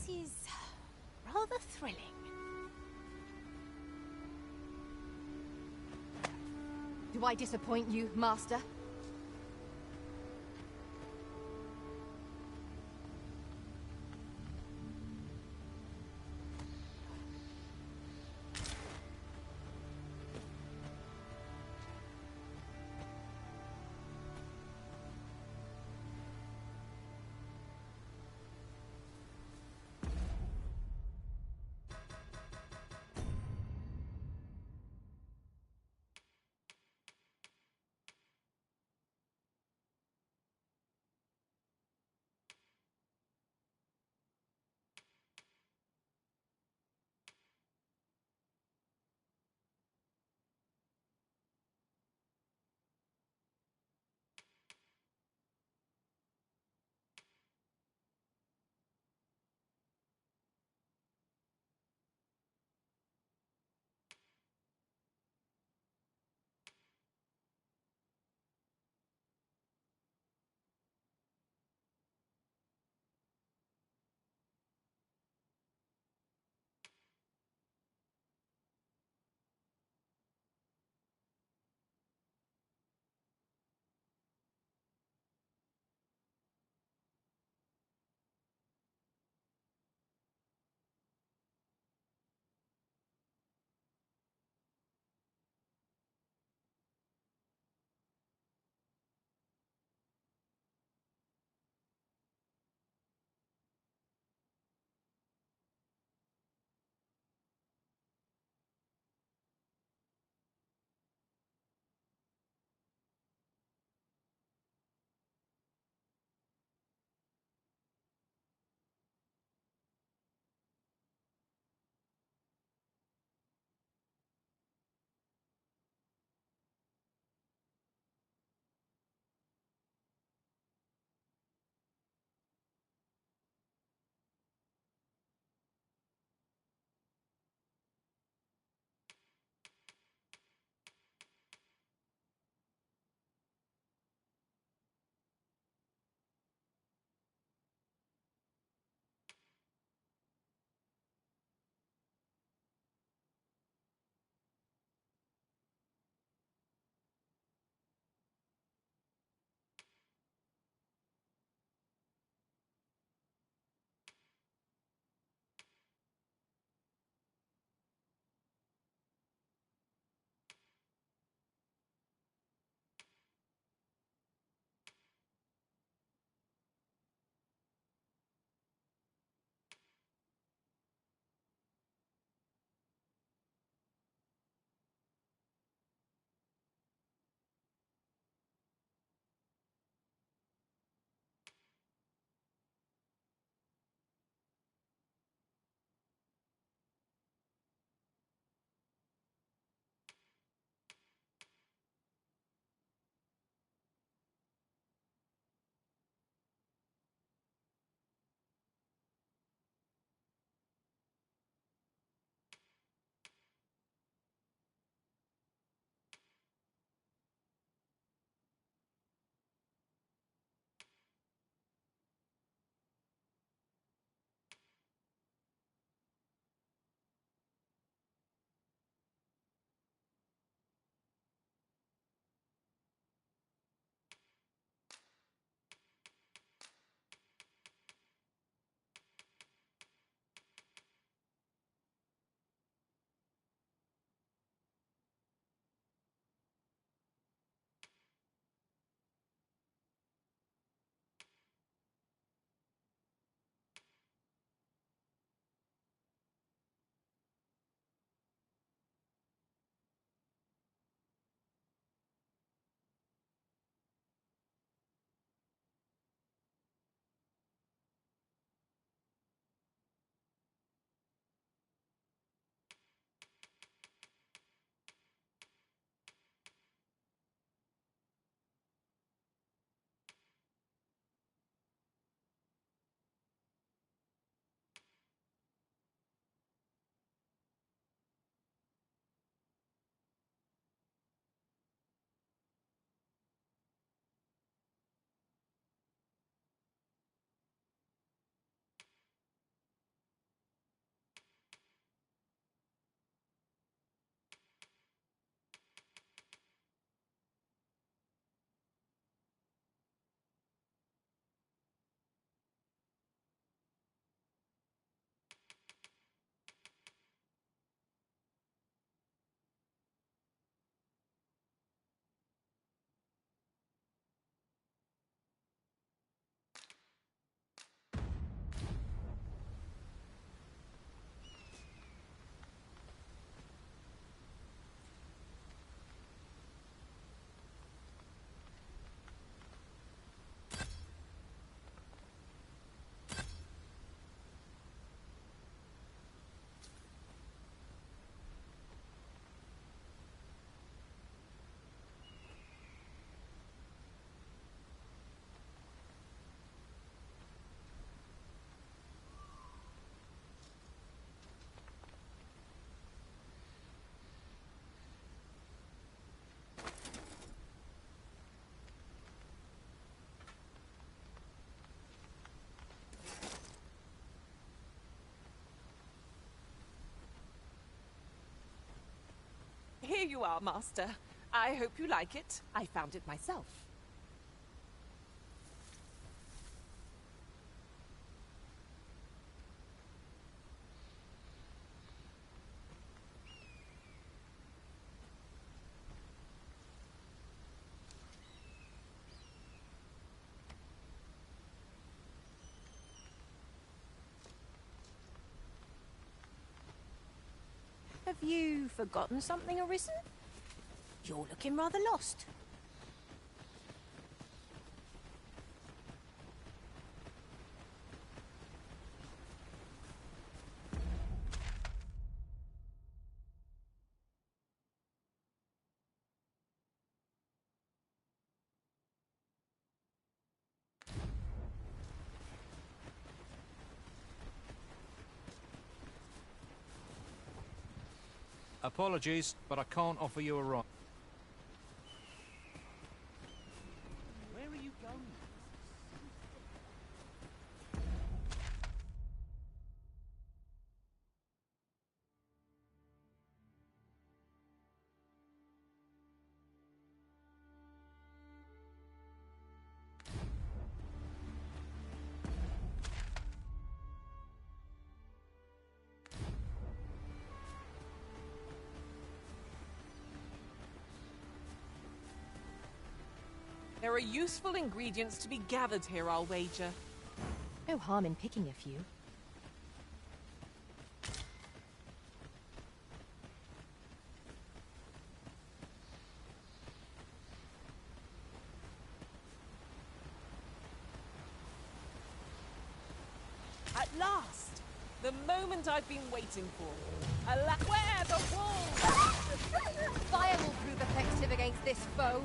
This is rather thrilling. Do I disappoint you, Master? Here you are, Master. I hope you like it. I found it myself. Have you forgotten something, Arisen? You're looking rather lost. Apologies, but I can't offer you a ride. Where are you going? There are useful ingredients to be gathered here, I'll wager. No harm in picking a few. At last! The moment I've been waiting for. Where the wolves? Fire will prove effective against this foe.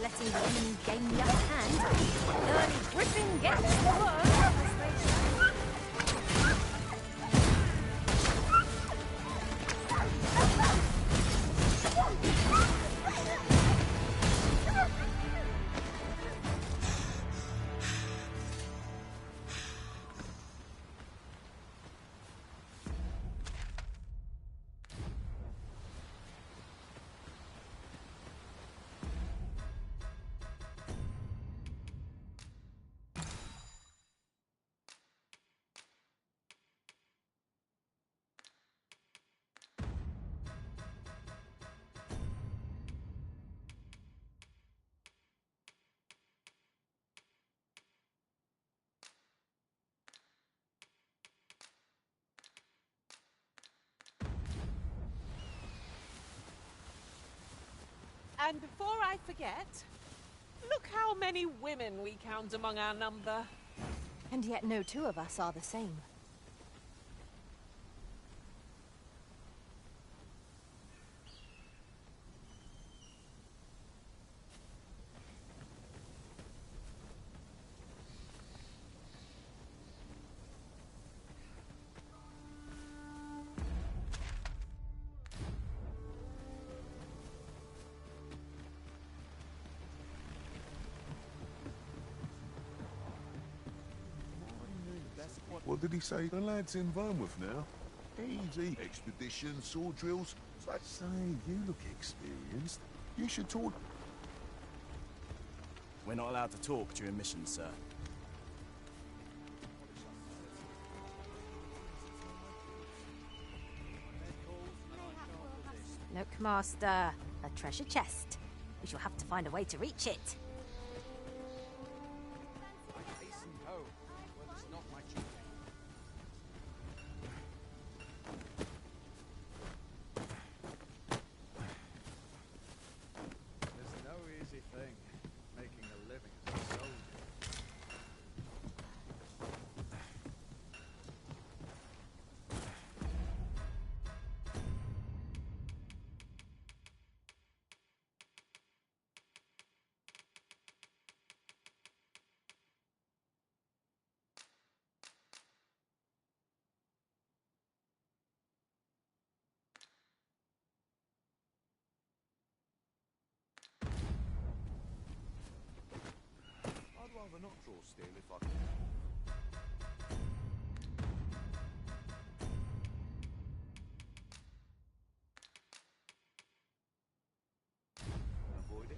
Letting you gain your hand. Early gripping gets the work. And before I forget, look how many women we count among our number. And yet no two of us are the same. What did he say? The lad's in Vermouth now. Easy. Expedition, sword drills. I say, you look experienced. You should talk. We're not allowed to talk during missions, sir. Look, Master. A treasure chest. We shall have to find a way to reach it. I hasten home. Well, it's not my duty. There's no easy thing, making a living as a soldier. I'd rather not draw steel if I can. Avoid it.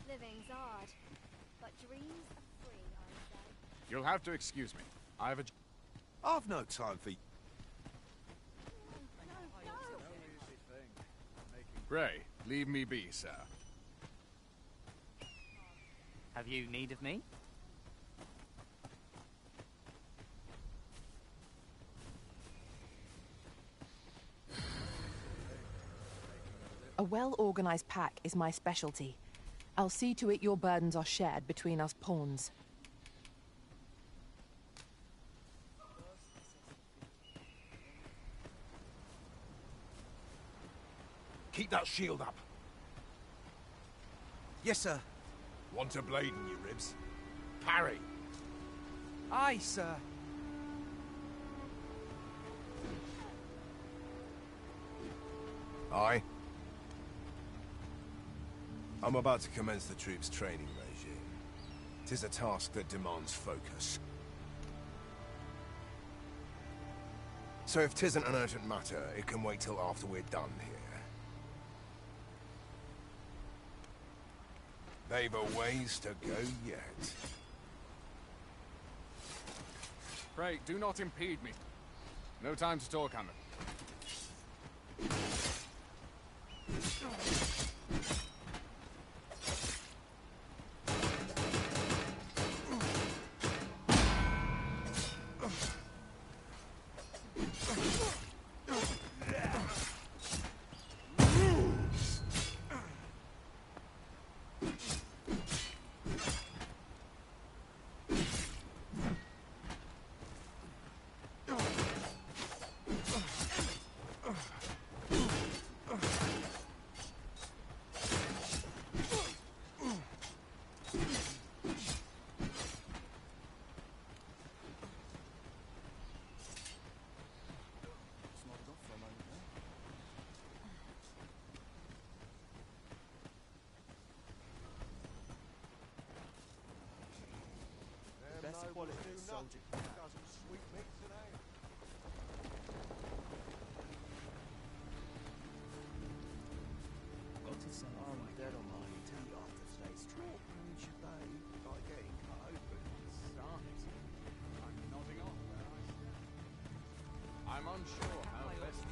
Living's hard, but dreams are free, I say. You'll have to excuse me. I've no time for... No easy thing, making... Ray, leave me be, sir. Have you need of me? A well-organized pack is my specialty. I'll see to it your burdens are shared between us pawns. Keep that shield up. Yes, sir. Want a blade in your ribs? Parry. Aye, sir. Aye. I'm about to commence the troops' training regime. 'Tis a task that demands focus. So if 'tisn't an urgent matter, it can wait till after we're done here. They've a ways to go yet. Pray, do not impede me. No time to talk, Hammond. Best quality soldier. I'm dead on my feet after today's trip. Should they, like getting cut open? I'm nodding off where I stand. I'm unsure how best to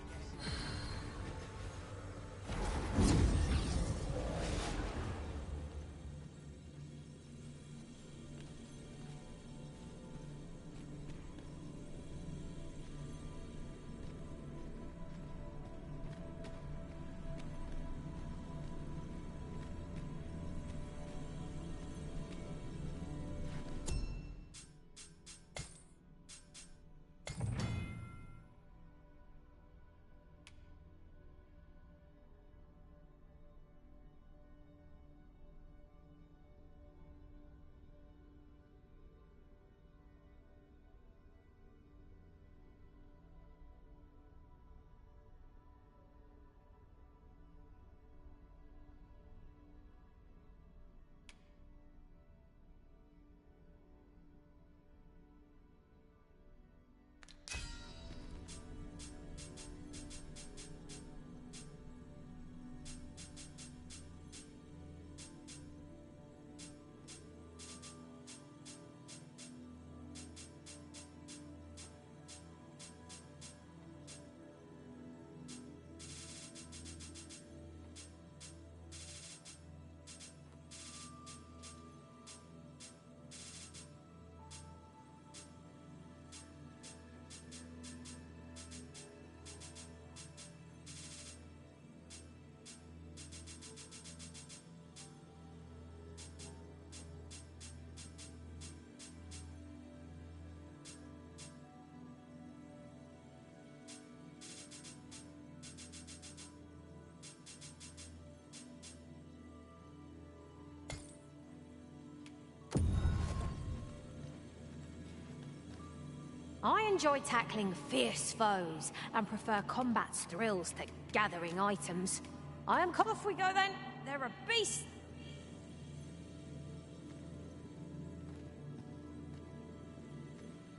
I enjoy tackling fierce foes and prefer combat's thrills to gathering items. I am off we go then. They're a beast.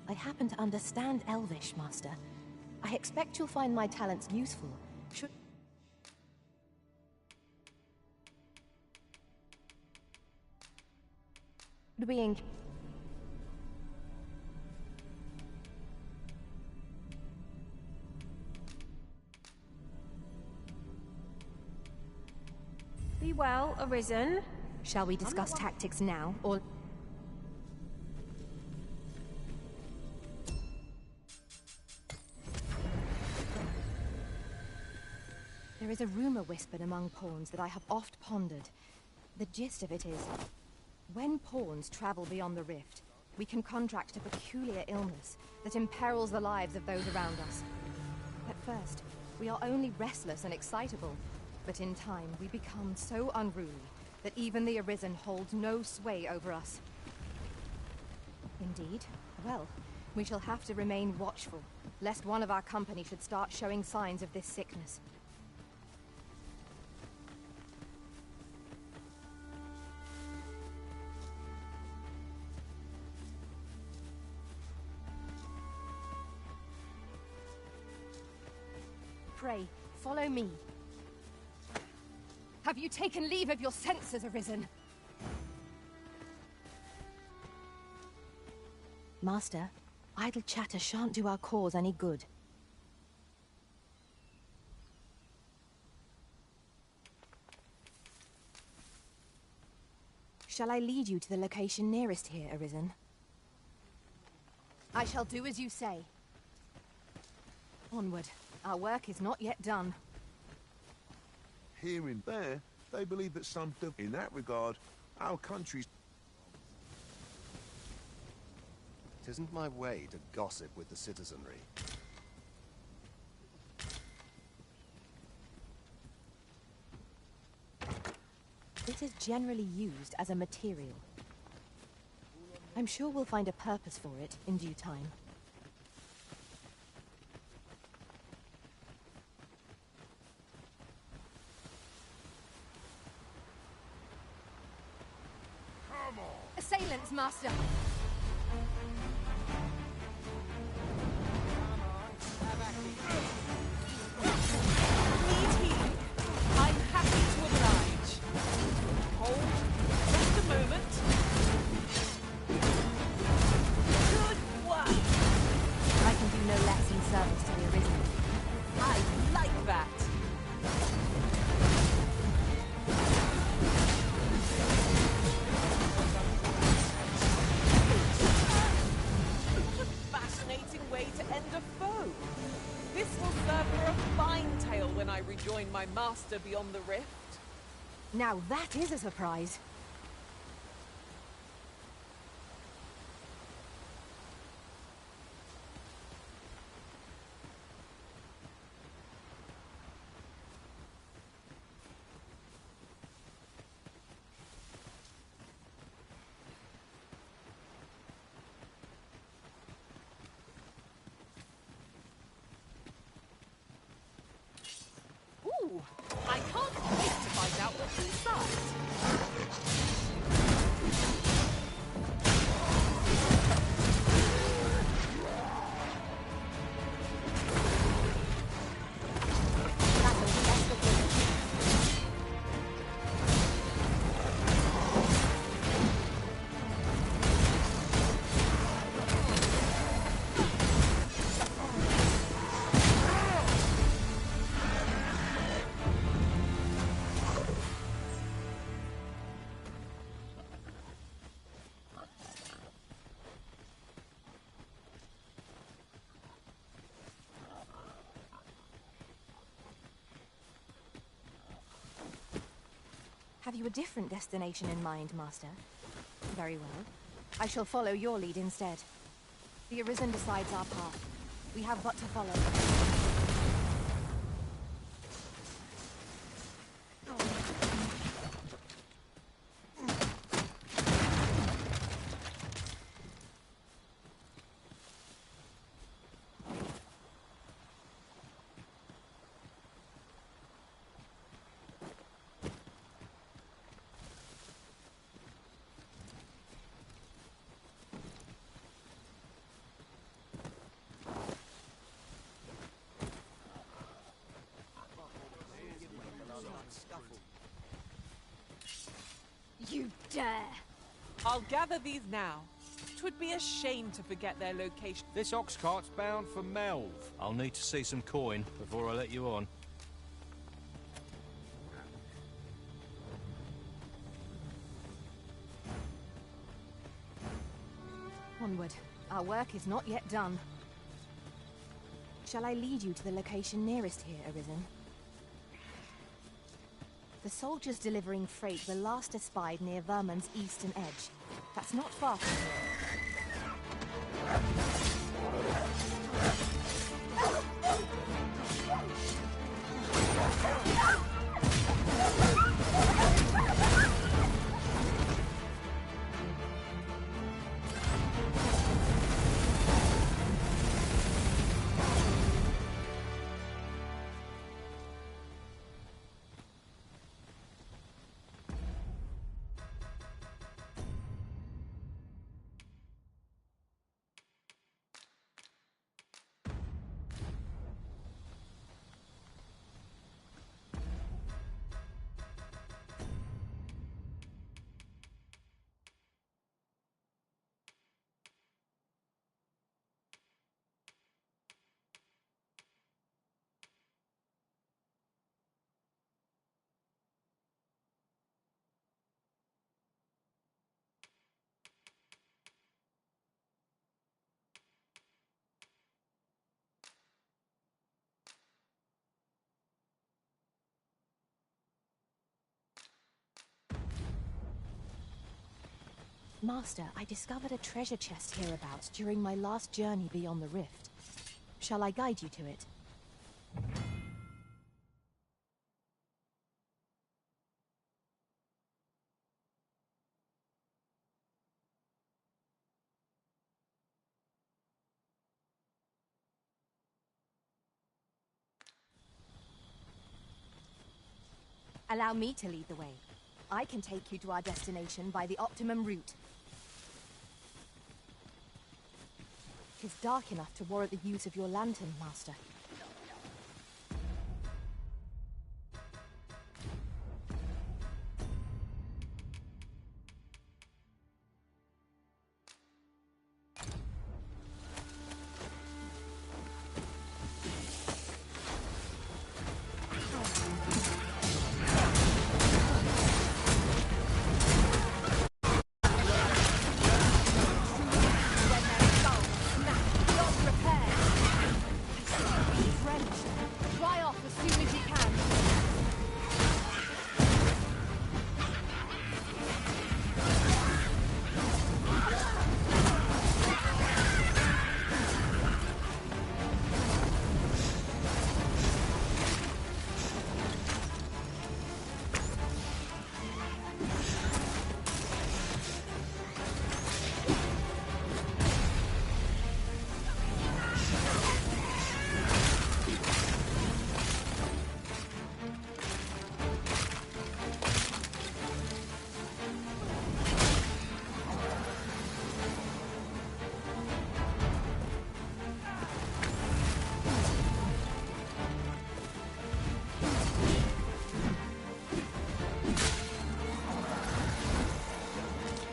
I happen to understand Elvish, Master. I expect you'll find my talents useful. Should we Be well, Arisen. Shall we discuss tactics now, or... There is a rumor whispered among pawns that I have oft pondered. The gist of it is, when pawns travel beyond the rift, we can contract a peculiar illness that imperils the lives of those around us. At first, we are only restless and excitable, but in time we become so unruly that even the Arisen holds no sway over us. Indeed, well, we shall have to remain watchful, lest one of our company should start showing signs of this sickness. Pray, follow me. Have you taken leave of your senses, Arisen? Master, idle chatter shan't do our cause any good. Shall I lead you to the location nearest here, Arisen? I shall do as you say. Onward. Our work is not yet done. Here and there, they believe that in that regard, our country's... It isn't my way to gossip with the citizenry. It is generally used as a material. I'm sure we'll find a purpose for it in due time. Assailants, Master! Need healing. I'm happy to oblige. Hold. Just a moment. Good work. I can do no less in service to the Arisen. I like that. When I rejoin my master beyond the rift. Now that is a surprise. I can't wait to find out what's inside. Have you a different destination in mind, Master? Very well. I shall follow your lead instead. The Arisen decides our path. We have but to follow. You dare! I'll gather these now. 'Twould be a shame to forget their location. This ox cart's bound for Melv. I'll need to see some coin before I let you on. Onward. Our work is not yet done. Shall I lead you to the location nearest here, Arisen? The soldiers delivering freight were last espied near Vermund's eastern edge. That's not far from here. Master, I discovered a treasure chest hereabouts during my last journey beyond the rift. Shall I guide you to it? Allow me to lead the way. I can take you to our destination by the optimum route. It's dark enough to warrant the use of your lantern, Master.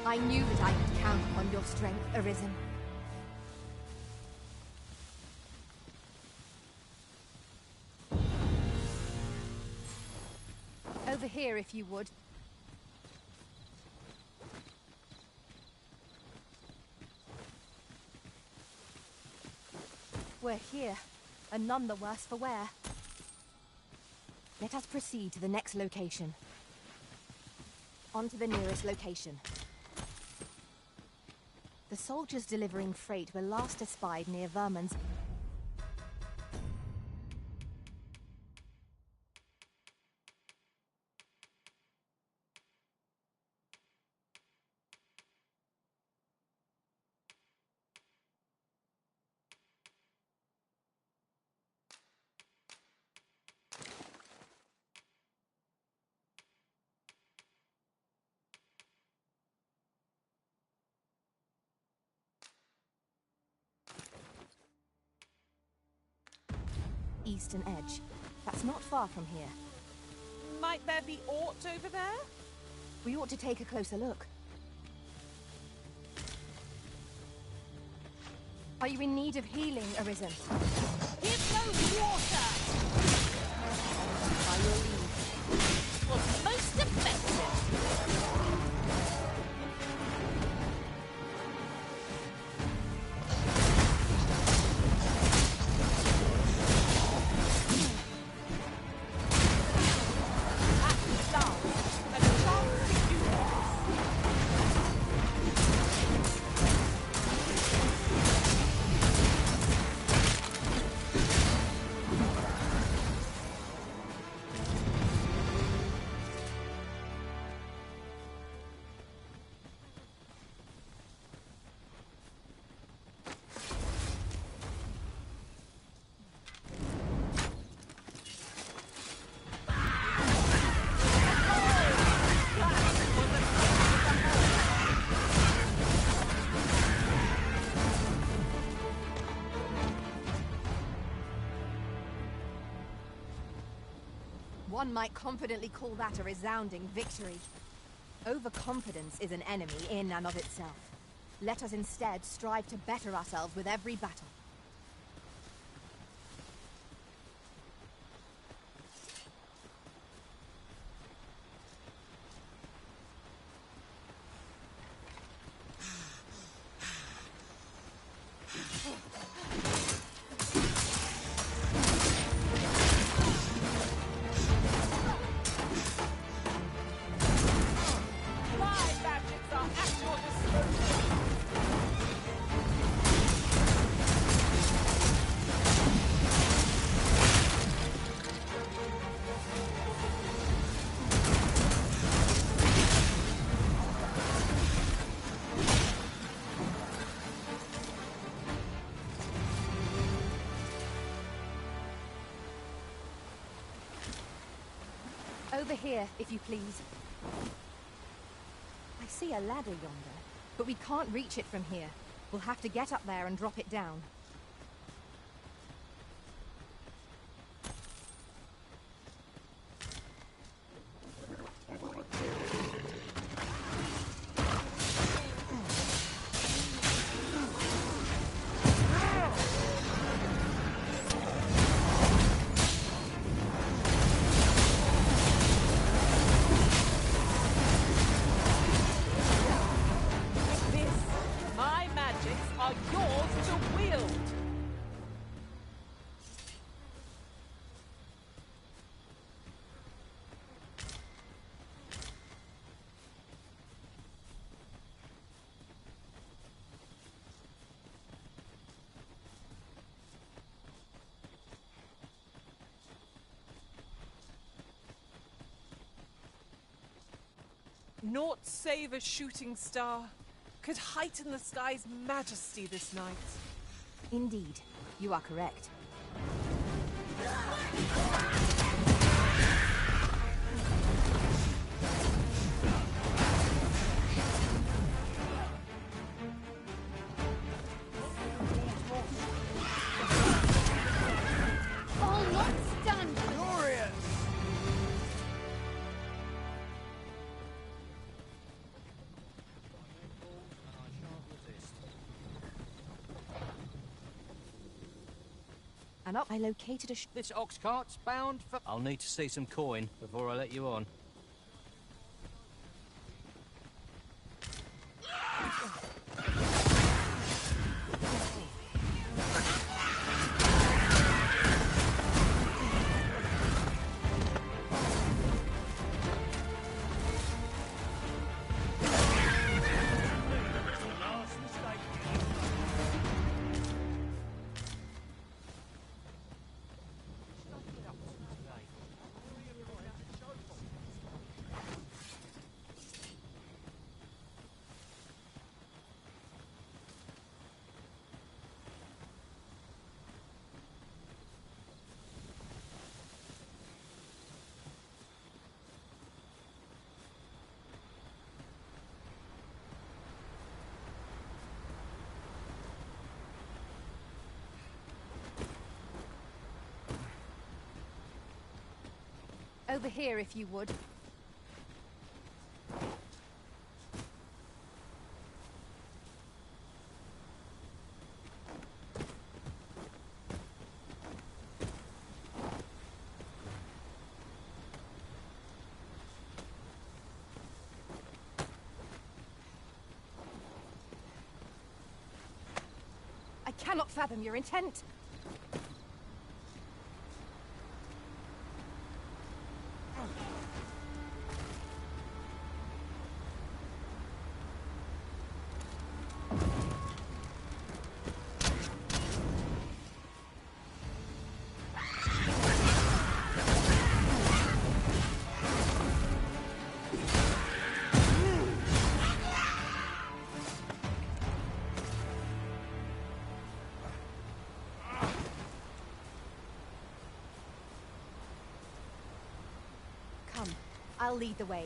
I knew that I could count upon your strength, Arisen. Over here, if you would. We're here, and none the worse for wear. Let us proceed to the next location. On to the nearest location. The soldiers delivering freight were last espied near Vermund's. Eastern edge. That's not far from here. Might there be aught over there? We ought to take a closer look. Are you in need of healing, Arisen? Give those water! By your leave. Was most effective. One might confidently call that a resounding victory. Overconfidence is an enemy in and of itself. Let us instead strive to better ourselves with every battle. Over here, if you please. I see a ladder yonder, but we can't reach it from here. We'll have to get up there and drop it down. Naught save a shooting star could heighten the sky's majesty this night. Indeed, you are correct. All not stand! Glorious! And up I located a This ox cart's bound for... I'll need to see some coin before I let you on. over here if you would. cannot fathom your intent. Come, I'll lead the way.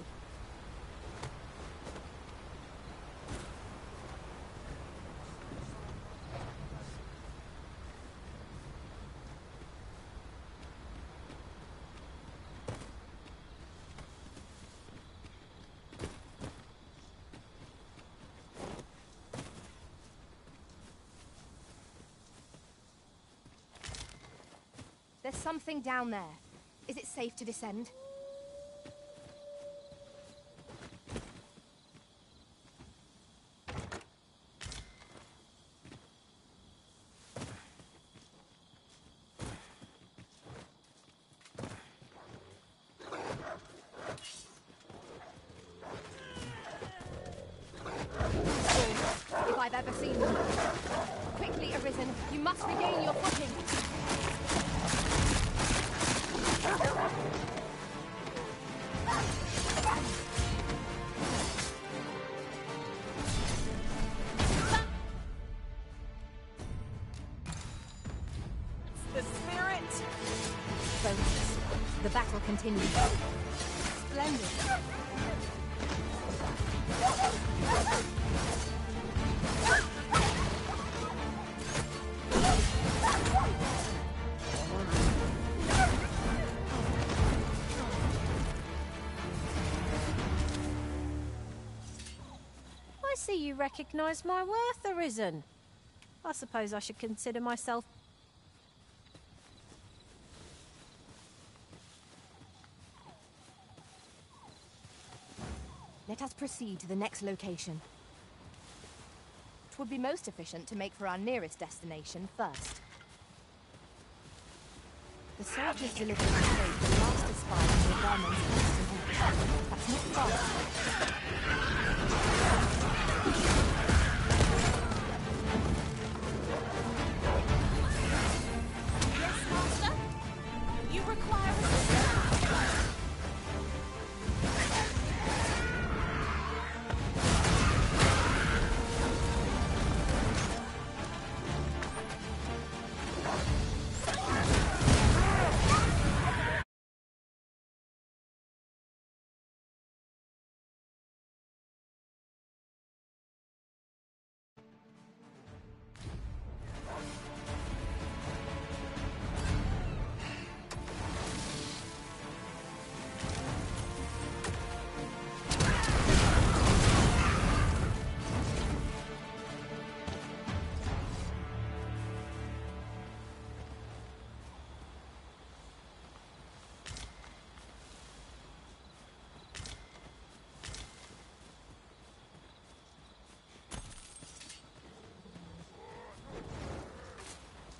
There's something down there. Is it safe to descend? If I've ever seen them. Quickly, Arisen, you must regain your footing. The spirit! Focus. The battle continues. Splendid. I see you recognise my worth, Arisen. I suppose I should consider myself... Let us proceed to the next location. It would be most efficient to make for our nearest destination first. The soldiers delivering the freight were last espied near Vermon's Eastern. That's not far. Yes, Master? You require assistance?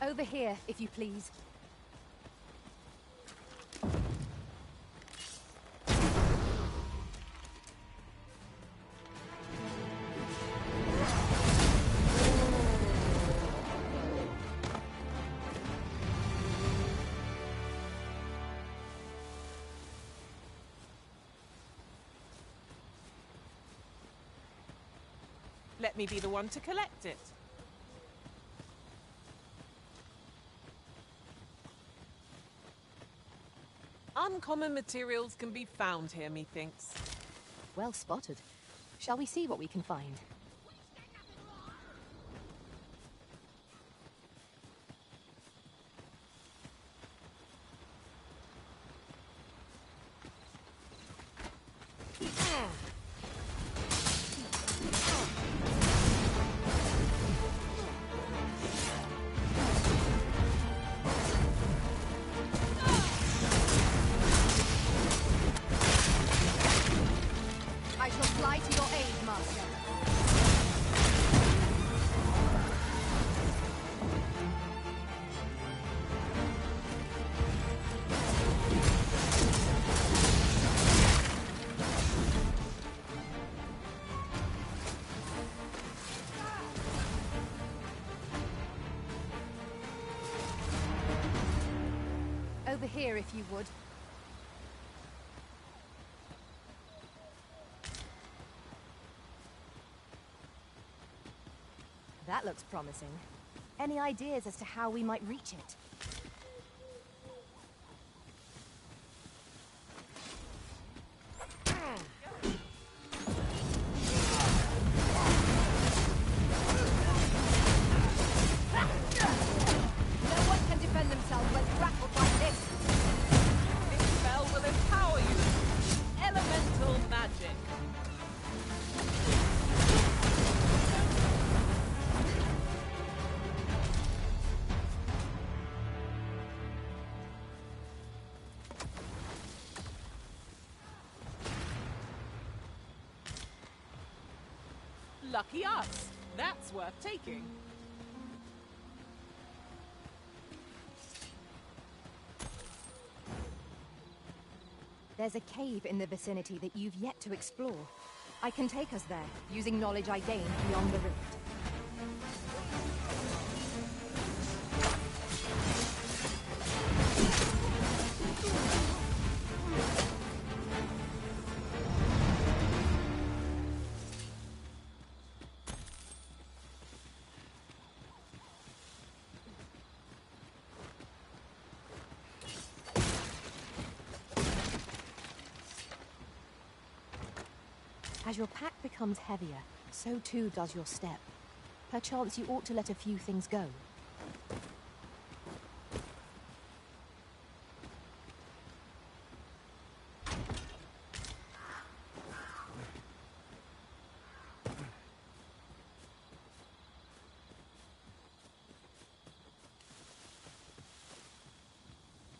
Over here, if you please. Let me be the one to collect it. Uncommon materials can be found here, methinks. Well spotted. Shall we see what we can find? I shall fly to your aid, Master. here if you would. That looks promising. Any ideas as to how we might reach it? No one can defend themselves when grappled like this. This spell will empower you. Elemental magic. Lucky us. That's worth taking. There's a cave in the vicinity that you've yet to explore. I can take us there, using knowledge I gained beyond the rift. As your pack becomes heavier, so too does your step. Perchance you ought to let a few things go.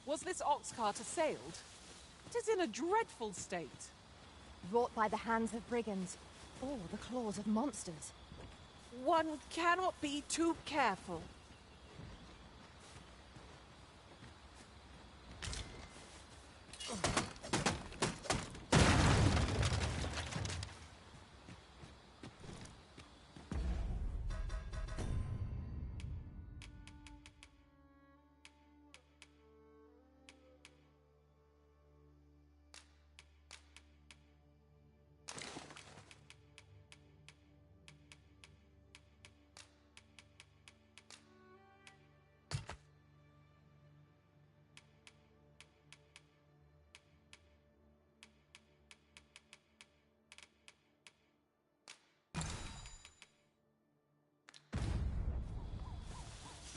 Was this ox cart assailed? It is in a dreadful state. Wrought by the hands of brigands, or the claws of monsters. One cannot be too careful.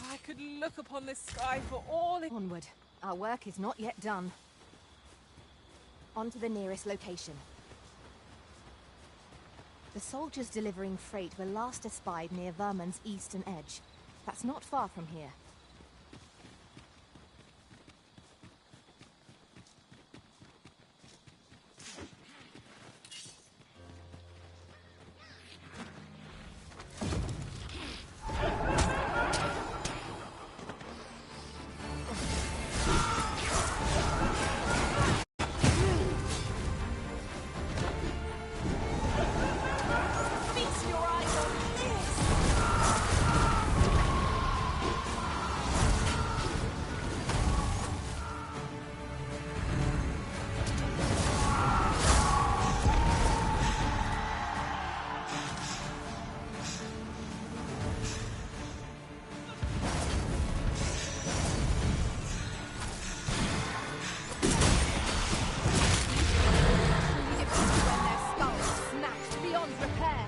I could look upon this sky for all it... Onward. Our work is not yet done. On to the nearest location. The soldiers delivering freight were last espied near Vermund's eastern edge. That's not far from here. Feast your eyes on this! Truly defeated when their skulls are smashed beyond repair.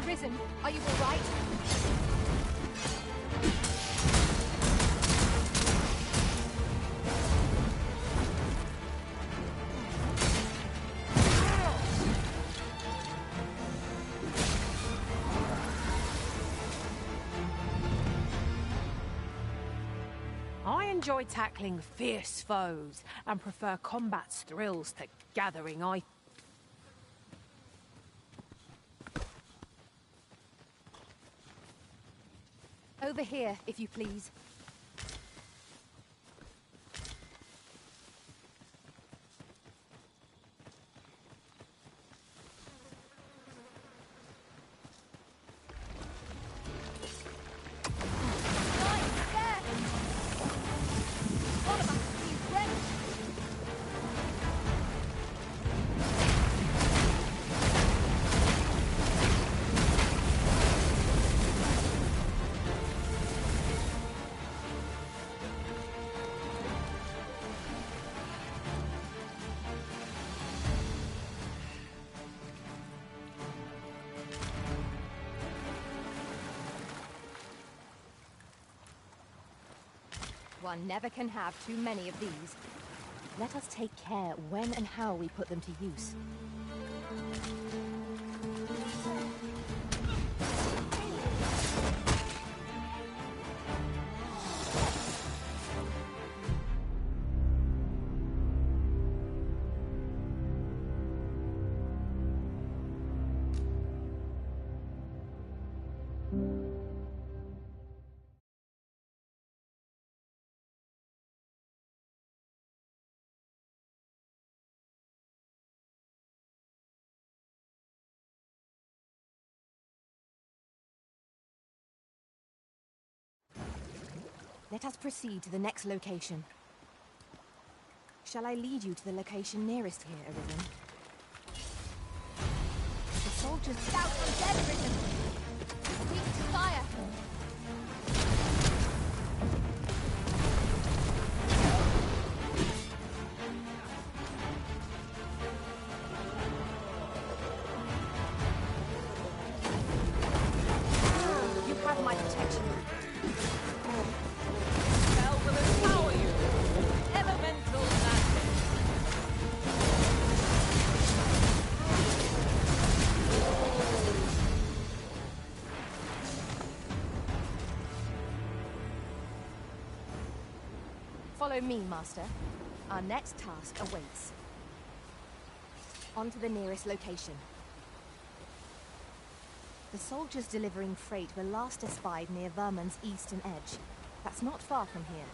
Arisen, are you all right? I enjoy tackling fierce foes and prefer combat's thrills to gathering items. Over here, if you please. one never can have too many of these. Let us take care when and how we put them to use. Let us proceed to the next location. Shall I lead you to the location nearest here, Arisen? The soldiers... Out from dead, Arisen! Weak to fire! You have my protection. Spell will empower you. Elemental magic. Follow me, Master. Our next task awaits. On to the nearest location. The soldiers delivering freight were last espied near Vermund's eastern edge. That's not far from here.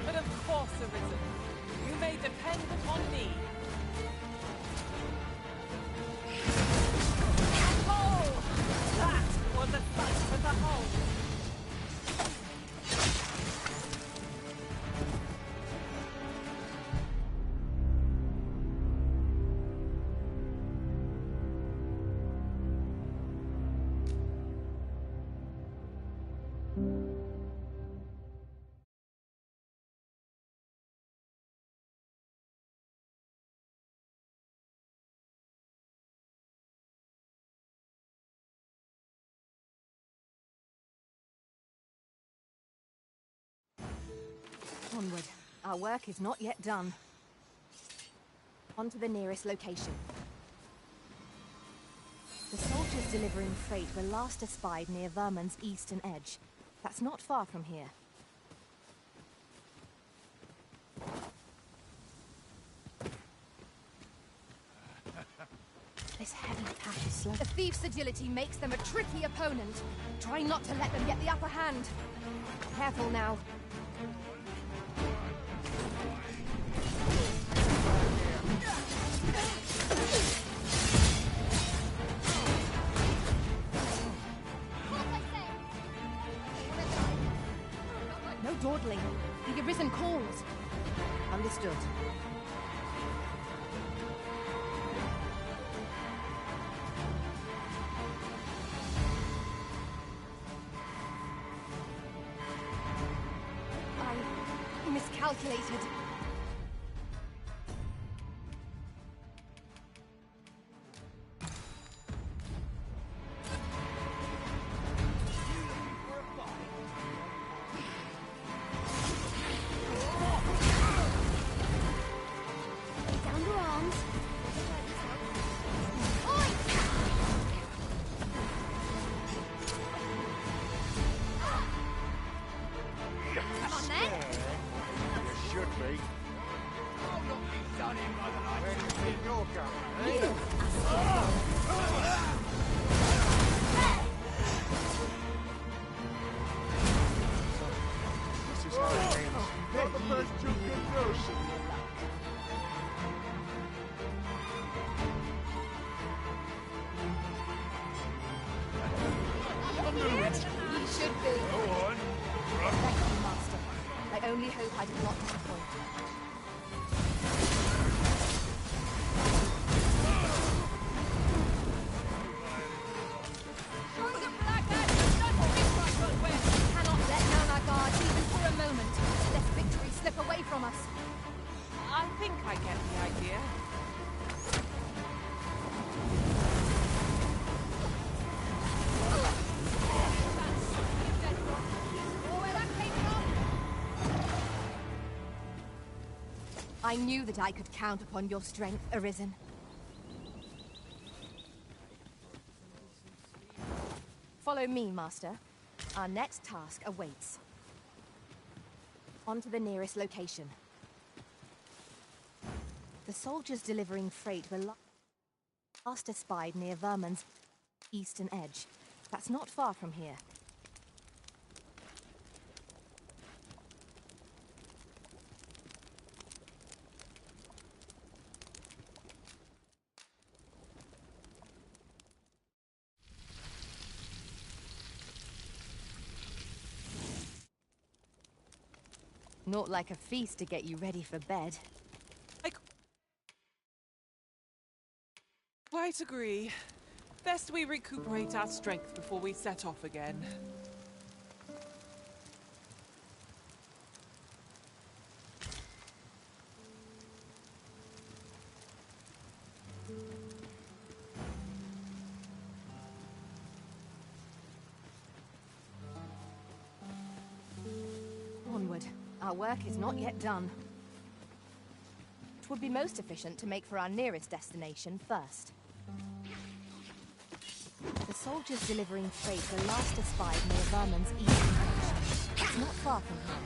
But of course, Arisen. You may depend upon me. Oh! That was a sight for the whole. Onward. Our work is not yet done. On to the nearest location. The soldiers delivering freight were last espied near Vermund's eastern edge. That's not far from here. This heavy pack is slow. The thief's agility makes them a tricky opponent. Try not to let them get the upper hand. Careful now. No dawdling. The Arisen calls. Understood. I miscalculated. Down your arms. Come on then. You should be. Where do you think you're going, eh? This is how it ends. Not the first too good news. You should be. Go on. Thank you, Master. I only hope I did not disappoint. a moment, let victory slip away from us. I think I get the idea. I knew that I could count upon your strength, Arisen. Follow me, Master. Our next task awaits. On to the nearest location. The soldiers delivering freight were last espied near Vermin's eastern edge. That's not far from here. Not like a feast to get you ready for bed. I quite agree. Best we recuperate our strength before we set off again. Onward. Our work is not yet done. It would be most efficient to make for our nearest destination first. The soldiers delivering freight were last espied near Vermin's eastern edge. It's not far from here.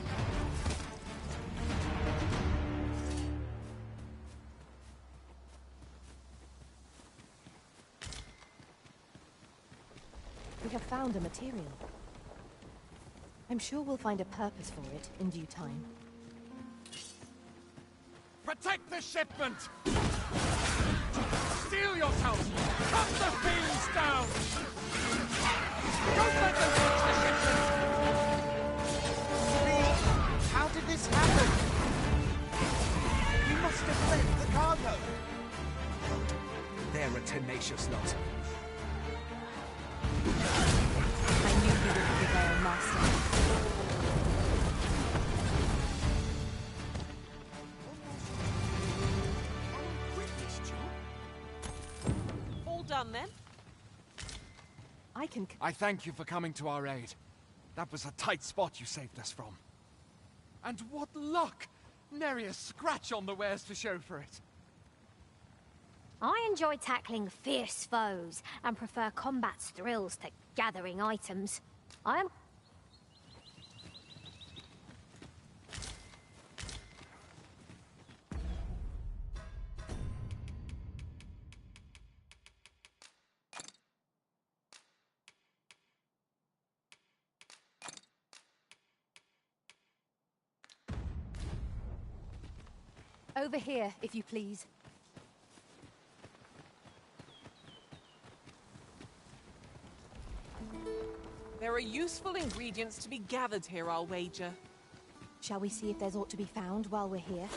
We have found a material. I'm sure we'll find a purpose for it in due time. Protect the shipment! Steel yourself! Cut the fiends down! Don't let them touch the shipment! Lee, how did this happen? You must have left the cargo. They're a tenacious lot. I knew you would prevail, Master. All done then? I thank you for coming to our aid. That was a tight spot you saved us from. And what luck! Nary a scratch on the wares to show for it. I enjoy tackling fierce foes and prefer combat's thrills to gathering items. I am... Over here, if you please. There are useful ingredients to be gathered here, I'll wager. Shall we see if there's aught to be found while we're here?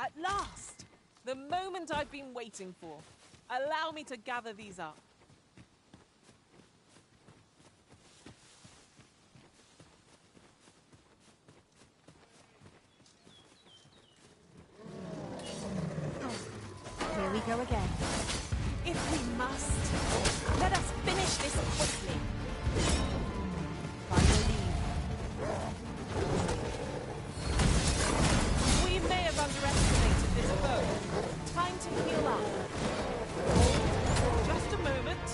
At last! The moment I've been waiting for. Allow me to gather these up. Here we go again. If we must, let us finish this quickly. By your leave. We may have underestimated this foe. Time to heal up. Hold. Just a moment.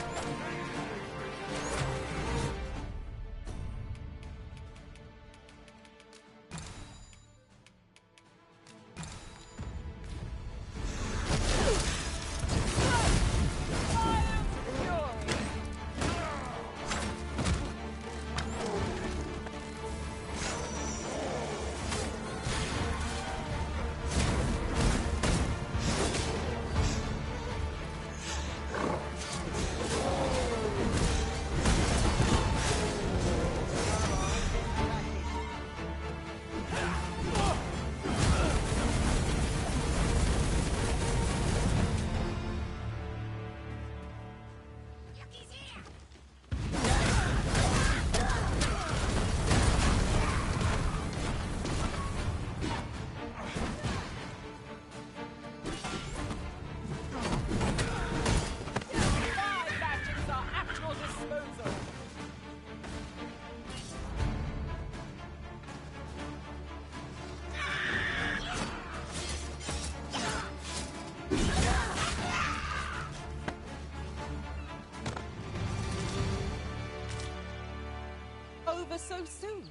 Over so soon?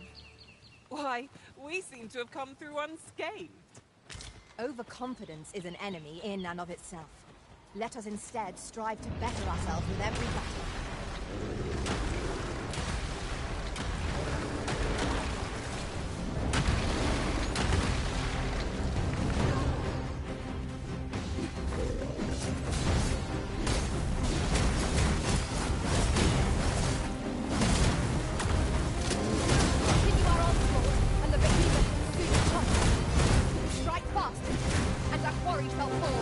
Why, we seem to have come through unscathed. Overconfidence is an enemy in and of itself. Let us instead strive to better ourselves with every battle. Continue our onslaught, and the behemoth will soon come. Strike fast, and our quarry shall fall.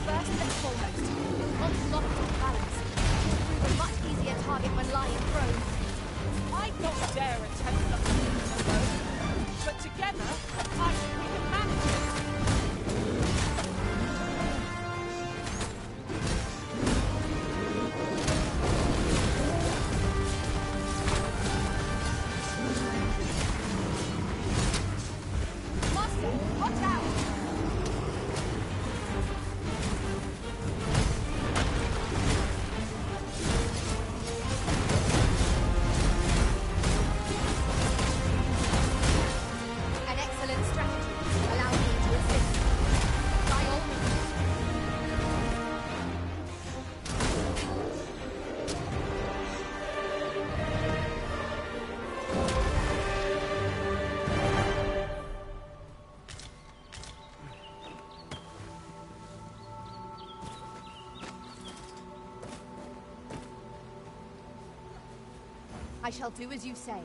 First and foremost, we'll not lock our balance. We'll prove a much easier target when lying prone. I'd not dare attempt something alone, but together, I think we can manage it. Master, watch out! An excellent strategy. Allow me to assist. By all means. I shall do as you say.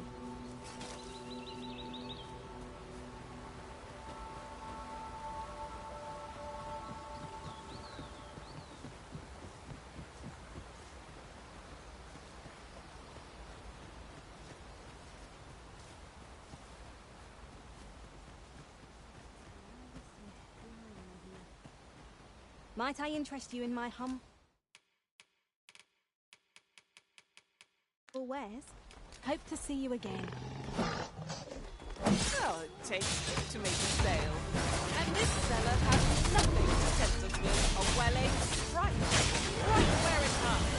Might I interest you in my wares? Hope to see you again. Oh, it takes two to make a sale. And this seller has nothing to tempt us with a well-aimed strike. Right where it comes.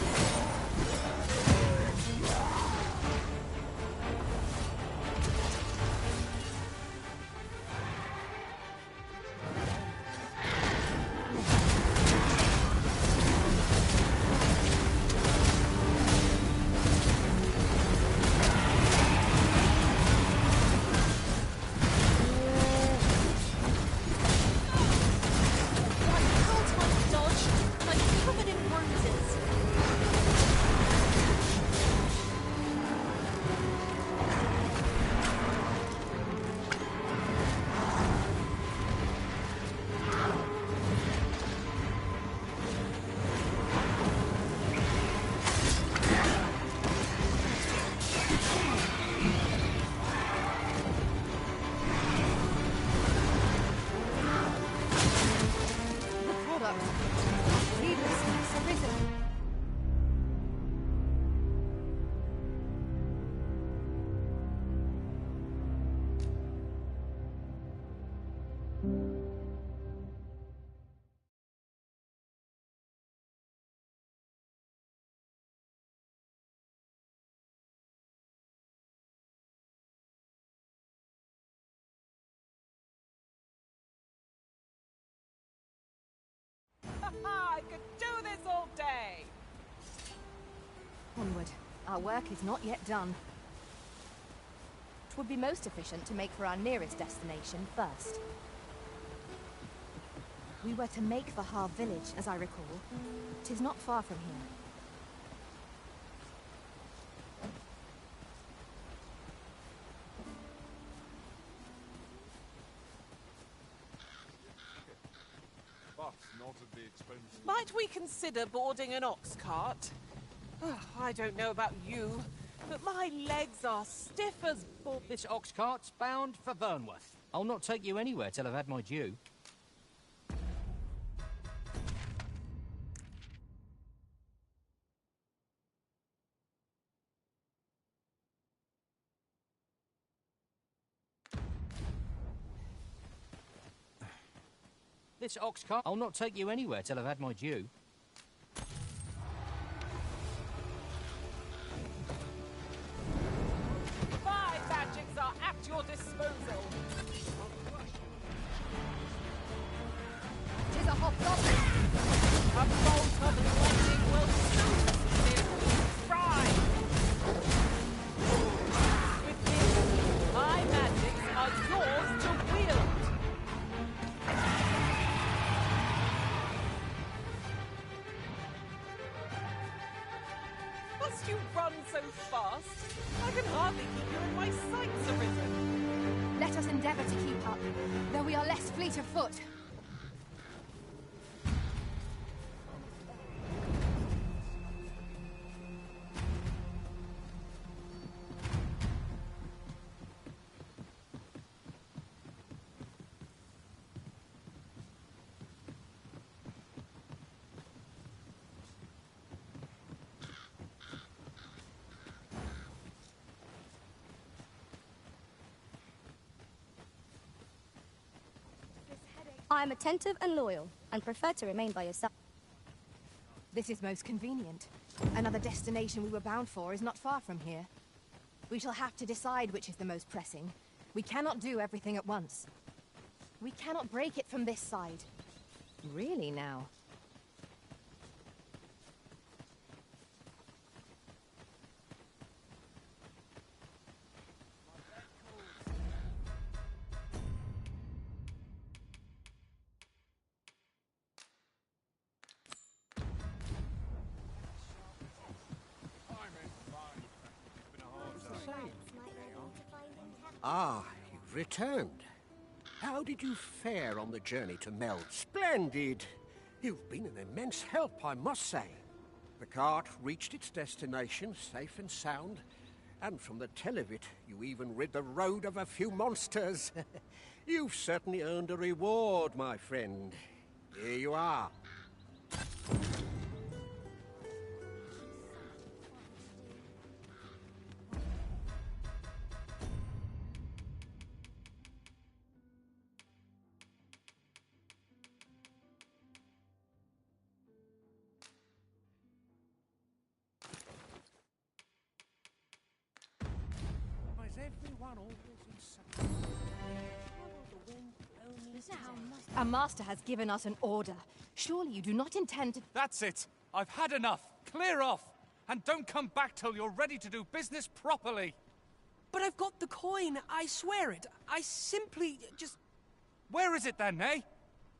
I could do this all day! Onward. Our work is not yet done. It would be most efficient to make for our nearest destination first. We were to make for Har village, as I recall. 'Tis not far from here. But not at the expense. Might we consider boarding an ox cart? I don't know about you, but my legs are stiff as bull. This ox cart's bound for Vernworth. I'll not take you anywhere till I've had my due. This ox cart... I'll not take you anywhere till I've had my due. My magics are at your disposal. 'Tis a hobgoblin! A bolt of lightning will soon see it fry. With this, my magics are yours to wield. Must you run so fast? I can hardly keep you in my sights, Arisen. Let us endeavor to keep up, though we are less fleet of foot. I am attentive and loyal, and prefer to remain by your side. This is most convenient. Another destination we were bound for is not far from here. We shall have to decide which is the most pressing. We cannot do everything at once. We cannot break it from this side. Really now? Ah, you've returned. How did you fare on the journey to Meld? Splendid! You've been an immense help, I must say. The cart reached its destination safe and sound, and from the tell of it, you even rid the road of a few monsters. You've certainly earned a reward, my friend. Here you are. Our master has given us an order. Surely you do not intend to... That's it! I've had enough! Clear off! And don't come back till you're ready to do business properly! But I've got the coin, I swear it. I simply just... Where is it then, eh?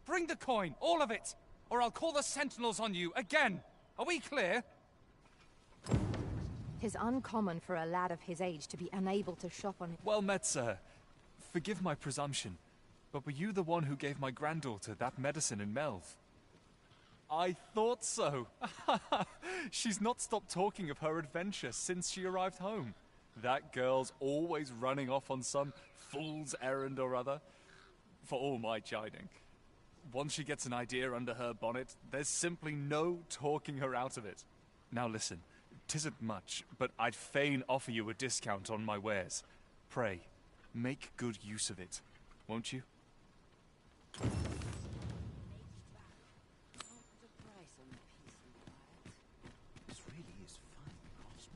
Bring the coin, all of it, or I'll call the sentinels on you again. Are we clear? 'Tis uncommon for a lad of his age to be unable to shop on... Well met, sir. Forgive my presumption, but were you the one who gave my granddaughter that medicine in Melv? I thought so. She's not stopped talking of her adventure since she arrived home. That girl's always running off on some fool's errand or other. For all my chiding. Once she gets an idea under her bonnet, there's simply no talking her out of it. Now listen, 'tisn't much, but I'd fain offer you a discount on my wares. Pray, make good use of it, won't you?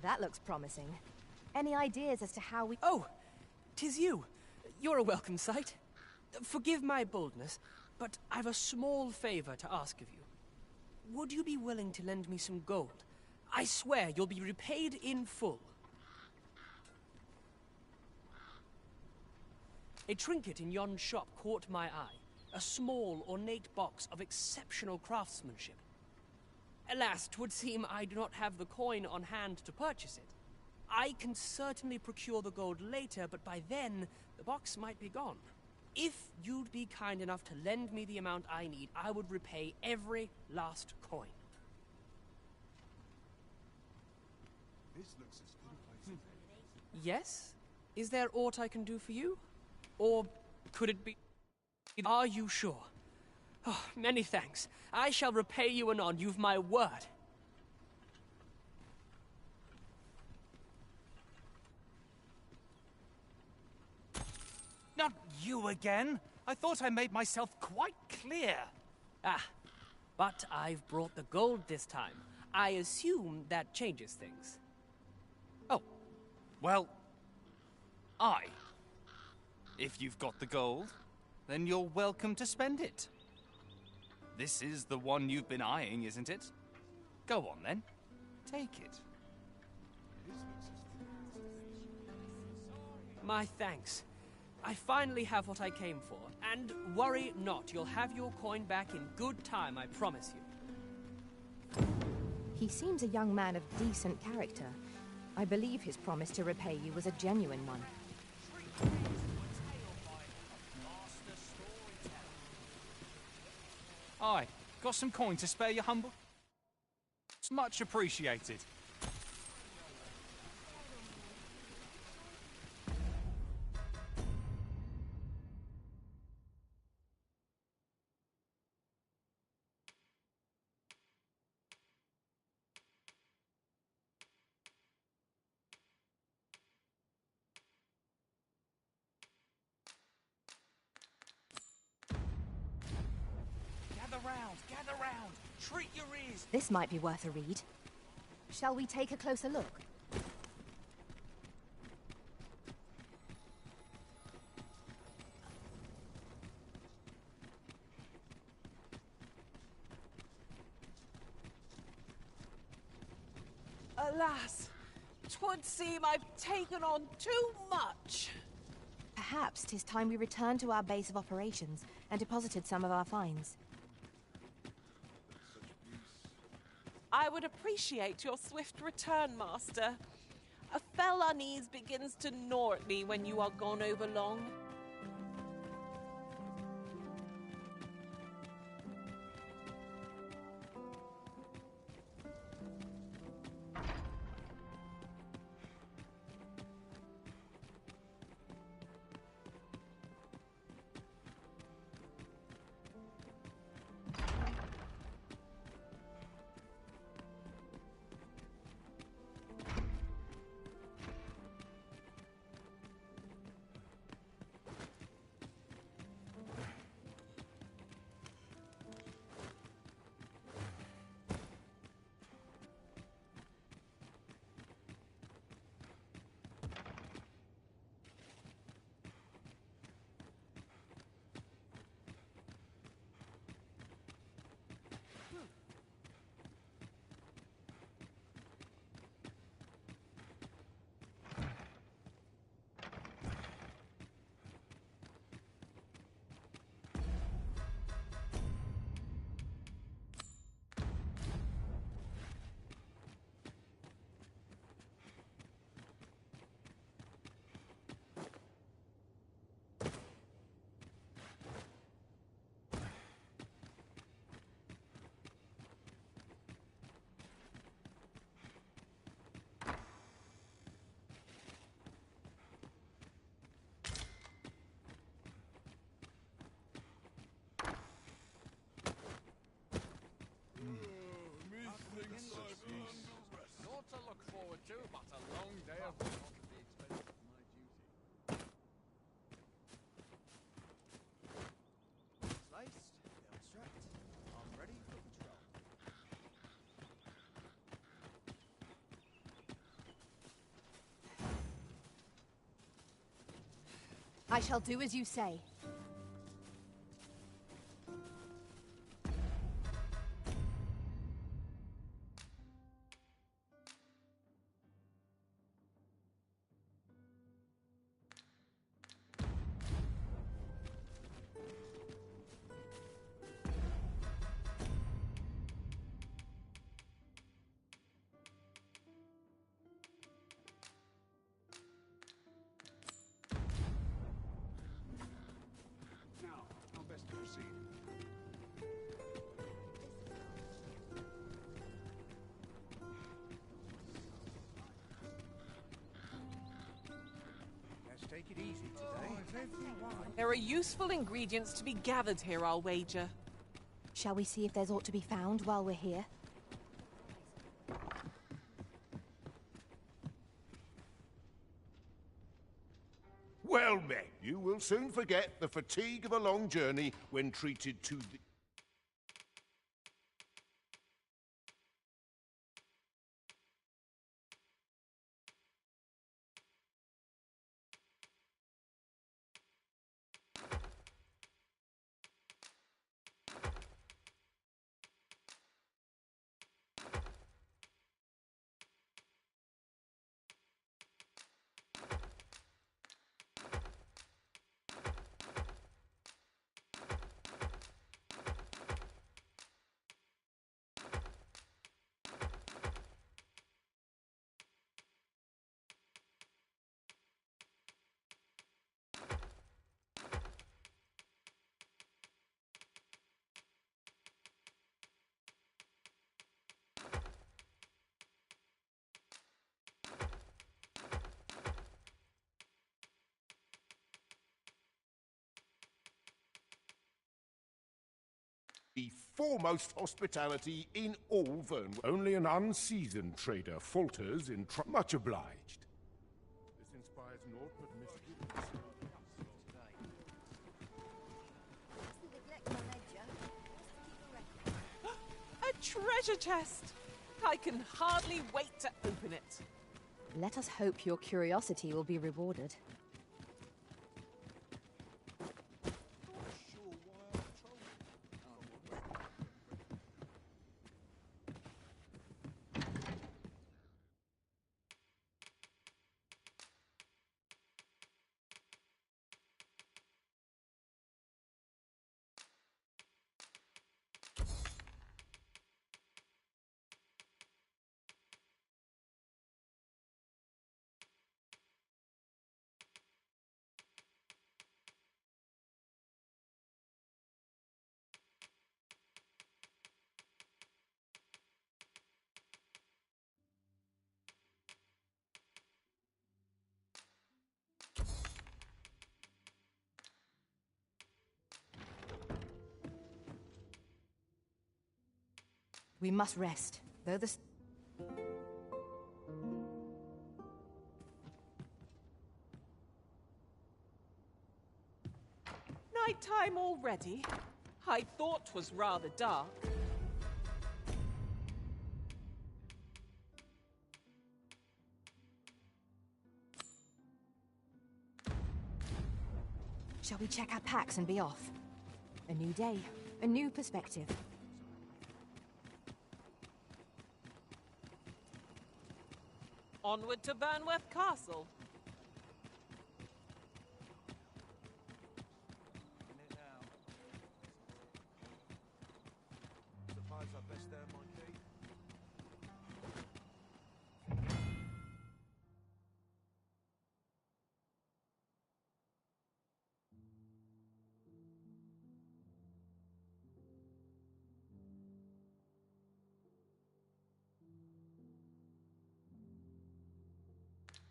That looks promising. Any ideas as to how we... Oh, 'tis you. You're a welcome sight. Forgive my boldness, but I've a small favor to ask of you. Would you be willing to lend me some gold? I swear you'll be repaid in full. A trinket in yon shop caught my eye. A small, ornate box of exceptional craftsmanship. Alas, 'twould seem I do not have the coin on hand to purchase it. I can certainly procure the gold later, but by then, the box might be gone. If you'd be kind enough to lend me the amount I need, I would repay every last coin. This looks as good a place as any. Yes? Is there aught I can do for you? Or could it be... Are you sure? Oh, many thanks. I shall repay you anon, you've my word. Not you again! I thought I made myself quite clear. Ah, but I've brought the gold this time. I assume that changes things. Oh, well, If you've got the gold, then you're welcome to spend it. This is the one you've been eyeing, isn't it? Go on then, take it. My thanks. I finally have what I came for, and worry not, you'll have your coin back in good time, I promise you. He seems a young man of decent character. I believe his promise to repay you was a genuine one. Aye, got some coin to spare you, humble? It's much appreciated. Gather round, treat your ears. This might be worth a read. Shall we take a closer look? Alas, 'twould seem I've taken on too much. Perhaps 'tis time we returned to our base of operations and deposited some of our finds. I would appreciate your swift return, Master. A fell unease begins to gnaw at me when you are gone over long. Not to look forward to, but a long day of work at the expense of my duty. Sliced, abstract. I'm ready for patrol. I shall do as you say. Take it easy today. There are useful ingredients to be gathered here, I'll wager. Shall we see if there's aught to be found while we're here? Well met. You will soon forget the fatigue of a long journey when treated to the... The foremost hospitality in all Vern. Only an unseasoned trader falters in much obliged. This inspires naught but misgivings. A treasure chest! I can hardly wait to open it. Let us hope your curiosity will be rewarded. We must rest, though the... Nighttime already? I thought 'twas rather dark. Shall we check our packs and be off? A new day, a new perspective. Onward to Burnworth Castle. Suppose I best earn my keep.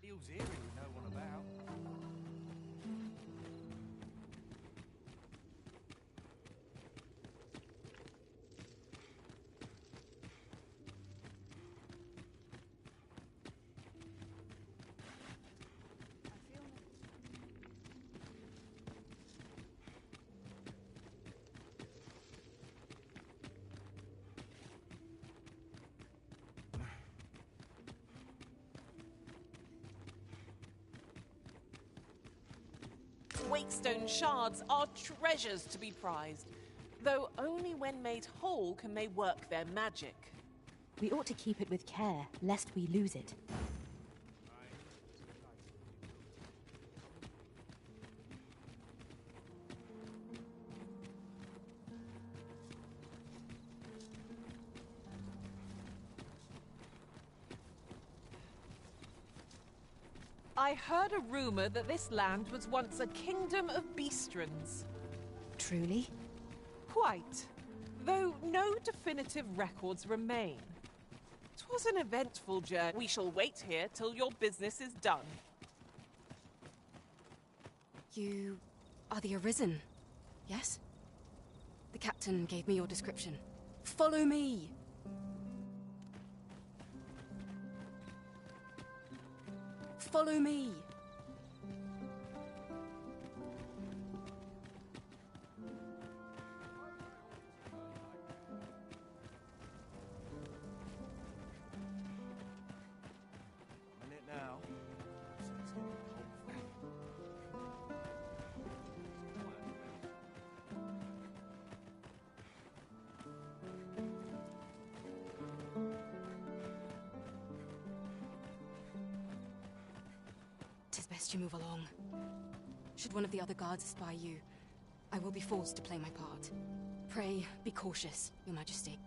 Feels eerie with no one about. Wakestone shards are treasures to be prized, though only when made whole can they work their magic. We ought to keep it with care, lest we lose it. I heard a rumor that this land was once a kingdom of beastrons. Truly? Quite. Though no definitive records remain. 'Twas an eventful journey. We shall wait here till your business is done. You are the Arisen, yes? The captain gave me your description. Follow me! Follow me! I'm in it now. Tis best you move along. Should one of the other guards spy you, I will be forced to play my part. Pray, be cautious, Your Majesty.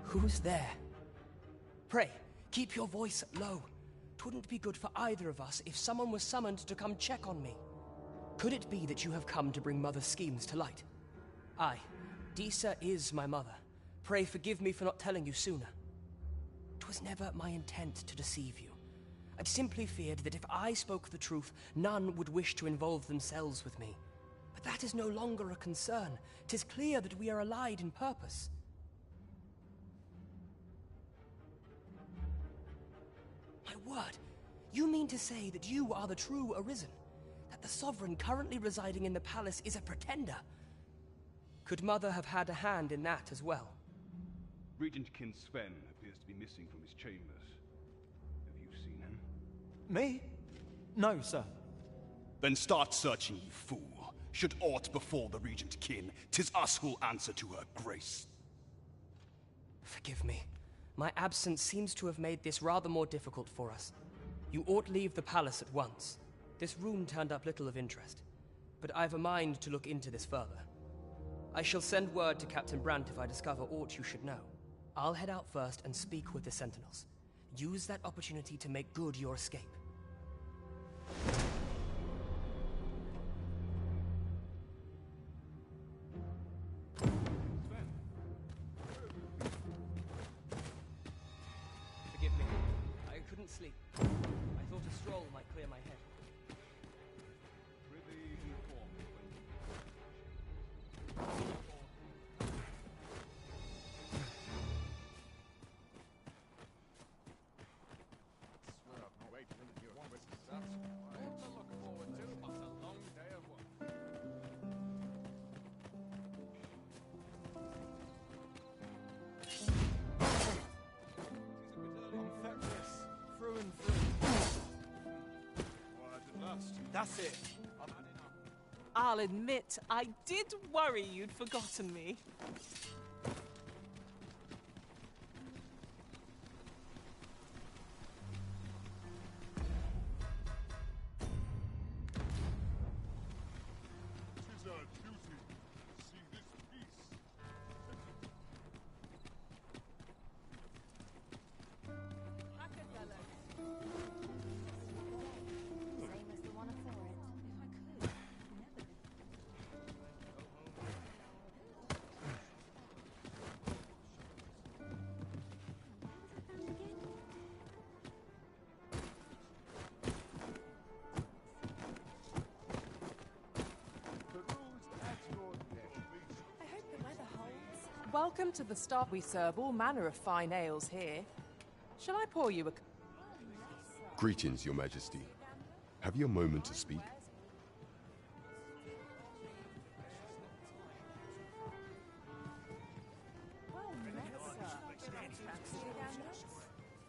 Who's there? Pray, keep your voice low. 'Twouldn't be good for either of us if someone was summoned to come check on me. Could it be that you have come to bring Mother's schemes to light? Aye, Disa is my mother. Pray forgive me for not telling you sooner. 'Twas never my intent to deceive you. I'd simply feared that if I spoke the truth, none would wish to involve themselves with me. But that is no longer a concern. 'Tis clear that we are allied in purpose. My word, you mean to say that you are the true Arisen? That the Sovereign currently residing in the palace is a pretender? Could Mother have had a hand in that as well? Regent Kin Sven appears to be missing from his chambers. Have you seen him? Me? No, sir. Then start searching, you fool. Should aught befall the Regent Kin, 'tis us who'll answer to her grace. Forgive me. My absence seems to have made this rather more difficult for us. You ought leave the palace at once. This room turned up little of interest, but I've a mind to look into this further. I shall send word to Captain Brandt if I discover aught you should know. I'll head out first and speak with the Sentinels. Use that opportunity to make good your escape. Forgive me. I couldn't sleep. I thought a stroll might clear my head. Prithee inform me Swear I've been waiting to hear what Mrs. Sass. What to look forward to, but a long day of work. Infectious. Through and through. Word at last. That's it. I've had enough. I'll admit, I did worry you'd forgotten me. Tis our duty to see this peace. Same as the one afore it. The rules at your pleasure. I hope the weather holds. Welcome to the start. We serve all manner of fine ales here. Shall I pour you a... Greetings, Your Majesty. Have you a moment to speak? Well met, sir.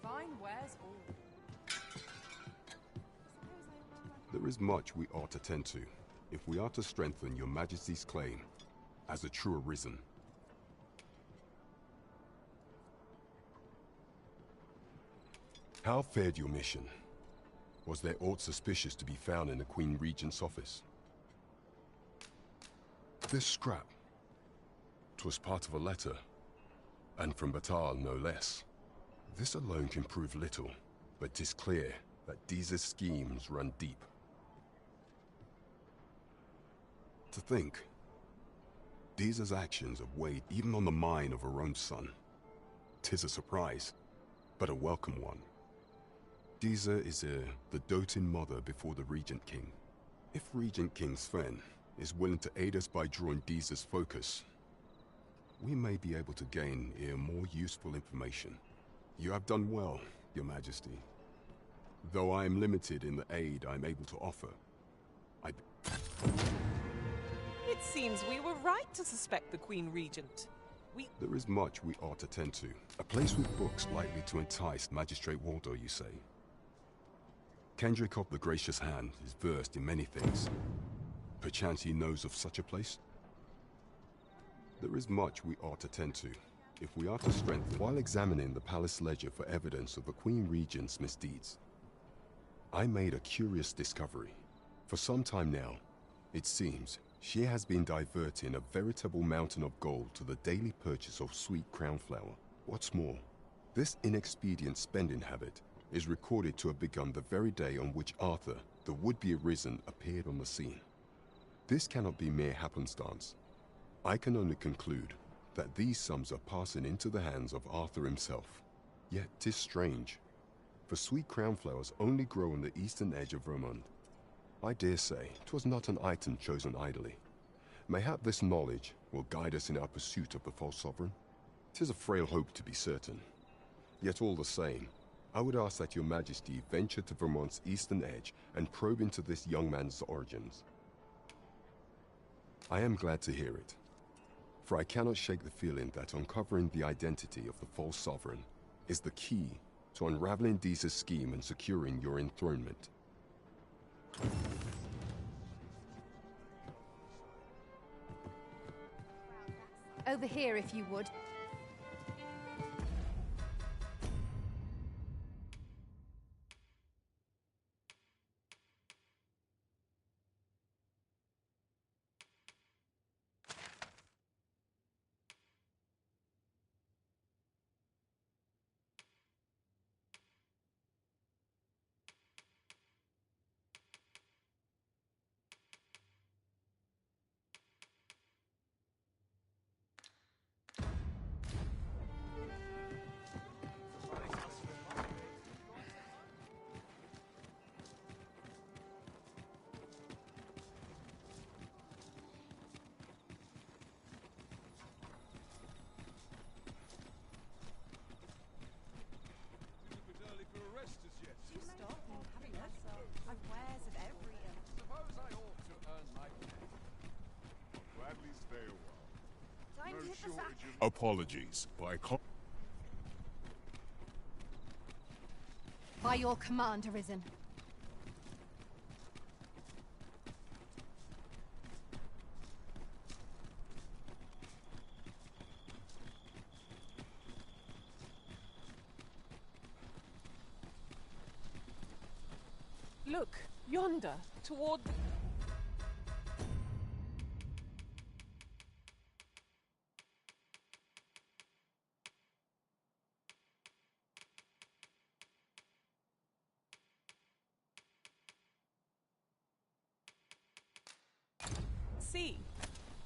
Fine wares all. There is much we ought to tend to, if we are to strengthen Your Majesty's claim as a true Arisen. How fared your mission? Was there aught suspicious to be found in the Queen Regent's office? This scrap. 'Twas part of a letter, and from Batal no less. This alone can prove little, but 'tis clear that Deeza's schemes run deep. To think, Deeza's actions have weighed even on the mind of her own son. 'Tis a surprise, but a welcome one. Deeza is the doting mother before the Regent King. If Regent King Sven is willing to aid us by drawing Deeza's focus, we may be able to gain more useful information. You have done well, Your Majesty. Though I am limited in the aid I'm able to offer, It seems we were right to suspect the Queen Regent. There is much we ought to tend to. A place with books likely to entice Magistrate Waldo, you say? Kendrick of the Gracious Hand is versed in many things. Perchance he knows of such a place? There is much we ought to tend to, if we are to strengthen. While examining the palace ledger for evidence of the Queen Regent's misdeeds, I made a curious discovery. For some time now, it seems, she has been diverting a veritable mountain of gold to the daily purchase of sweet crown flower. What's more, this inexpedient spending habit is recorded to have begun the very day on which Arthur, the would-be arisen, appeared on the scene. This cannot be mere happenstance. I can only conclude that these sums are passing into the hands of Arthur himself. Yet 'tis strange, for sweet crown flowers only grow on the eastern edge of Vermund. I dare say 'twas not an item chosen idly. Mayhap this knowledge will guide us in our pursuit of the false sovereign. 'Tis a frail hope to be certain. Yet all the same, I would ask that your Majesty venture to Vermont's eastern edge and probe into this young man's origins. I am glad to hear it, for I cannot shake the feeling that uncovering the identity of the false sovereign is the key to unraveling Deeza's scheme and securing your enthronement. Over here, if you would. Apologies. By your command, Arisen. Look, yonder, toward the... See,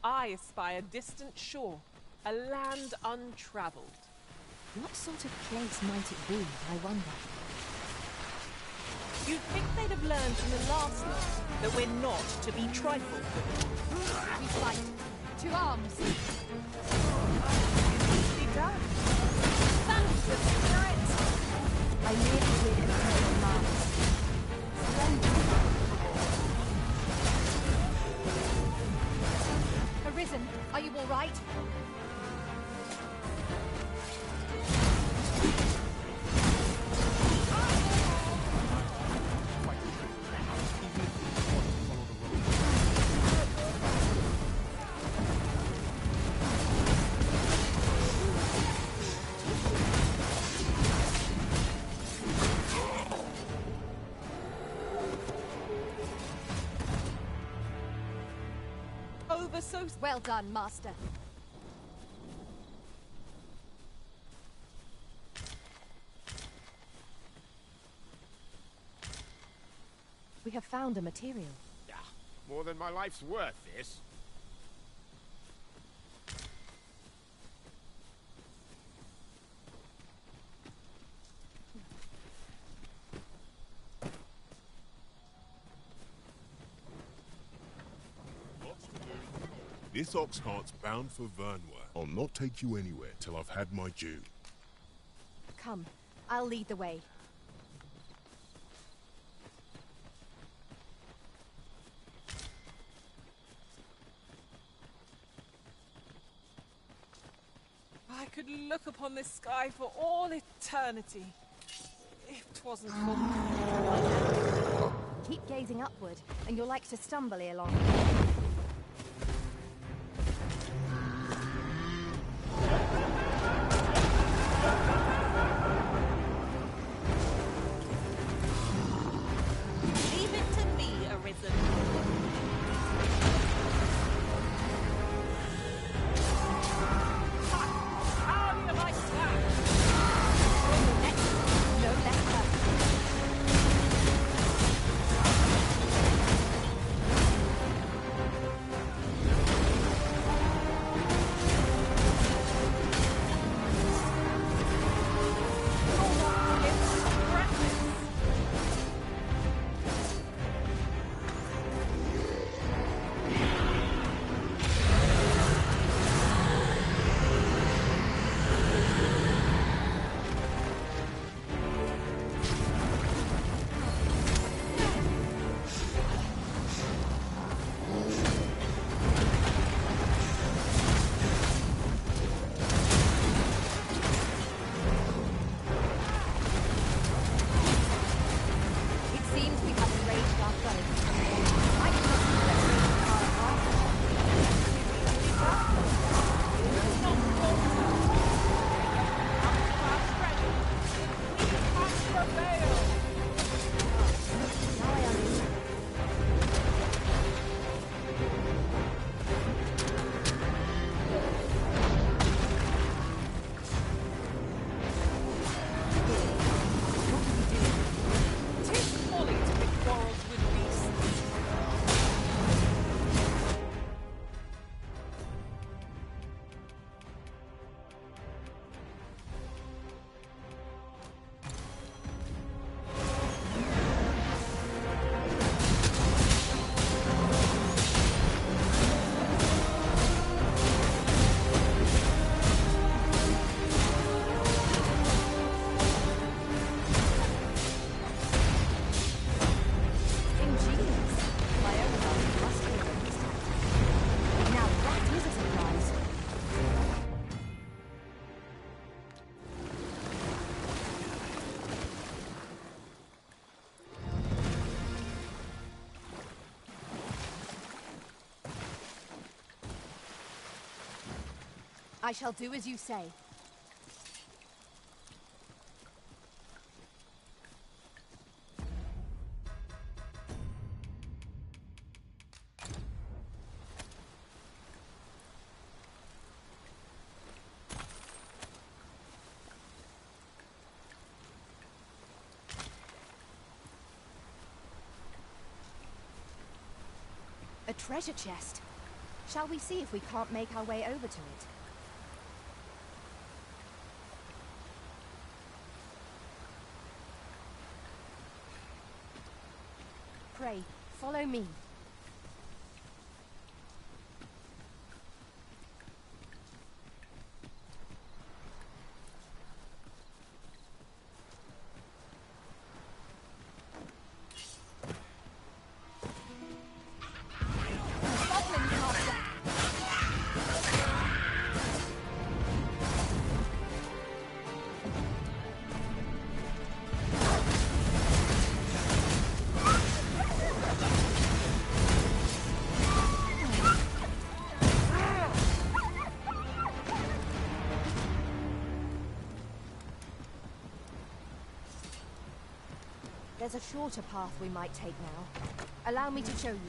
I espy a distant shore, a land untraveled. What sort of place might it be, I wonder? You'd think they'd have learned from the last lot that we're not to be trifled with. We fight. To arms. Easily done. Thanks, the spirit. I nearly did it with my command. Arisen, are you all right? so... Well done, Master. We have found a material. Ah, more than my life's worth, this. This ox cart's bound for Vernworth. I'll not take you anywhere till I've had my due. Come, I'll lead the way. I could look upon this sky for all eternity. If 'twasn't for... Keep gazing upward, and you'll like to stumble ere long. Leave it to me, Arisen. How do you like that? No less I shall do as you say. A treasure chest. Shall we see if we can't make our way over to it? Pray, follow me. There's a shorter path we might take now. Allow me to show you.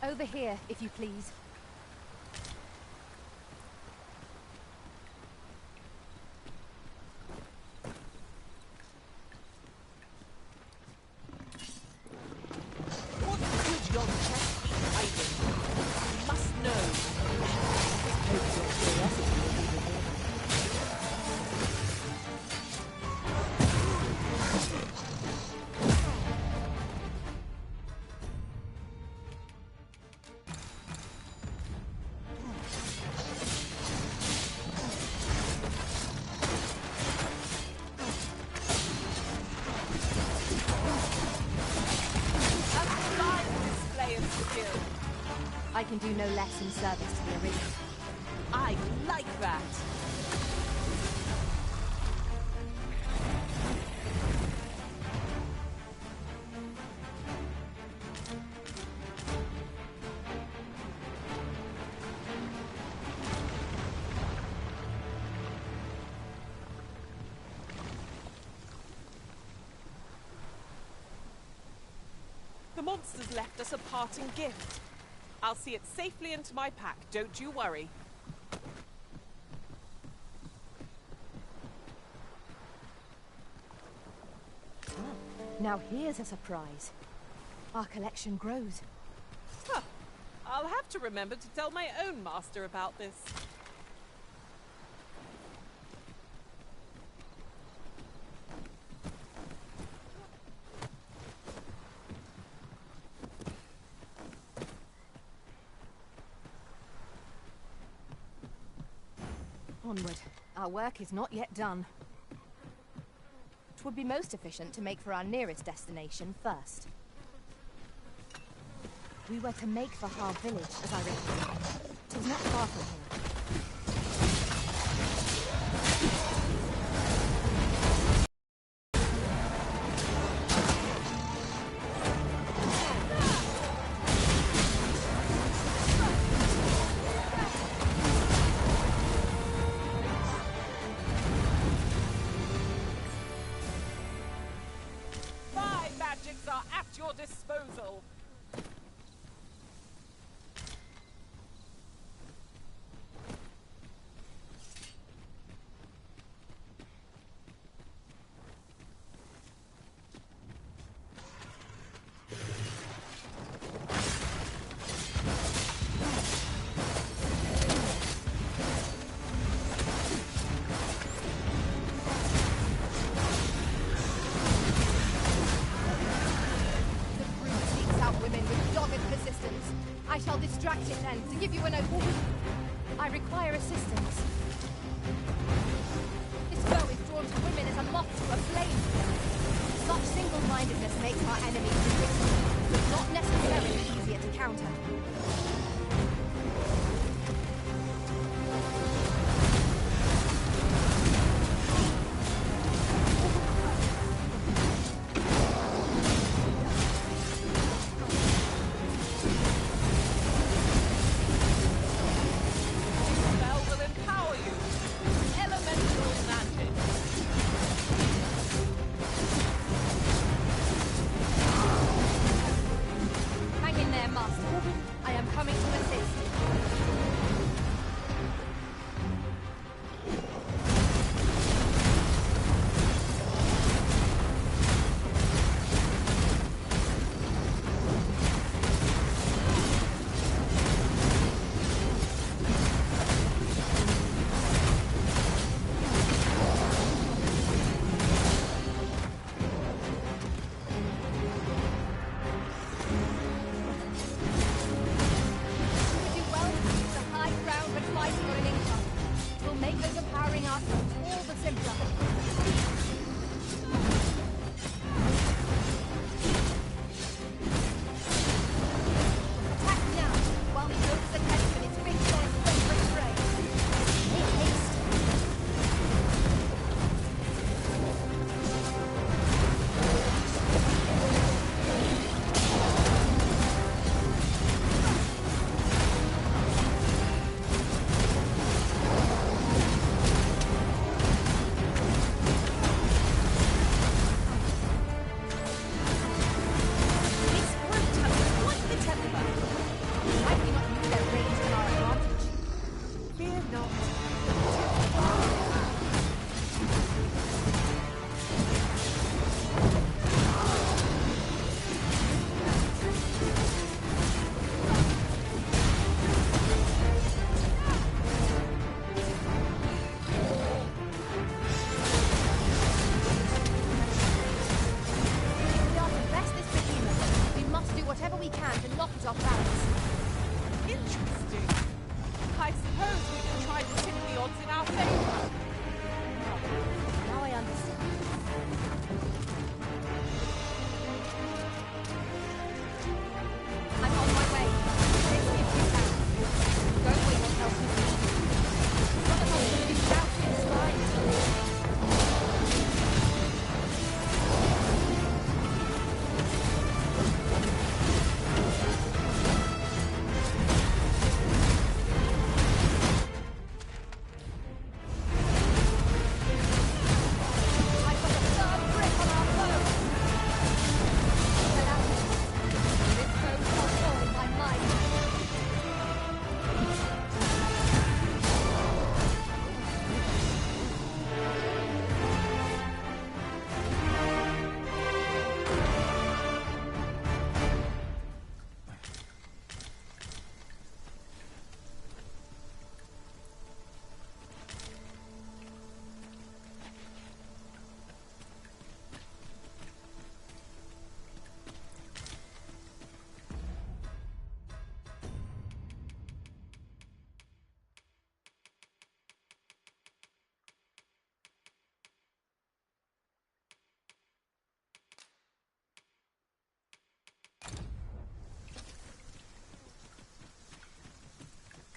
Over here, if you please. What could yon chest be hiding? You must know. I can do no less in service to the arena. I like that. The monsters left us a parting gift. I'll see it safely into my pack, don't you worry. Now here's a surprise. Our collection grows. Huh. I'll have to remember to tell my own master about this. Onward. Our work is not yet done. 'Twould be most efficient to make for our nearest destination first. We were to make for Har village, as I recall. 'Tis not far from here. My magics are at your disposal. I shall distract it then, to give you an opening. I require assistance. This foe is drawn to women as a moth to a flame. Such single-mindedness makes our enemies resistant, but not necessarily easier to counter.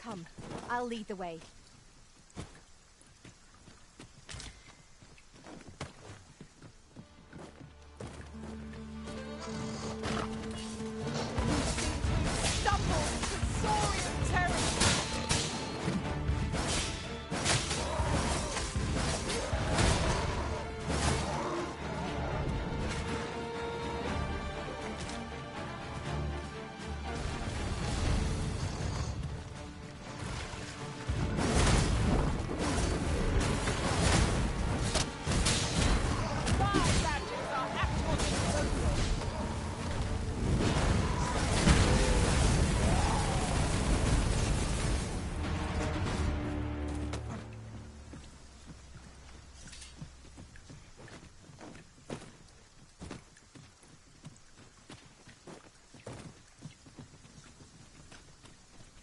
Come, I'll lead the way. Stumble into Saurian territory!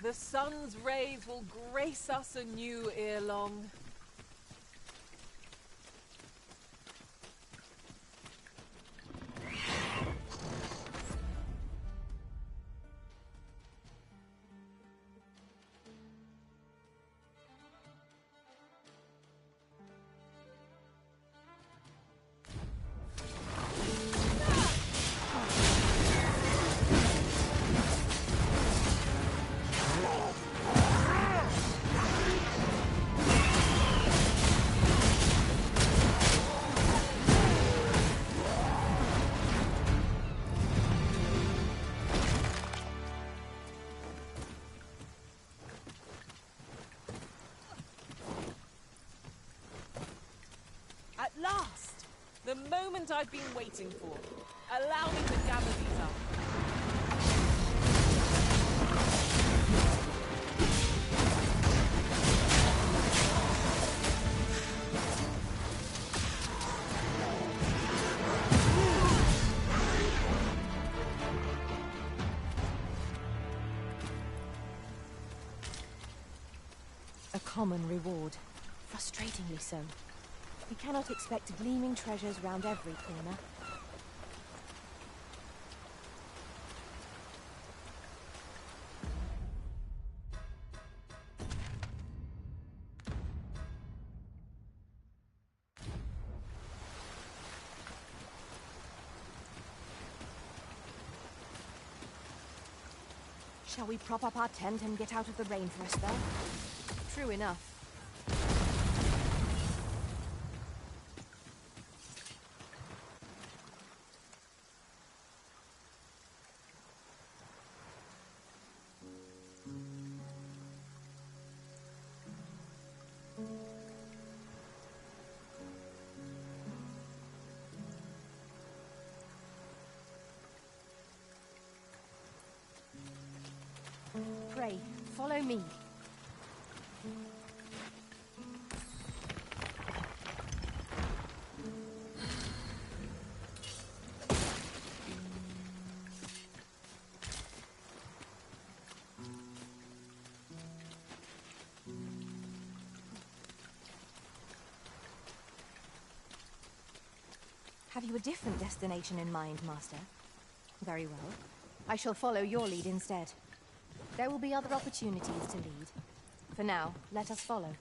The sun's rays will grace us anew ere long. At last! The moment I've been waiting for. Allow me to gather these up. A common reward. Frustratingly so. We cannot expect gleaming treasures round every corner. Shall we prop up our tent and get out of the rain for a spell? True enough. Pray, follow me. Have you a different destination in mind, Master? Very well. I shall follow your lead instead. There will be other opportunities to lead. For now, let us follow.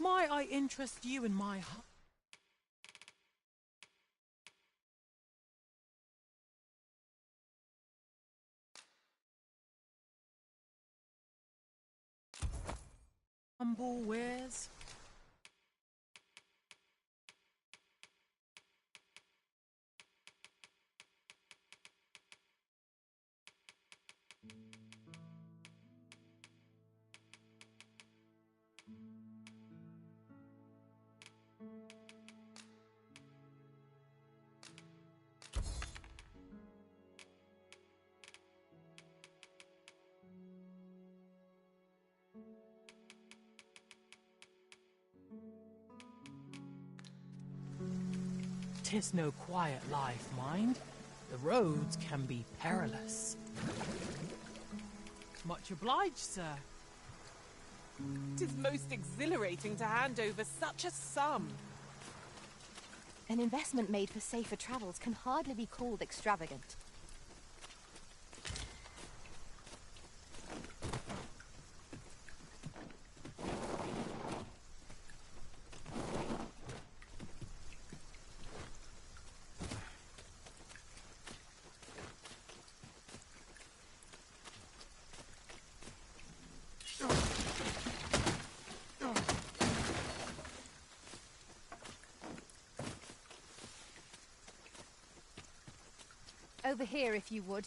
Might I interest you in my humble wares? 'Tis no quiet life, mind. The roads can be perilous. Much obliged, sir. 'Tis most exhilarating to hand over such a sum. An investment made for safer travels can hardly be called extravagant. Over here, if you would.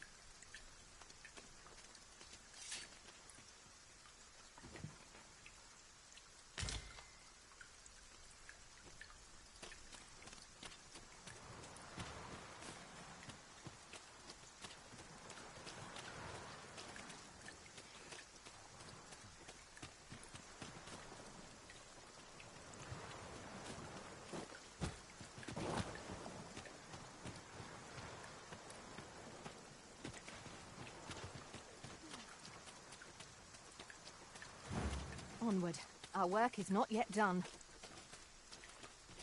Onward. Our work is not yet done.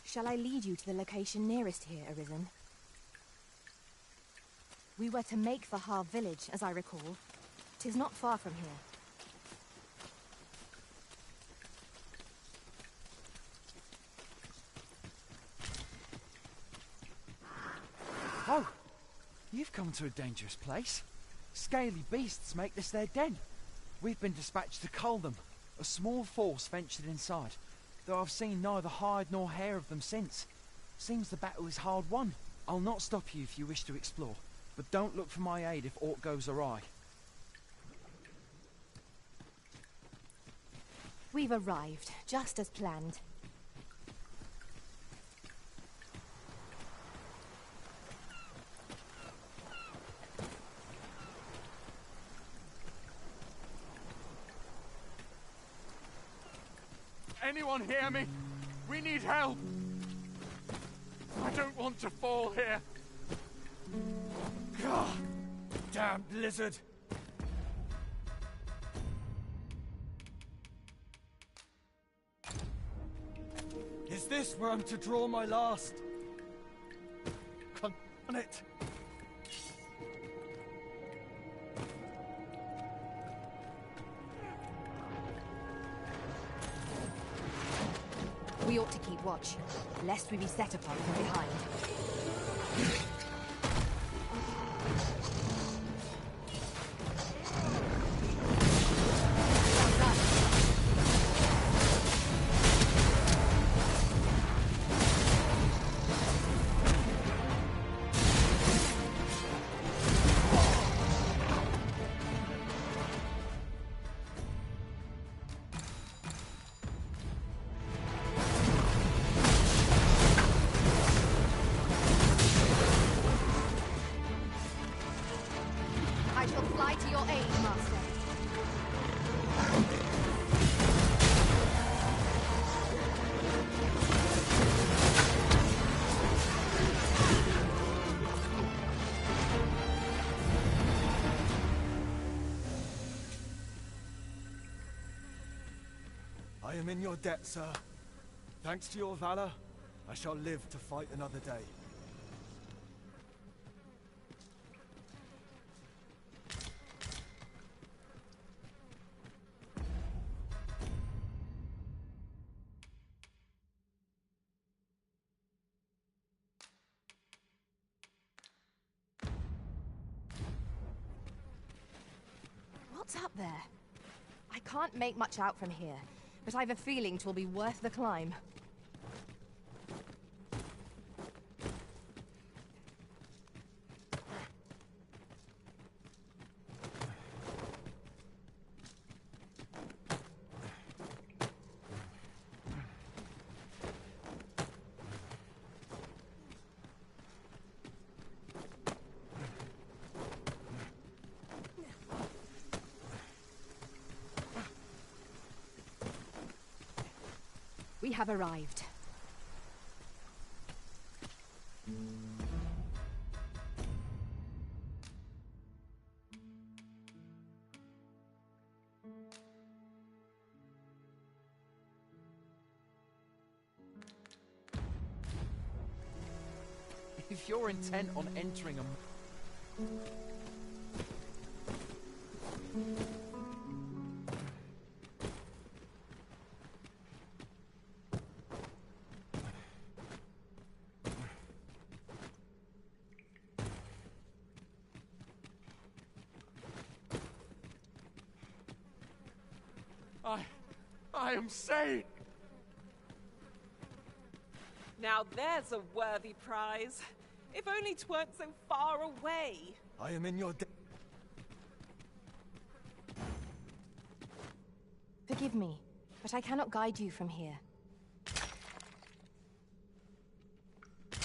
Shall I lead you to the location nearest here, Arisen? We were to make for Har village, as I recall. 'Tis not far from here. Oh! You've come to a dangerous place. Scaly beasts make this their den. We've been dispatched to cull them. A small force ventured inside, though I've seen neither hide nor hair of them since. Seems the battle is hard won. I'll not stop you if you wish to explore, but don't look for my aid if aught goes awry. We've arrived, just as planned. Anyone hear me? We need help! I don't want to fall here! God, damned lizard! Is this where I'm to draw my last? On it! We ought to keep watch, lest we be set upon from behind. I shall fly to your aid, Master. I am in your debt, sir. Thanks to your valor, I shall live to fight another day. What's up there? I can't make much out from here, but I've a feeling 'twill be worth the climb. We have arrived. If you're intent on entering a... I am saved! Now there's a worthy prize. If only 'tweren't so far away. I am in your debt. Forgive me, but I cannot guide you from here.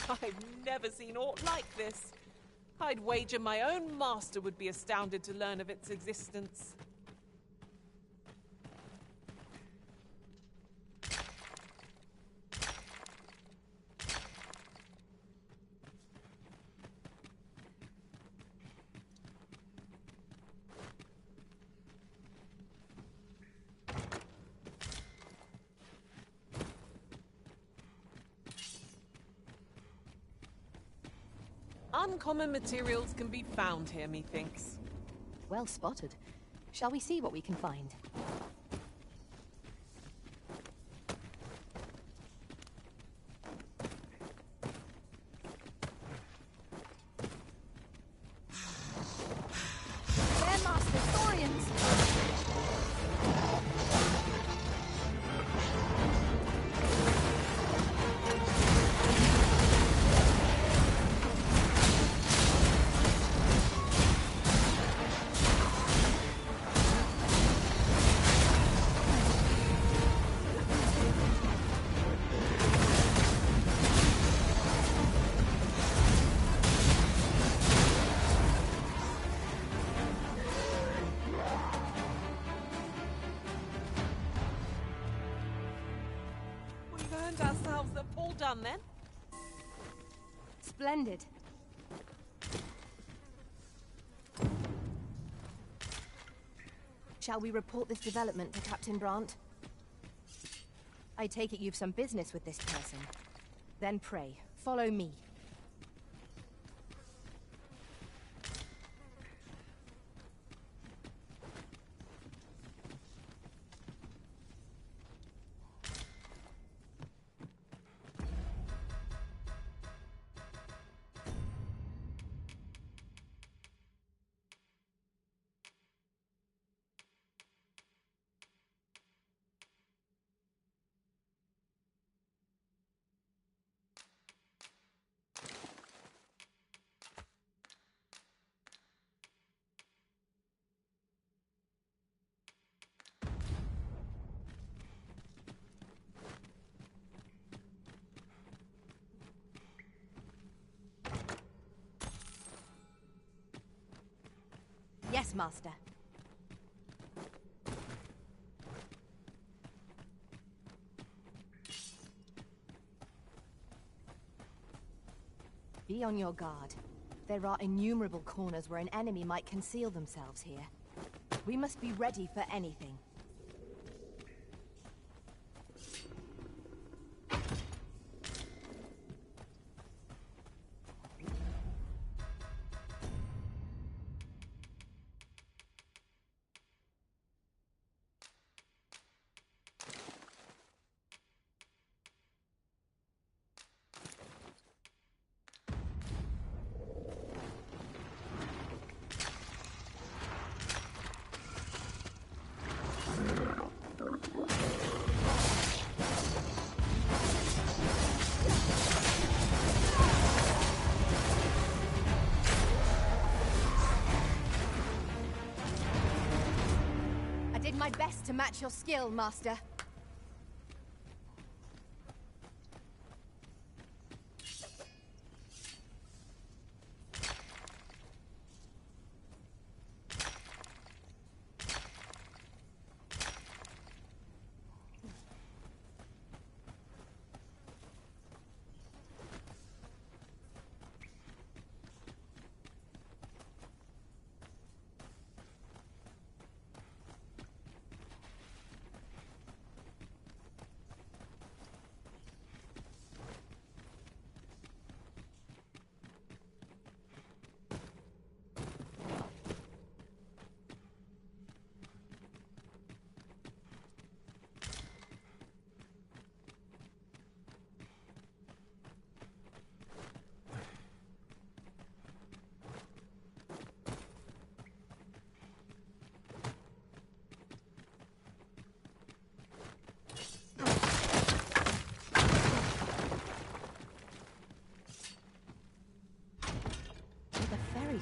I've never seen aught like this. I'd wager my own master would be astounded to learn of its existence. Uncommon materials can be found here, methinks. Well spotted. Shall we see what we can find? Their master, Thorians! Done then? Splendid. Shall we report this development to Captain Brandt? I take it you've some business with this person. Then pray, follow me. Yes, Master. Be on your guard. There are innumerable corners where an enemy might conceal themselves here. We must be ready for anything. My best to match your skill, Master.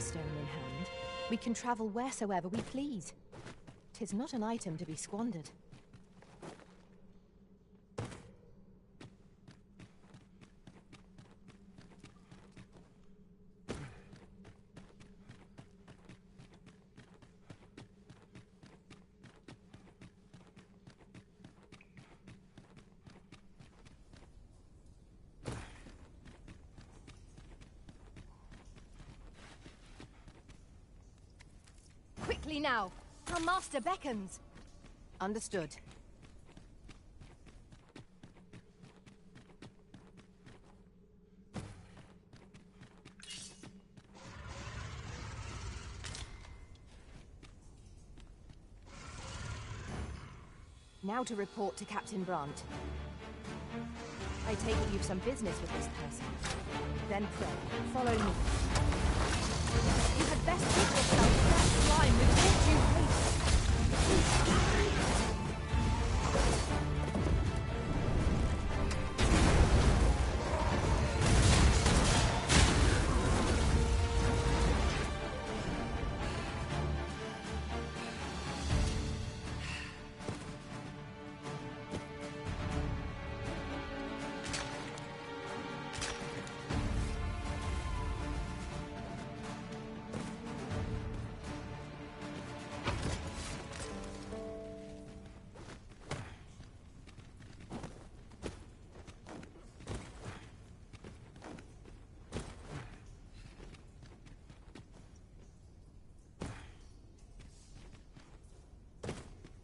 stone in hand, we can travel wheresoever we please. 'Tis not an item to be squandered. Quickly now! Our master beckons! Understood. Now to report to Captain Brandt. I take it you've some business with this person. Then pray, follow me. You had best keep yourself that line with all due haste.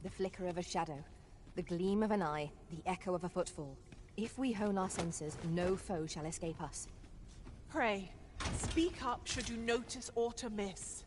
The flicker of a shadow, the gleam of an eye, the echo of a footfall. If we hone our senses, no foe shall escape us. Pray, speak up should you notice aught amiss.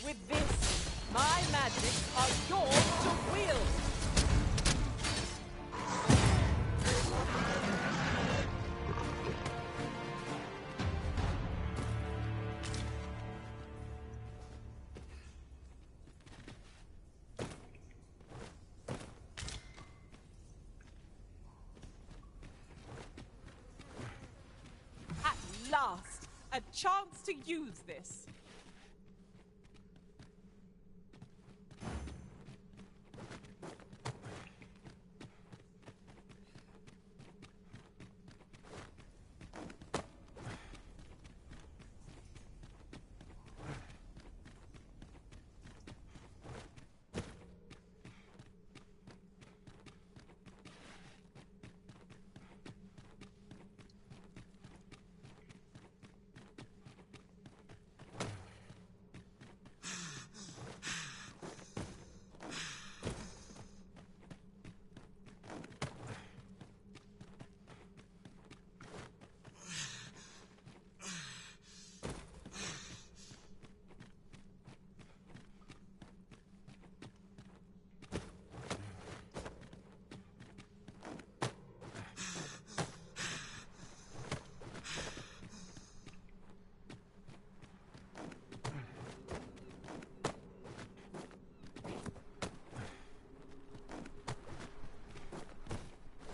With this, my magics are yours to wield! At last, a chance to use this.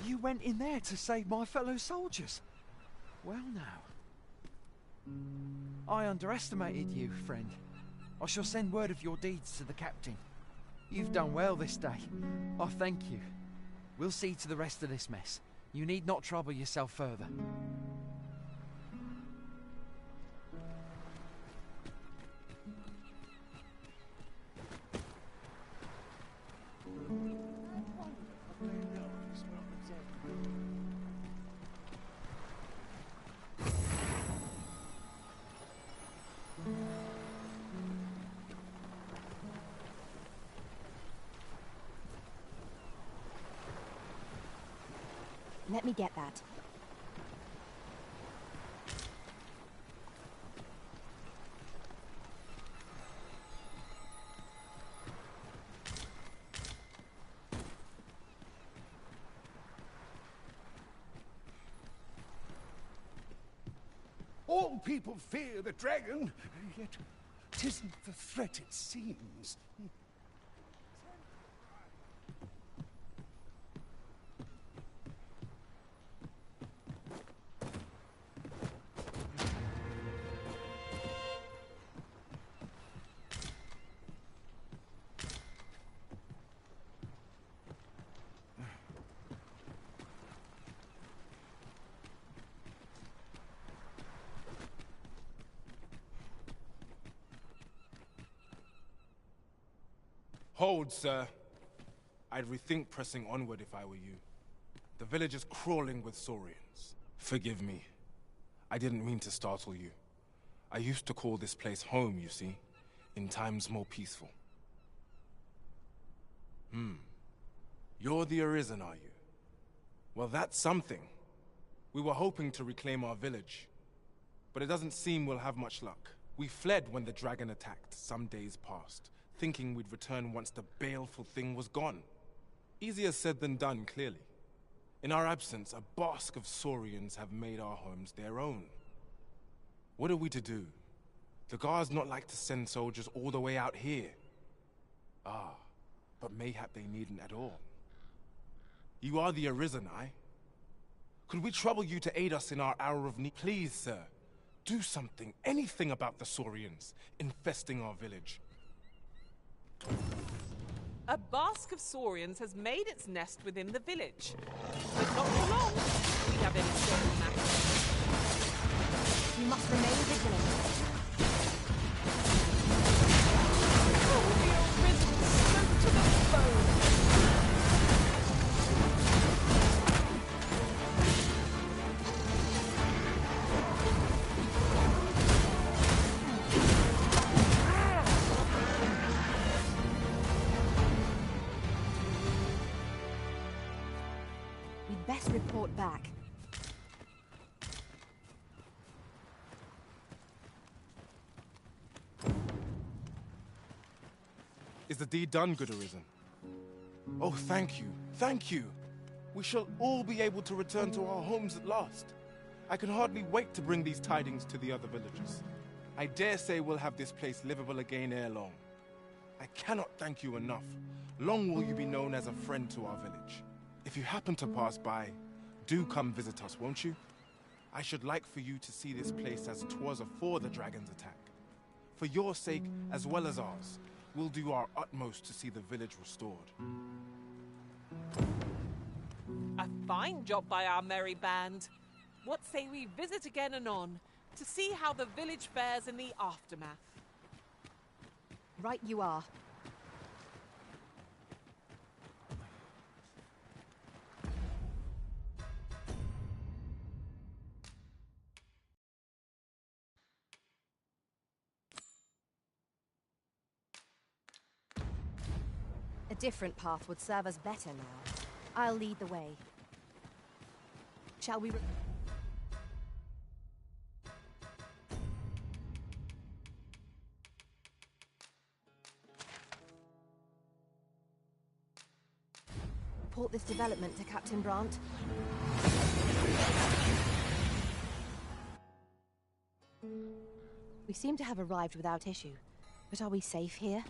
You went in there to save my fellow soldiers. Well now. I underestimated you, friend. I shall send word of your deeds to the captain. You've done well this day. I thank you. We'll see to the rest of this mess. You need not trouble yourself further. Let me get that. All people fear the dragon, yet 'tisn't the threat it seems. Hold, sir. I'd rethink pressing onward if I were you. The village is crawling with Saurians. Forgive me. I didn't mean to startle you. I used to call this place home, you see, in times more peaceful. You're the Arisen, are you? Well, that's something. We were hoping to reclaim our village, but it doesn't seem we'll have much luck. We fled when the dragon attacked some days past, thinking we'd return once the baleful thing was gone. Easier said than done, clearly. In our absence, a bask of Saurians have made our homes their own. What are we to do? The guards not like to send soldiers all the way out here. But mayhap they needn't at all. You are the Arisen, aye? Could we trouble you to aid us in our hour of need? Please, sir, do something, anything about the Saurians infesting our village. A bask of Saurians has made its nest within the village. But not for long. We have any certain matter. You must remain vigilant. Oh, the Arisen smote to the bone. We'd best report back. Is the deed done, good Arisen? Oh, thank you, thank you. We shall all be able to return to our homes at last. I can hardly wait to bring these tidings to the other villagers. I dare say we'll have this place livable again ere long. I cannot thank you enough. Long will you be known as a friend to our village. If you happen to pass by, do come visit us, won't you? I should like for you to see this place as 'twas afore the dragon's attack. For your sake, as well as ours, we'll do our utmost to see the village restored. A fine job by our merry band. What say we visit again anon, to see how the village fares in the aftermath? Right you are. A different path would serve us better now. I'll lead the way. Shall we... Report this development to Captain Brandt. We seem to have arrived without issue, but are we safe here?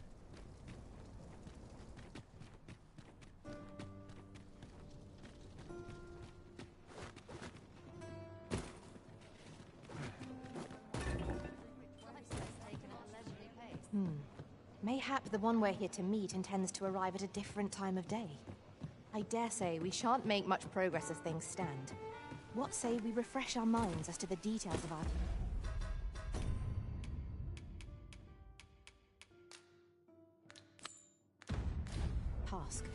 Mayhap the one we're here to meet intends to arrive at a different time of day. I dare say we shan't make much progress as things stand. What say we refresh our minds as to the details of our... task.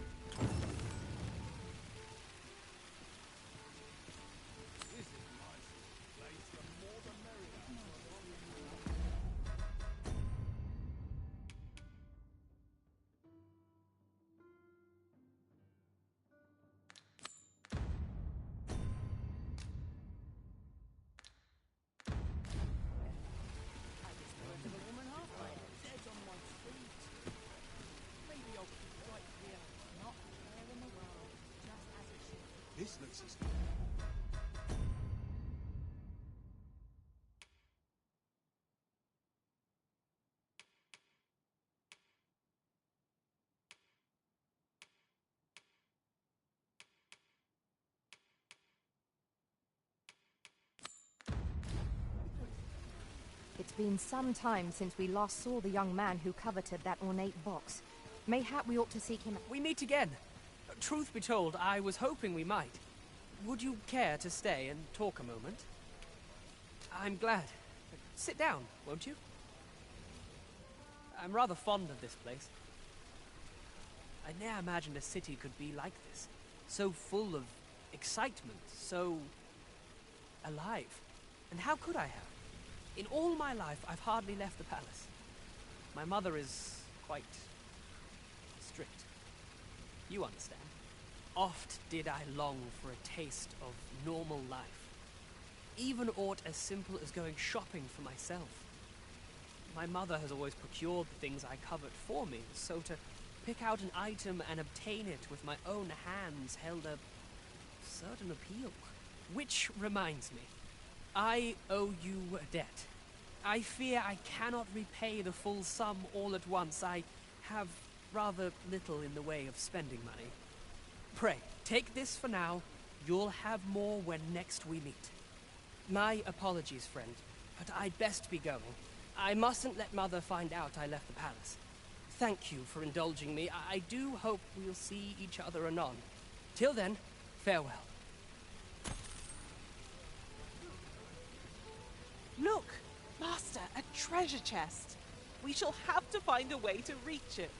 This looks as... It's been some time since we last saw the young man who coveted that ornate box. Mayhap we ought to seek him... We meet again. Truth be told, I was hoping we might. Would you care to stay and talk a moment? I'm glad. Sit down, won't you? I'm rather fond of this place. I ne'er imagined a city could be like this. So full of excitement, so... alive. And how could I have? In all my life, I've hardly left the palace. My mother is quite... strict. You understand. Oft did I long for a taste of normal life. Even aught as simple as going shopping for myself. My mother has always procured the things I covet for me, so to pick out an item and obtain it with my own hands held a certain appeal. Which reminds me, I owe you a debt. I fear I cannot repay the full sum all at once. I have rather little in the way of spending money. Pray, take this for now. You'll have more when next we meet. My apologies, friend, but I'd best be going. I mustn't let Mother find out I left the palace. Thank you for indulging me. I do hope we'll see each other anon. Till then, farewell. Look, Master, a treasure chest. We shall have to find a way to reach it.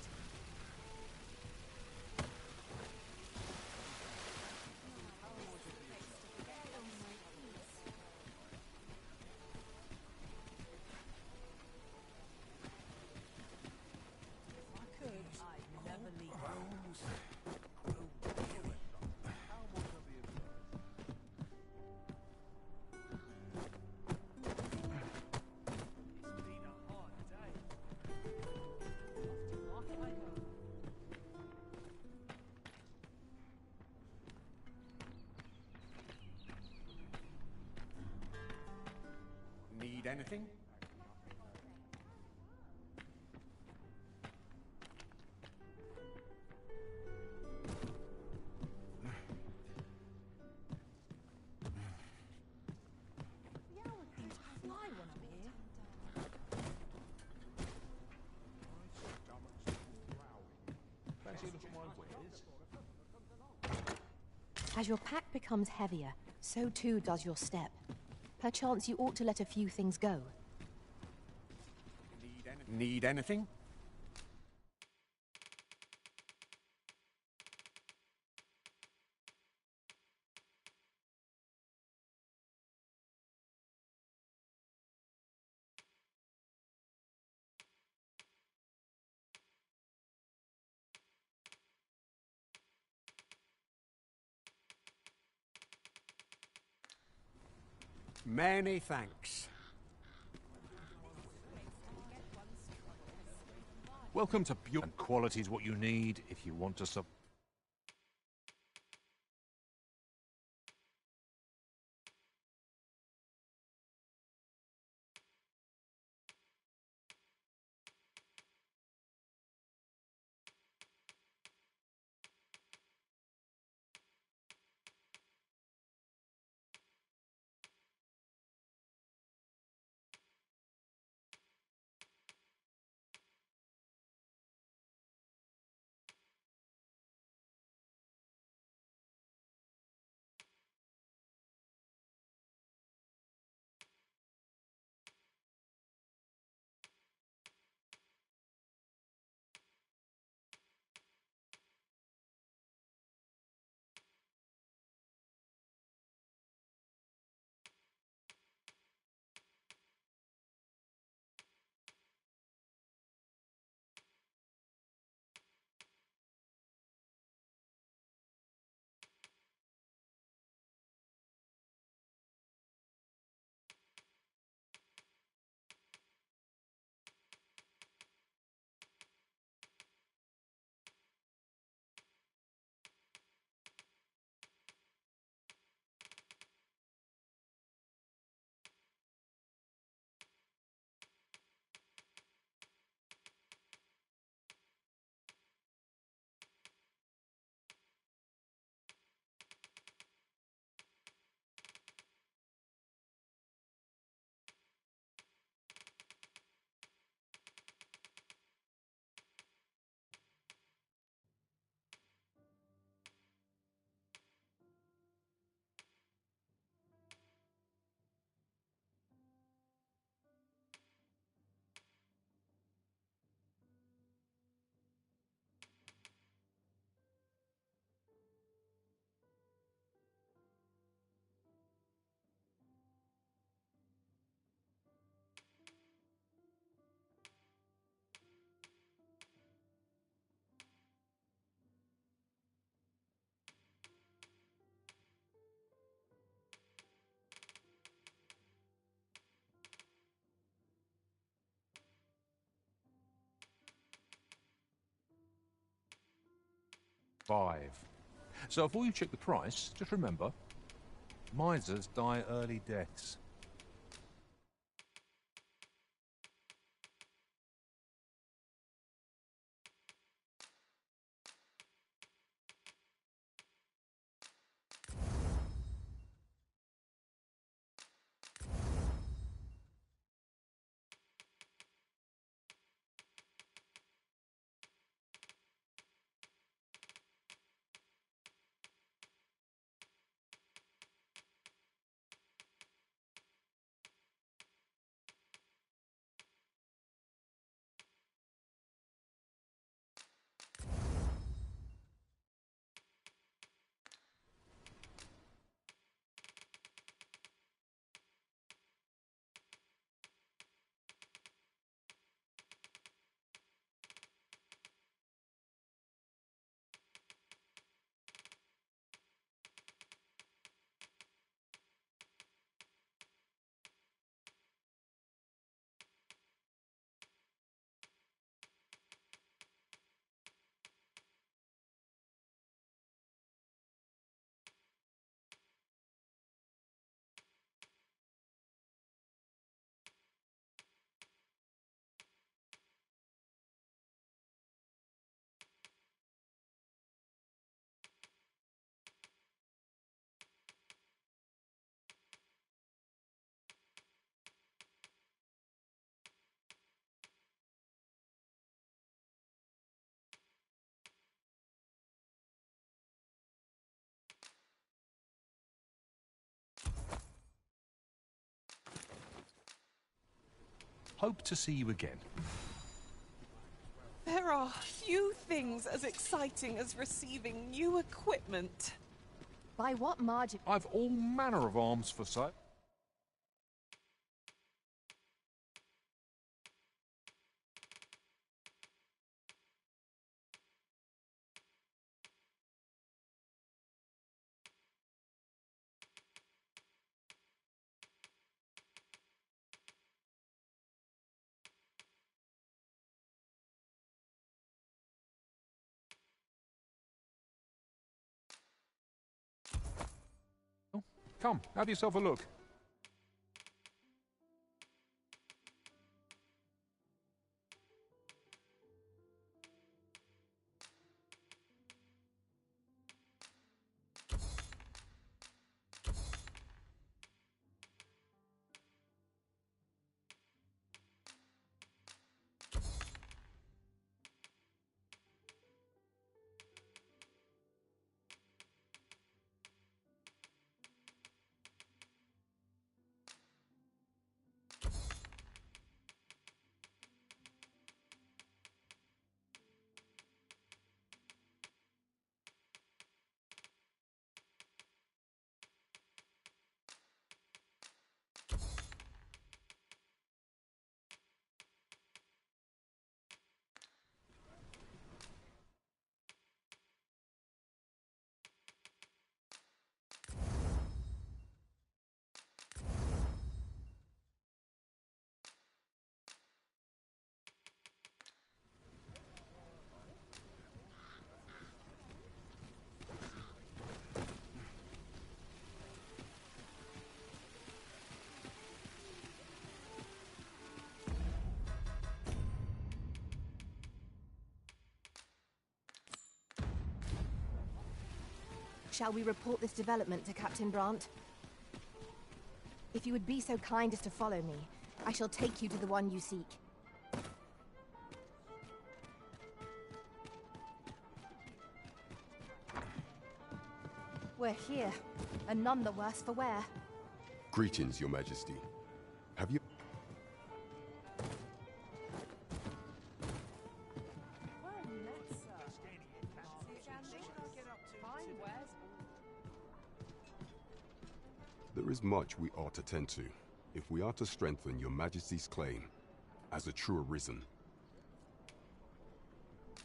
Need anything? As your pack becomes heavier, so too does your step. Perchance you ought to let a few things go. Need anything? Many thanks. Welcome to Pure, and quality is what you need if you want to sub. 5. So before you check the price, just remember, misers die early deaths. Hope to see you again. There are few things as exciting as receiving new equipment. By what margin? I've all manner of arms for sale. Come, have yourself a look. Shall we report this development to Captain Brandt? If you would be so kind as to follow me, I shall take you to the one you seek. We're here, and none the worse for wear. Greetings, Your Majesty. Have you... There is much we ought to tend to, if we are to strengthen Your Majesty's claim as a true Arisen.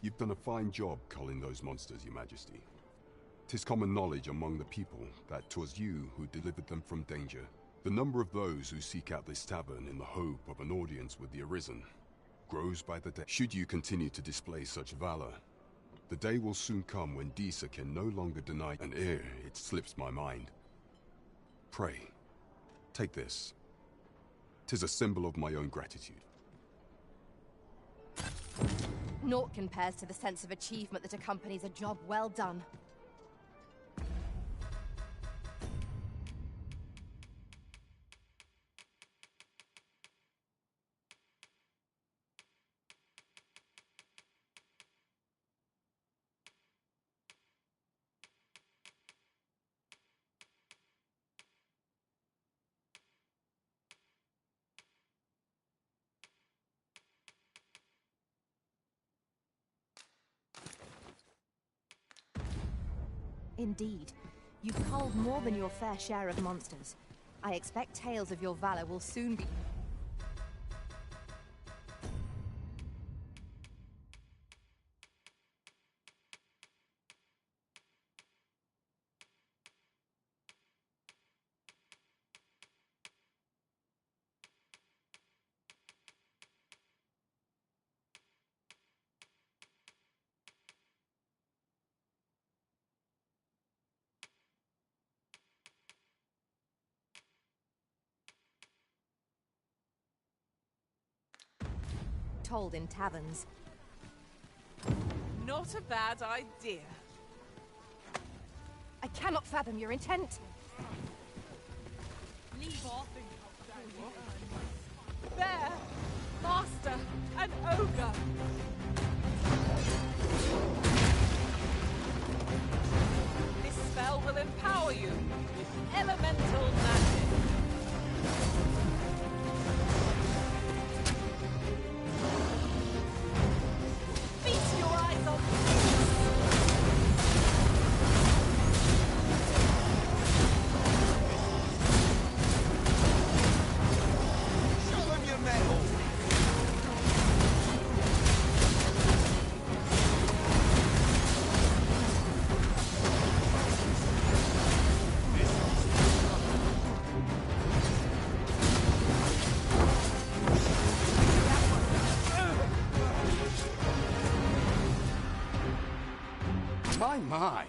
You've done a fine job culling those monsters, Your Majesty. 'Tis common knowledge among the people that 'twas you who delivered them from danger. The number of those who seek out this tavern in the hope of an audience with the Arisen grows by the day. Should you continue to display such valor, The day will soon come when Disa can no longer deny an heir. It slips my mind. Pray, take this. 'Tis a symbol of my own gratitude. Naught compares to the sense of achievement that accompanies a job well done. Indeed. You've culled more than your fair share of monsters. I expect tales of your valor will soon be... told in taverns. Not a bad idea. I cannot fathom your intent. Leave off. There! Master! An ogre! This spell will empower you with elemental magic. Feast your eyes on Show them your metal! My,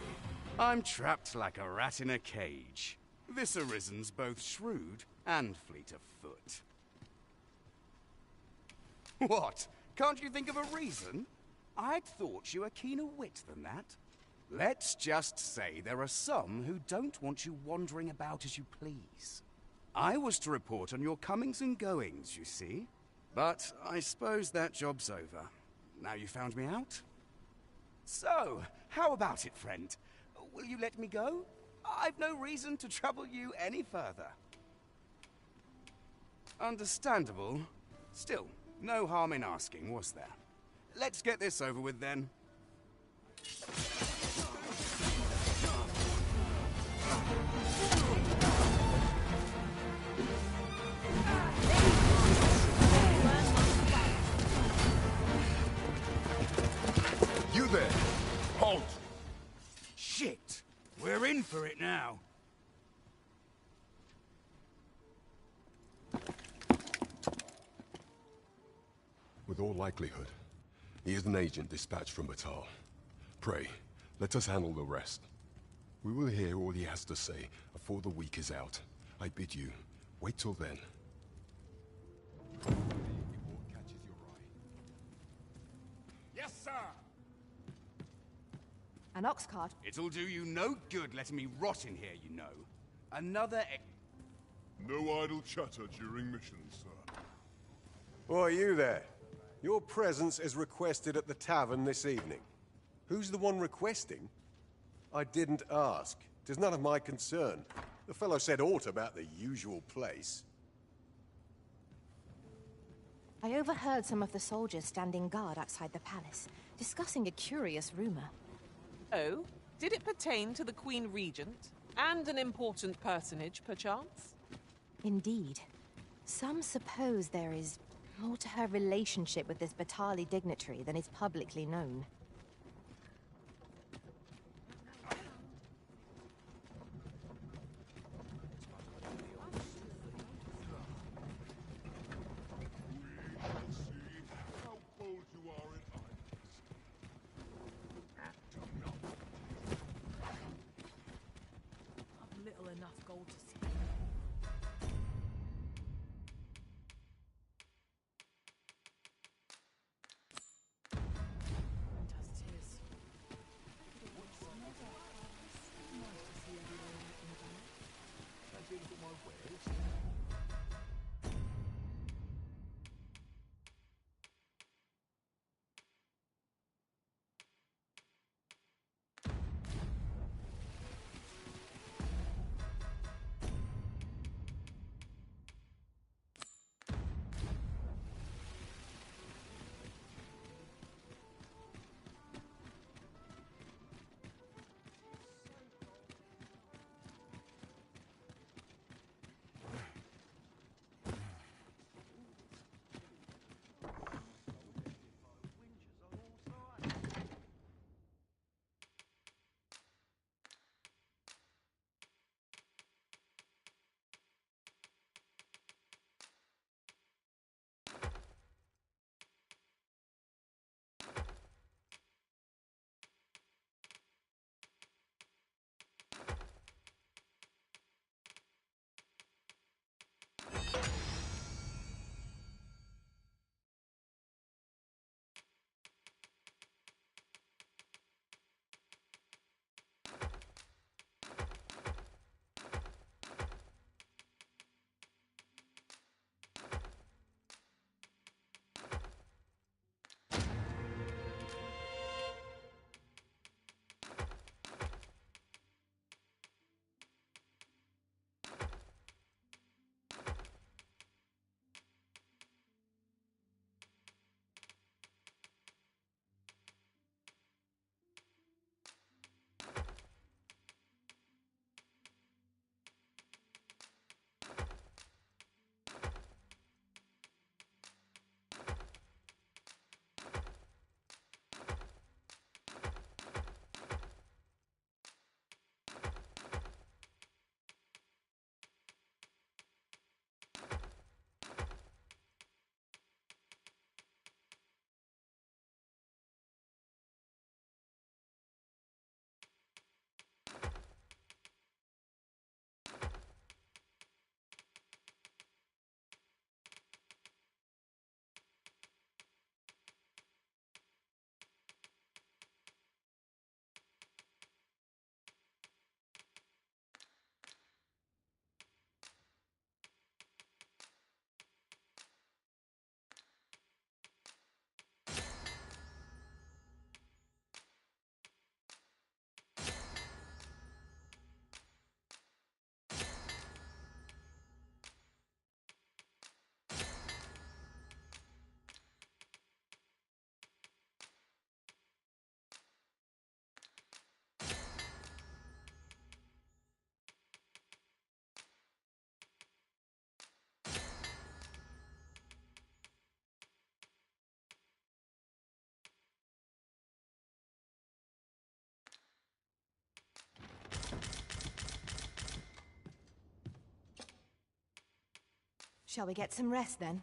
I'm trapped like a rat in a cage. This Arisen's both shrewd and fleet of foot. What? Can't you think of a reason? I'd thought you were keener wit than that. Let's just say there are some who don't want you wandering about as you please. I was to report on your comings and goings, you see. But I suppose that job's over. Now you found me out? So, how about it, friend? Will you let me go? I've no reason to trouble you any further. Understandable. Still, no harm in asking, was there? Let's get this over with, then. You there! Halt! Shit! We're in for it now. With all likelihood, he is an agent dispatched from Batal. Pray, let us handle the rest. We will hear all he has to say before the week is out. I bid you, wait till then. Yes, sir! An ox cart. It'll do you no good letting me rot in here, you know. Another No idle chatter during missions, sir. Why, you there? Your presence is requested at the tavern this evening. Who's the one requesting? I didn't ask. 'Tis none of my concern. The fellow said aught about the usual place. I overheard some of the soldiers standing guard outside the palace, discussing a curious rumor. Oh? Did it pertain to the Queen Regent? And an important personage, perchance? Indeed. Some suppose there is more to her relationship with this Batali dignitary than is publicly known. Shall we get some rest then?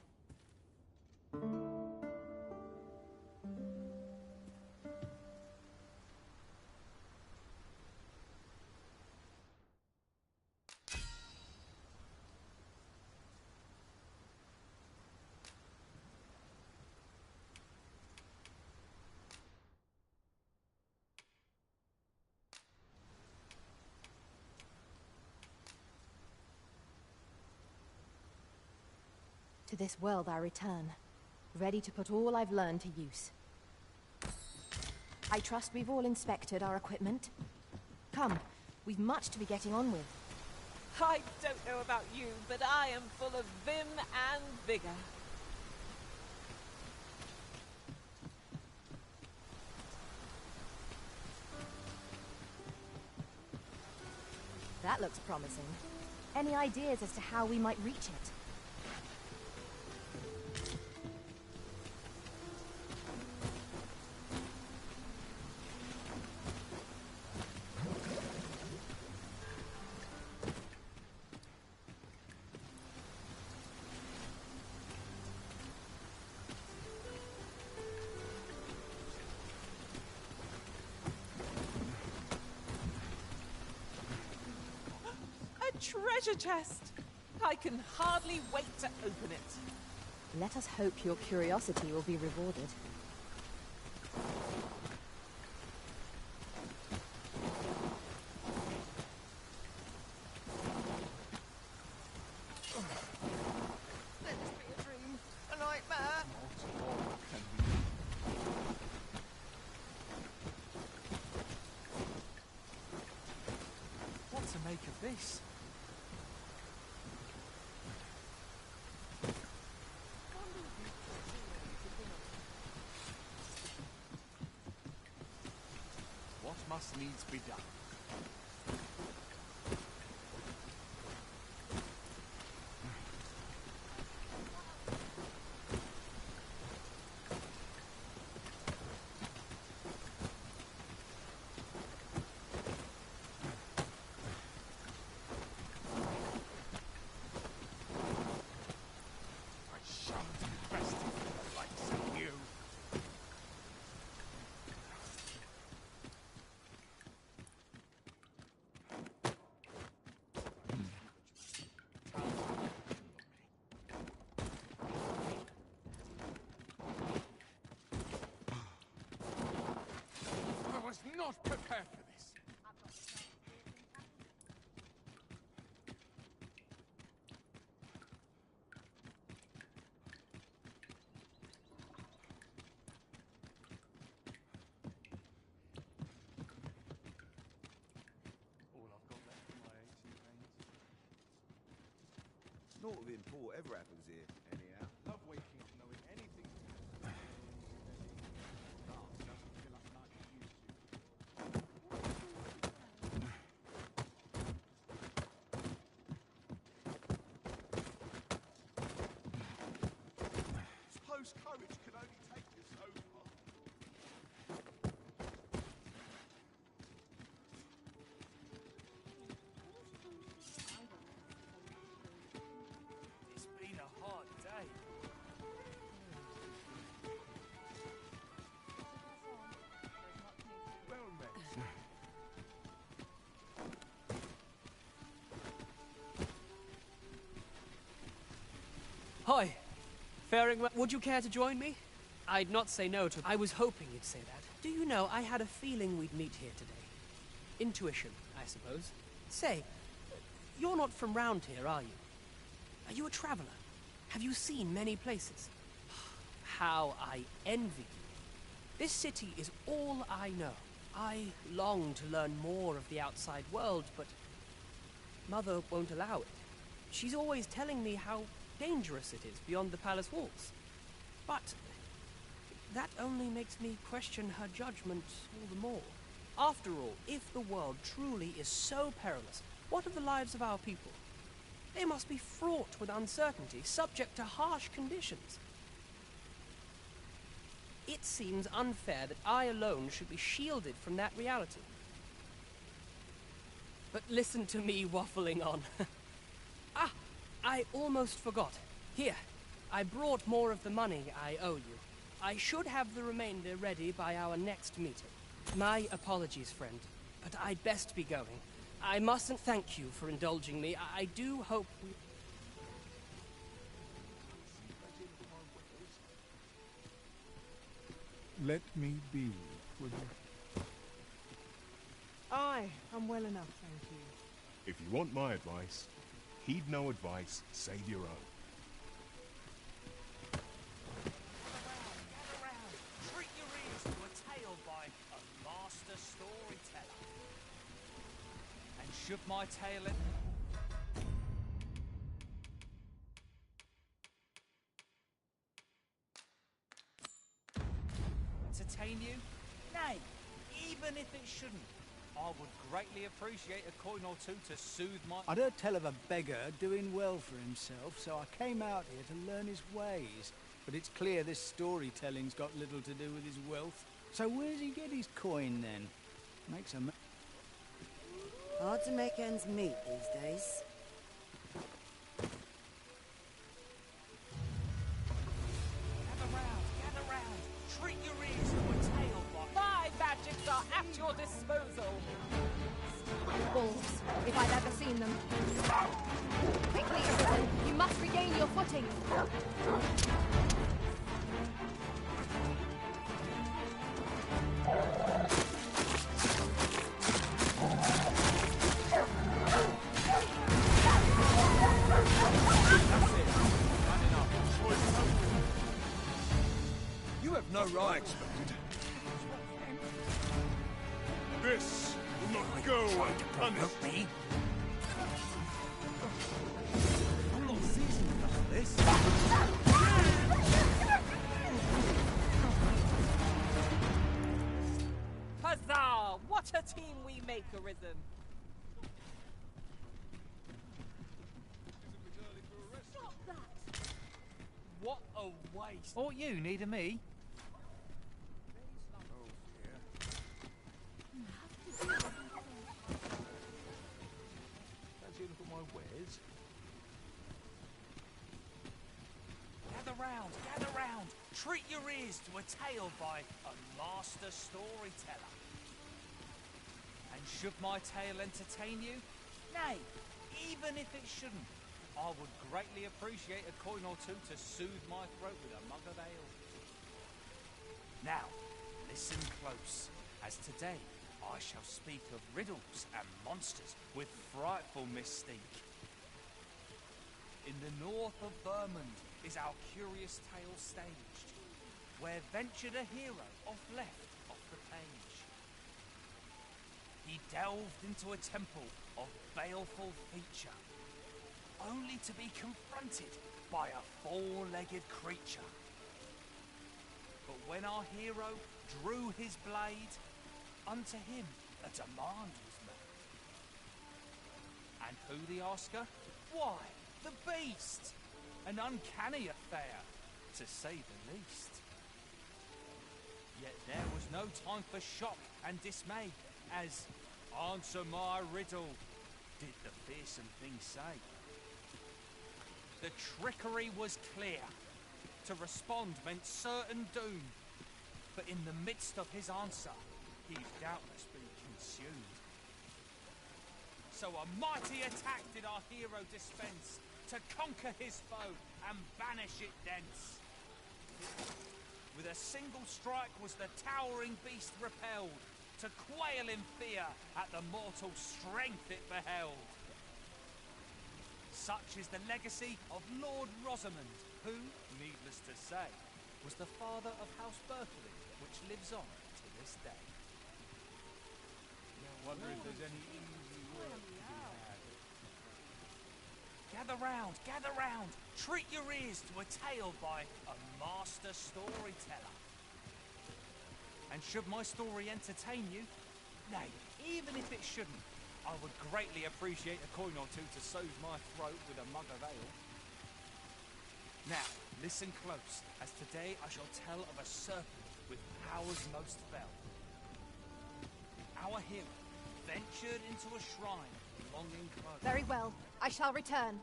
To this world I return, ready to put all I've learned to use. I trust we've all inspected our equipment. Come, we've much to be getting on with. I don't know about you, but I am full of vim and vigor. That looks promising. Any ideas as to how we might reach it? Treasure chest! I can hardly wait to open it. Let us hope your curiosity will be rewarded. Let this be a dream, a nightmare. What to make of this? What must needs be done? I shan't invest in the likes of you. I was not prepared for this. All I've got left of my 18 veins. Naught of import ever happens here, anyhow. Love waking up knowing anything. Glass doesn't fill up like it used to. Suppose courage can only take you so far. It's been a hard day. Well met. Hi. Faring well. Would you care to join me? I'd not say no to... I was hoping you'd say that. Do you know, I had a feeling we'd meet here today. Intuition, I suppose. Say, you're not from round here, are you? Are you a traveler? Have you seen many places? How I envy you. This city is all I know. I long to learn more of the outside world, but Mother won't allow it. She's always telling me how dangerous it is beyond the palace walls. But that only makes me question her judgment all the more. After all, if the world truly is so perilous, what of the lives of our people? They must be fraught with uncertainty, subject to harsh conditions. It seems unfair that I alone should be shielded from that reality. But listen to me waffling on. Ah, I almost forgot. Here, I brought more of the money I owe you. I should have the remainder ready by our next meeting. My apologies, friend, but I'd best be going. I mustn't thank you for indulging me. I do hope we... Let me be, will you? Aye, I'm well enough, thank you. If you want my advice, heed no advice, save your own. Gather round, treat your ears to a tale by a master storyteller. And should my tale entertain you? Nay, even if it shouldn't, I would greatly appreciate a coin or two to soothe my... I'd heard tell of a beggar doing well for himself, so I came out here to learn his ways. But it's clear this storytelling's got little to do with his wealth. So where's he get his coin, then? Makes a... Hard to make ends meet these days. Gather round, treat your ears to a tale by... My magics are at your disposal. Wolves, if I've ever seen them. Quickly, Arisen, you must regain your footing. You have no right. This will not go unpunished. Me? I'm not seasoned enough for this. Huzzah! What a team we make, Arisen. Stop that! What a waste. Ought you needing me? Fancy a look at my wares? Gather round, treat your ears to a tale by a master storyteller. And should my tale entertain you? Nay, even if it shouldn't, I would greatly appreciate a coin or two to soothe my throat with a mug of ale. Now, listen close, as today I shall speak of riddles and monsters with frightful mystique. In the north of Vermund is our curious tale staged, where ventured a hero off left off the page. He delved into a temple of baleful feature, only to be confronted by a four-legged creature. But when our hero drew his blade, unto him a demand was made. And who the asker? Why, the beast! An uncanny affair, to say the least. Yet there was no time for shock and dismay, as answer my riddle, did the fearsome thing say. The trickery was clear. To respond meant certain doom. But in the midst of his answer, he'd doubtless been consumed. So a mighty attack did our hero dispense, to conquer his foe and banish it thence. With a single strike was the towering beast repelled, to quail in fear at the mortal strength it beheld. Such is the legacy of Lord Rosamond, who, needless to say, was the father of House Berkeley, which lives on to this day. I wonder if there's any easy work to be had. Gather round, treat your ears to a tale by a master storyteller. And should my story entertain you? Nay, even if it shouldn't, I would greatly appreciate a coin or two to soothe my throat with a mug of ale. Now, listen close, as today I shall tell of a serpent with powers most fell. Our hero ventured into a shrine longing close. Very well. I shall return.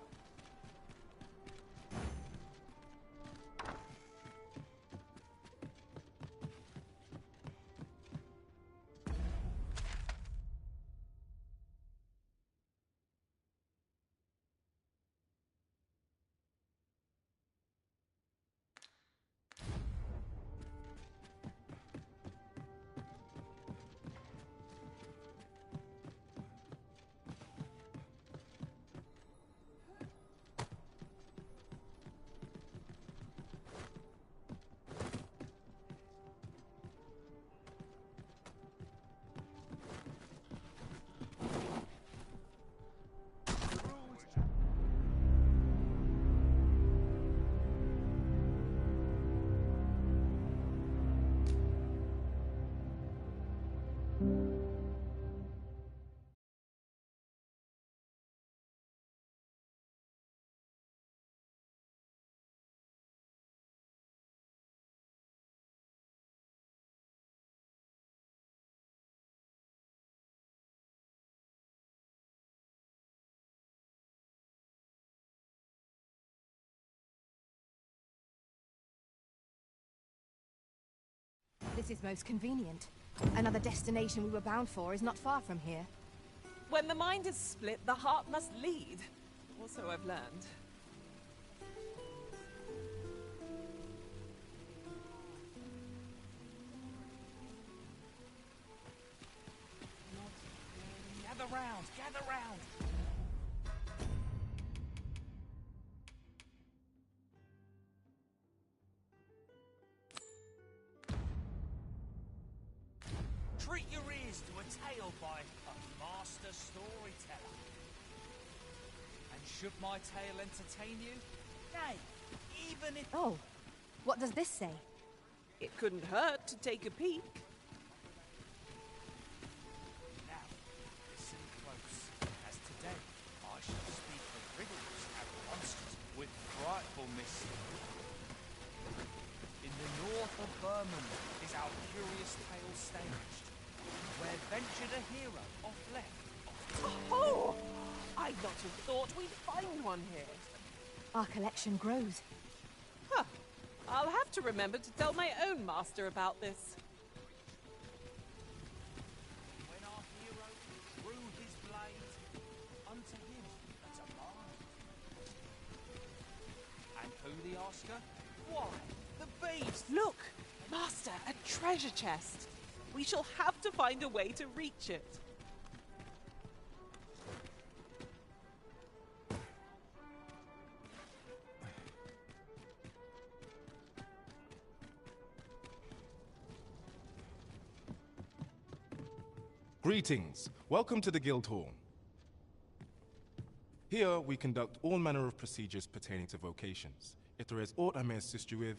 This is most convenient. Another destination we were bound for is not far from here. When the mind is split, the heart must lead. Also, I've learned. Gather round, gather round. Treat your ears to a tale by a master storyteller. And should my tale entertain you? Nay, even if... Oh, what does this say? It couldn't hurt to take a peek. Now, listen close, as today I shall speak of riddles and monsters with frightful mystery. In the north of Vermund is our curious tale staged, where ventured a hero off left. Oh! I'd not have thought we'd find one here. Our collection grows. Huh. I'll have to remember to tell my own master about this. When our hero drew his blade, unto him as a mind. And who the Oscar? Why, the beast! Look! Master, a treasure chest. We shall have to find a way to reach it. Greetings. Welcome to the Guild Hall. Here we conduct all manner of procedures pertaining to vocations. If there is aught I may assist you with,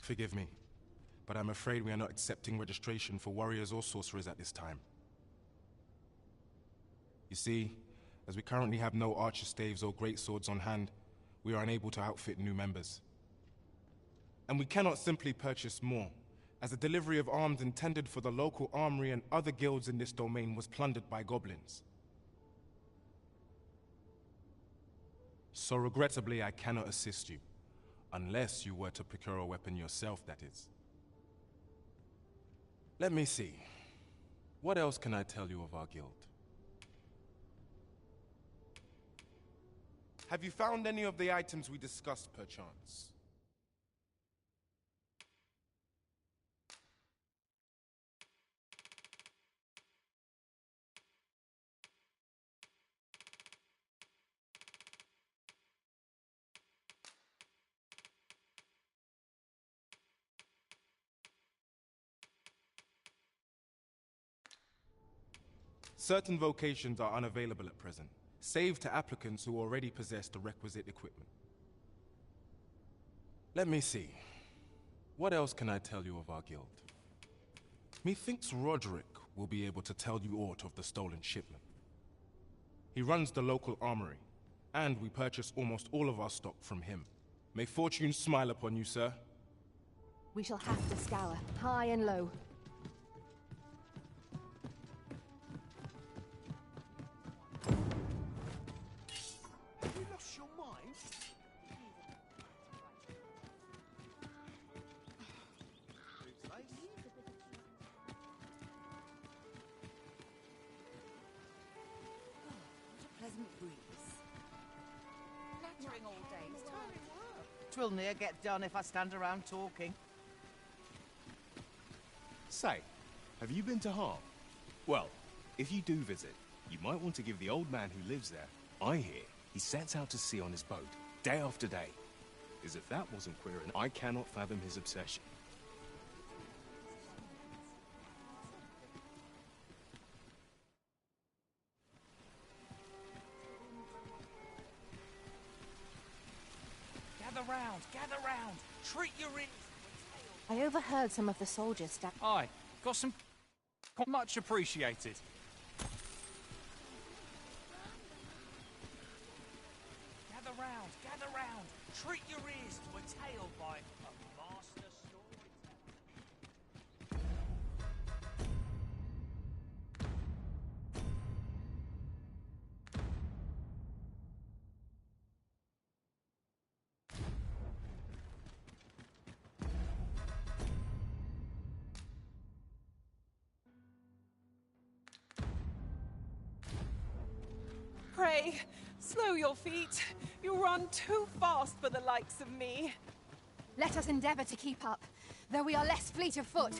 Forgive me, but I'm afraid we are not accepting registration for warriors or sorcerers at this time. You see, as we currently have no archer staves or greatswords on hand, we are unable to outfit new members. And we cannot simply purchase more, as the delivery of arms intended for the local armory and other guilds in this domain was plundered by goblins. So regrettably, I cannot assist you, unless you were to procure a weapon yourself, that is. Let me see. What else can I tell you of our guild? Have you found any of the items we discussed, perchance? Certain vocations are unavailable at present, save to applicants who already possess the requisite equipment. Let me see. What else can I tell you of our guild? Methinks Roderick will be able to tell you aught of the stolen shipment. He runs the local armory, and we purchase almost all of our stock from him. May fortune smile upon you, sir. We shall have to scour, high and low. Have you lost your mind? What a pleasant breeze. Nattering all day is tiring work. Twill near get done if I stand around talking. Say, have you been to Harm? Well, if you do visit, you might want to give the old man who lives there, I hear, he sets out to sea on his boat, day after day. As if that wasn't queer, and I cannot fathom his obsession. Gather round! Treat your ears! I overheard some of the soldiers Aye, got some... much appreciated. Gather round! Treat your ears to a tale by a master storyteller. Pray, slow your feet. You run too fast for the likes of me. Let us endeavour to keep up, though we are less fleet of foot.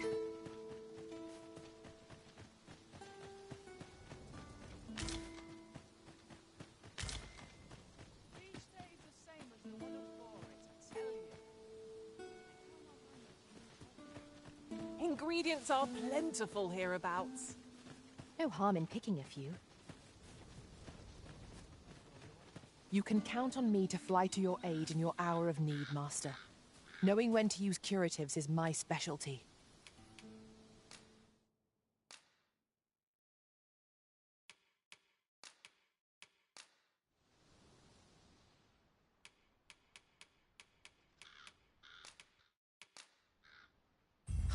Ingredients are plentiful hereabouts. No harm in picking a few. You can count on me to fly to your aid in your hour of need, Master. Knowing when to use curatives is my specialty.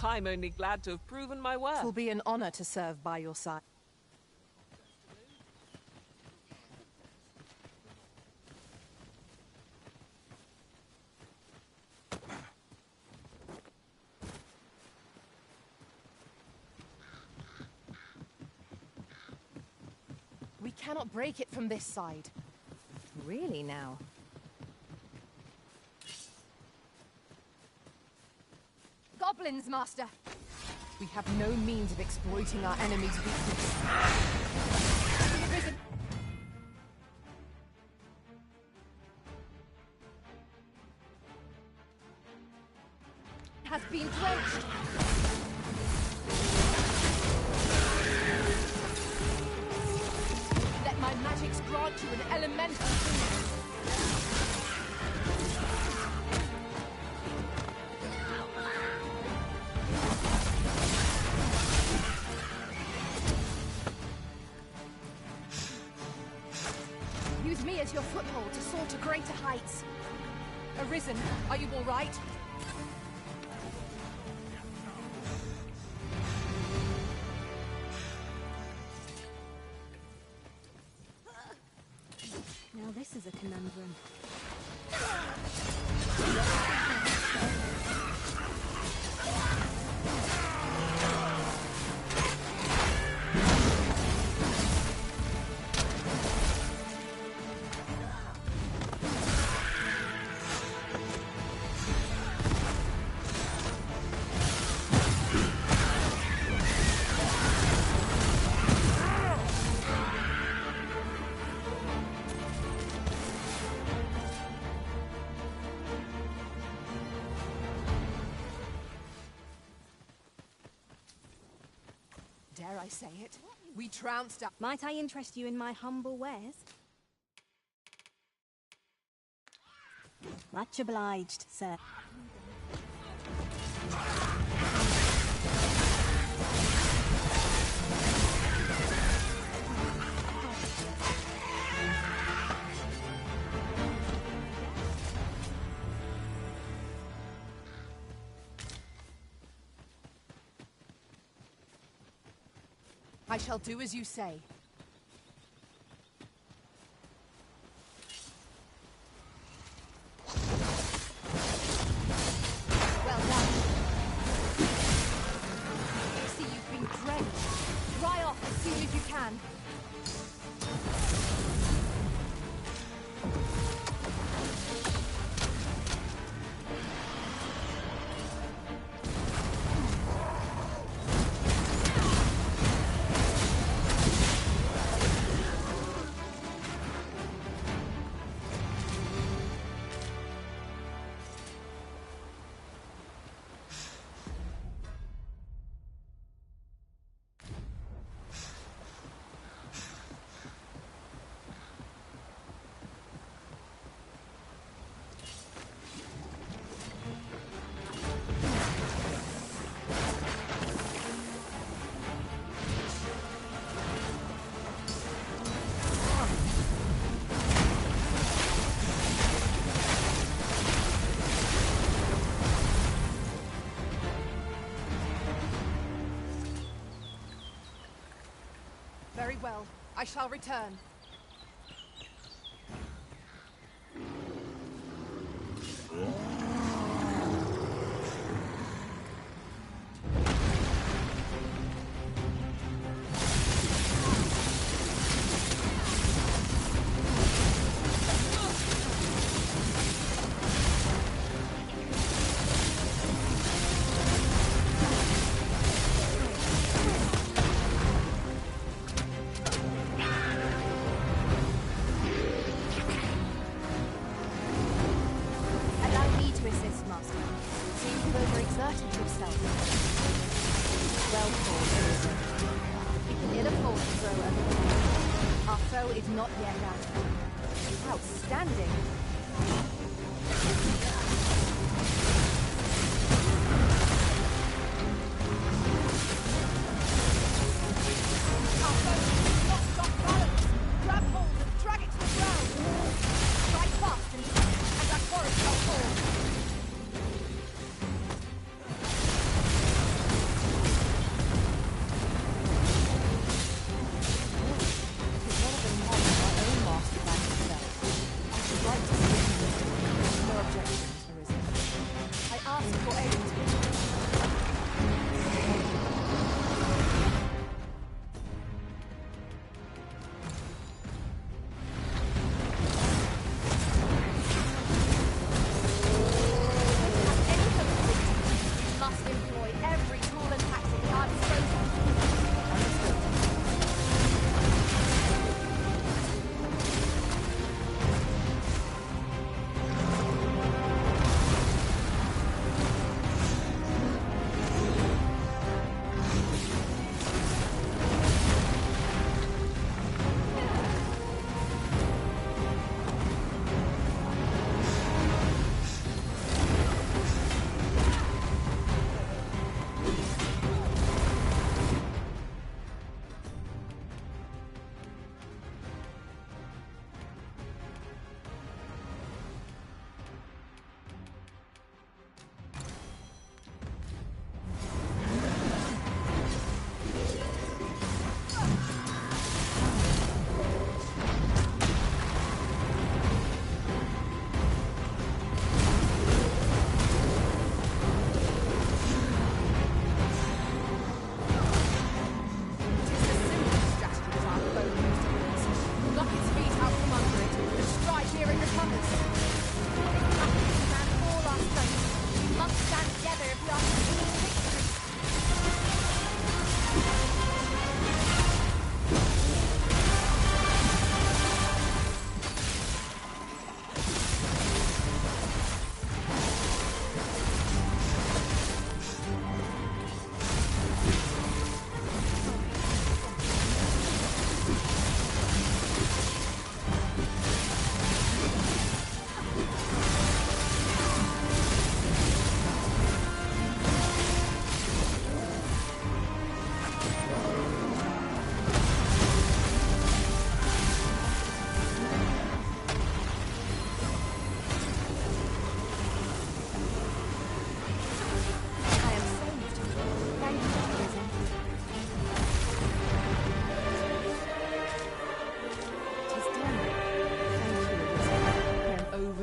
I'm only glad to have proven my worth. It will be an honor to serve by your side. We cannot break it from this side. Really now? Goblins, Master! We have no means of exploiting our enemy's weakness. Risen. Has been drenched. Let my magics grant you an elemental boon. as your foothold to soar to greater heights. Arisen, are you all right? Now this is a conundrum. Dare I say it? We trounced up. Might I interest you in my humble wares? Much obliged, sir. I shall do as you say. Well done. I see you've been drenched. Dry off as soon as you can. Very well. I shall return. Is not yet routed. Outstanding. Our foe is lost off balance. Grab hold and drag it to the ground. Strike fast and our forest shall fall. Right to see it. No objections, Arisen.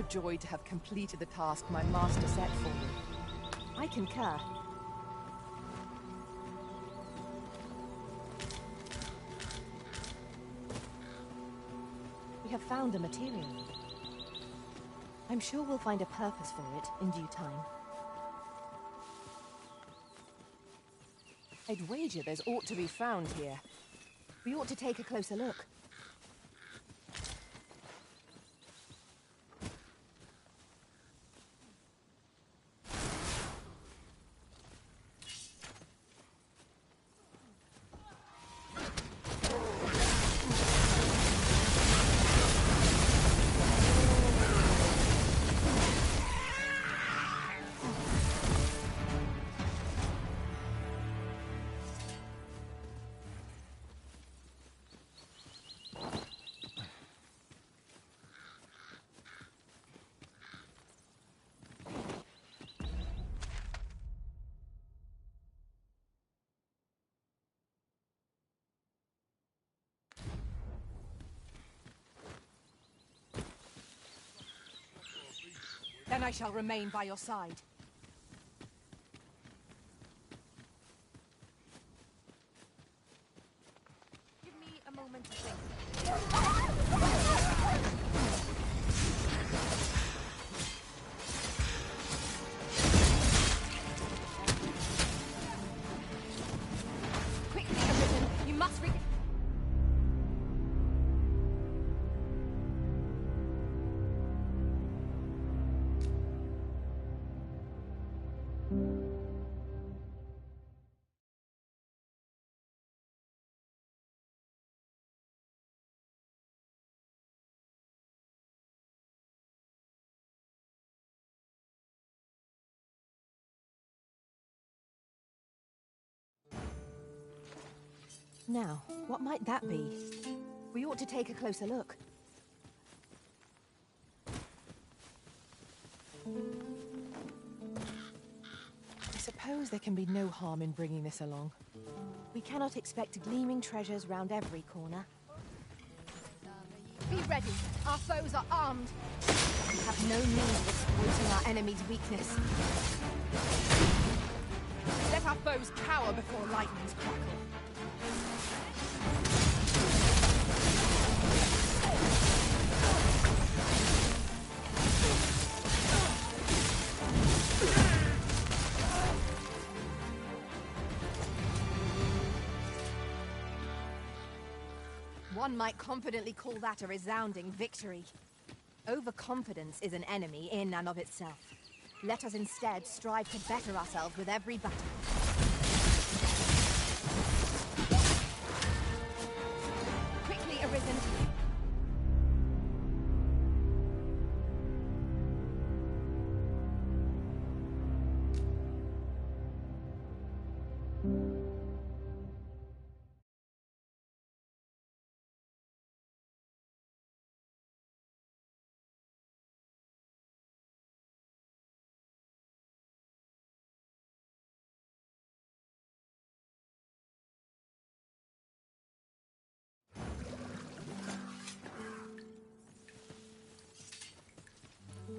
overjoyed to have completed the task my master set for me. I concur. We have found a material. I'm sure we'll find a purpose for it in due time. I'd wager there's ought to be found here. We ought to take a closer look. Then I shall remain by your side. Give me a moment to think. Quickly, Arisen! You must re- Now, what might that be? We ought to take a closer look. I suppose there can be no harm in bringing this along. We cannot expect gleaming treasures round every corner. Be ready. Our foes are armed. We have no means of exploiting our enemy's weakness. Let our foes cower before lightning's crackle. One might confidently call that a resounding victory. Overconfidence is an enemy in and of itself. Let us instead strive to better ourselves with every battle. Quickly, Arisen!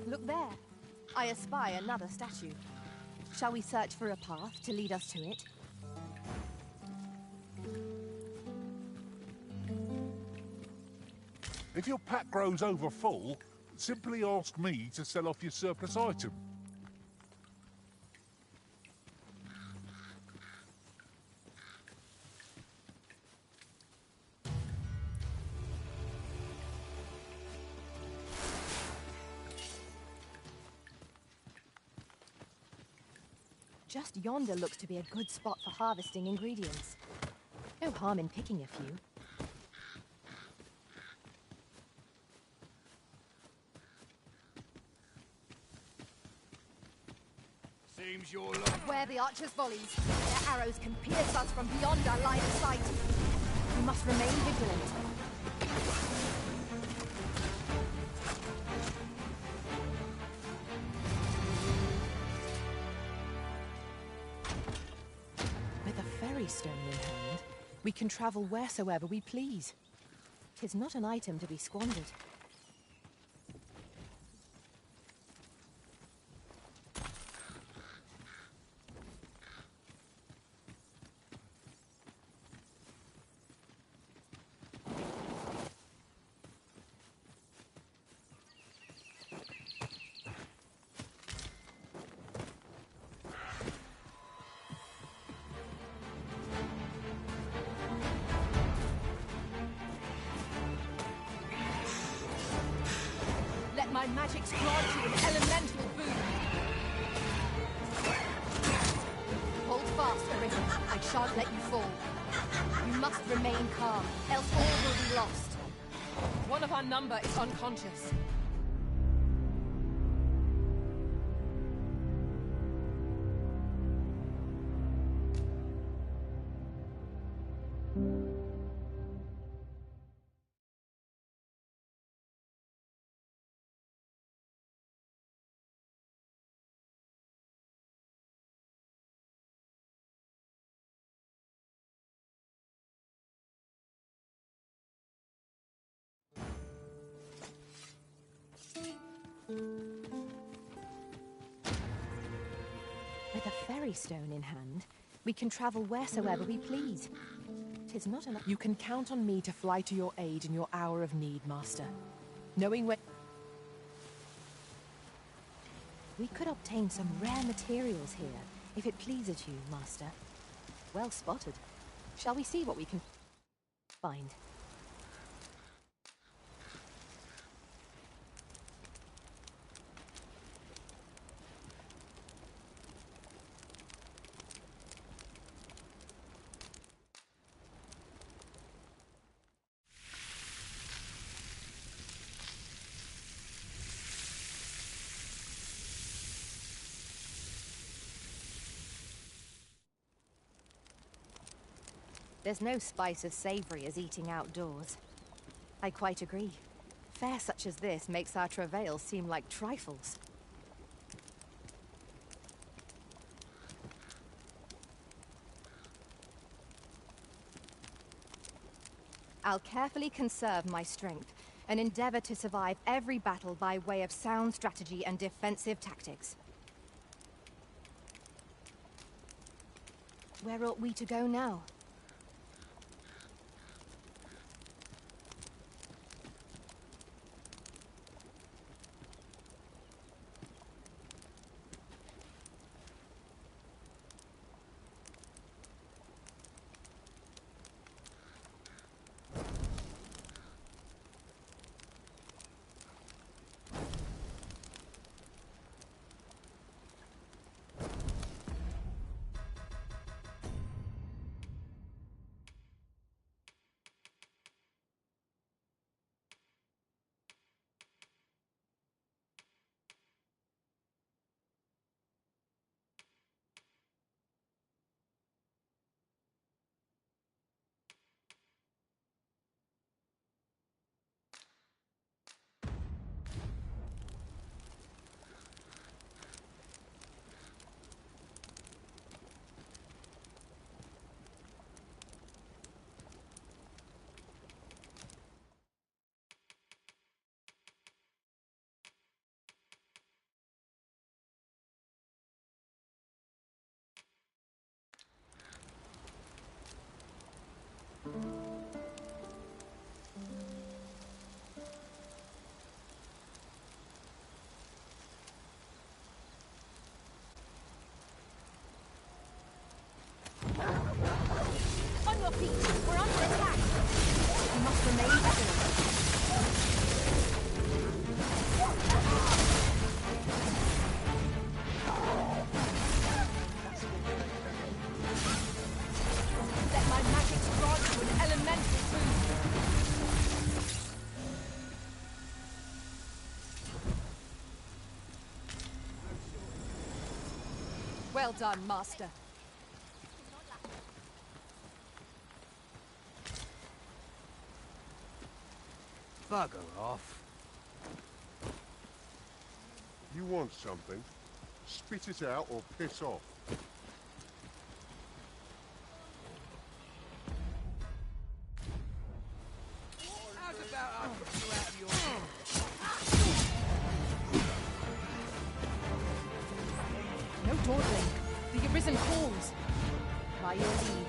Look there. I espy another statue. Shall we search for a path to lead us to it? If your pack grows over full, simply ask me to sell off your surplus item. Just yonder looks to be a good spot for harvesting ingredients. No harm in picking a few. Seems your luck. Where the archers' volleys. Their arrows can pierce us from beyond our line of sight. We must remain vigilant. With a ferry stone in hand, we can travel wheresoever we please. 'Tis not an item to be squandered. my magics grant you an elemental boon. Hold fast, Arisen. I shan't let you fall. You must remain calm, else all will be lost. One of our number is unconscious. With a ferry stone in hand, we can travel wheresoever we please. 'Tis not enough. You can count on me to fly to your aid in your hour of need, Master. Knowing when... We could obtain some rare materials here, if it pleases you, Master. Well spotted. Shall we see what we can find? There's no spice as savory as eating outdoors. I quite agree. Fare such as this makes our travails seem like trifles. I'll carefully conserve my strength and endeavor to survive every battle by way of sound strategy and defensive tactics. Where ought we to go now? On your feet! We're under attack! You must remain vigilant. Let my magics grant you an elemental boon. Well done, Master. Bugger off. You want something? Spit it out or piss off. How's about I put you out of your... No dawdling. The Arisen calls. By your leave.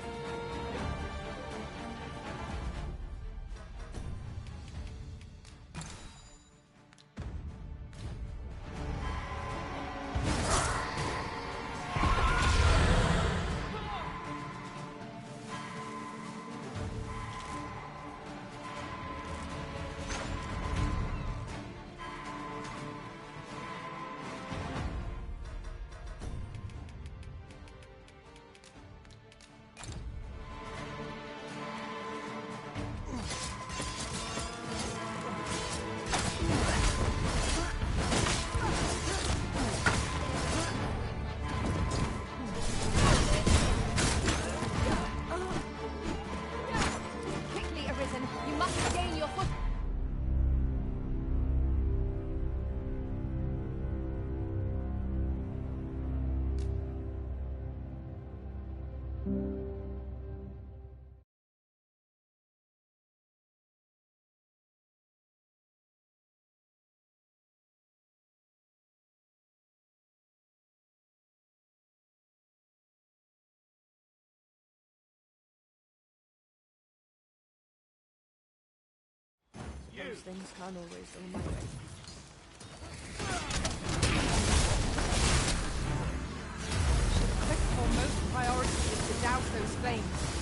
Those things can't always go my way. Quick foremost priority is to douse those flames.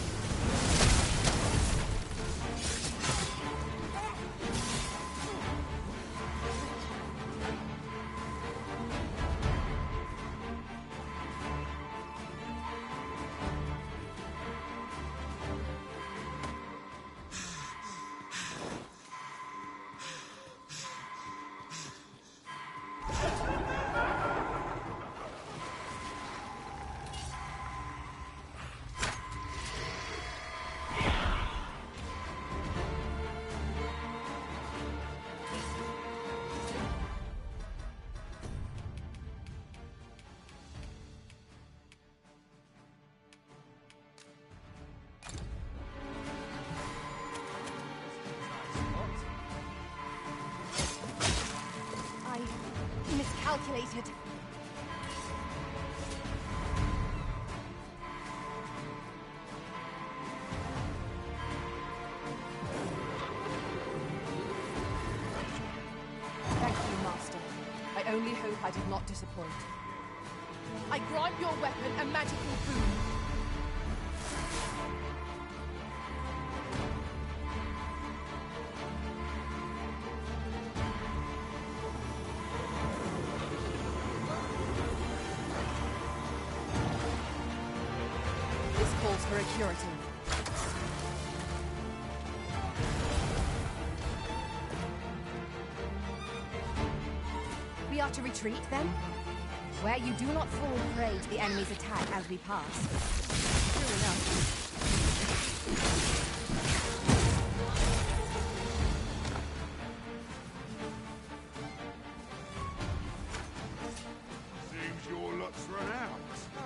Miscalculated. Thank you, Master. I only hope I did not disappoint. I grant your weapon a magical boon. This calls for a curative. We are to retreat, then? Where you do not fall prey to the enemy's attack as we pass. True enough. Seems your luck's run out.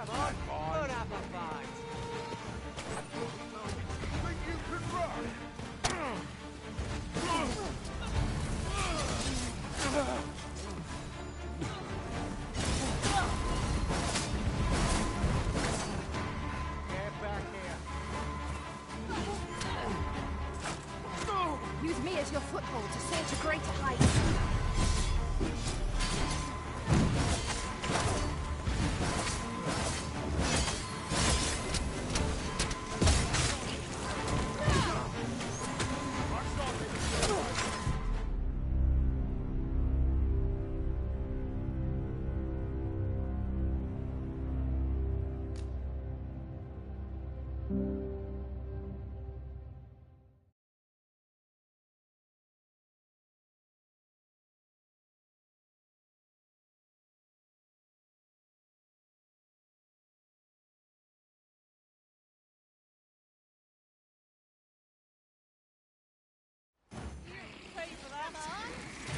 Come on, put up a fight. Think you can run? Get back here. Use me as your foothold to soar to greater heights.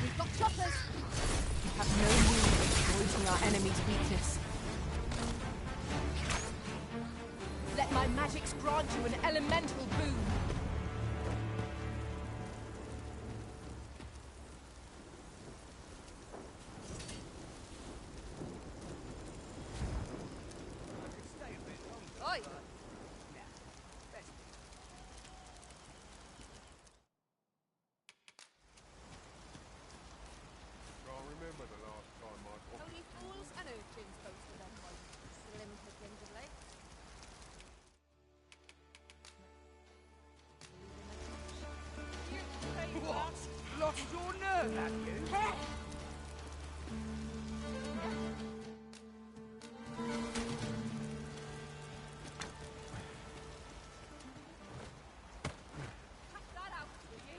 We've got choppers. We have no need of exploiting our enemy's weakness. Let my magics grant you an elemental boon. Oi! Can't remember the last time I got... Only fools and urchins posted on one. Slim pickings of late. What? Lost your nerve, have you? Cut that out, will you?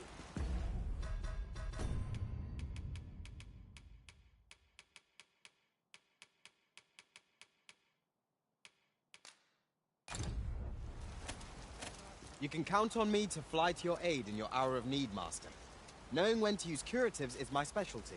You can count on me to fly to your aid in your hour of need, Master. Knowing when to use curatives is my specialty.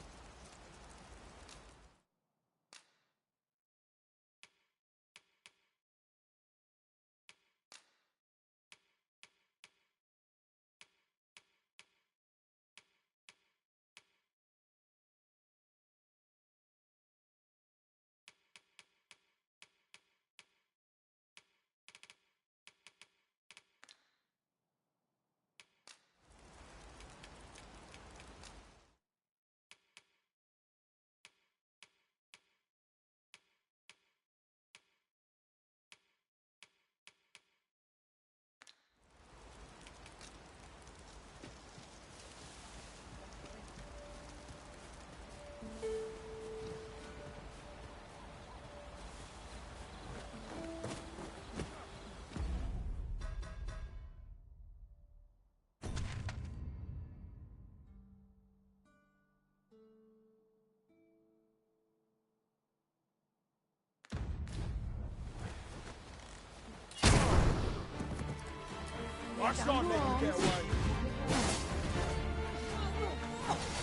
I shan't let you get away.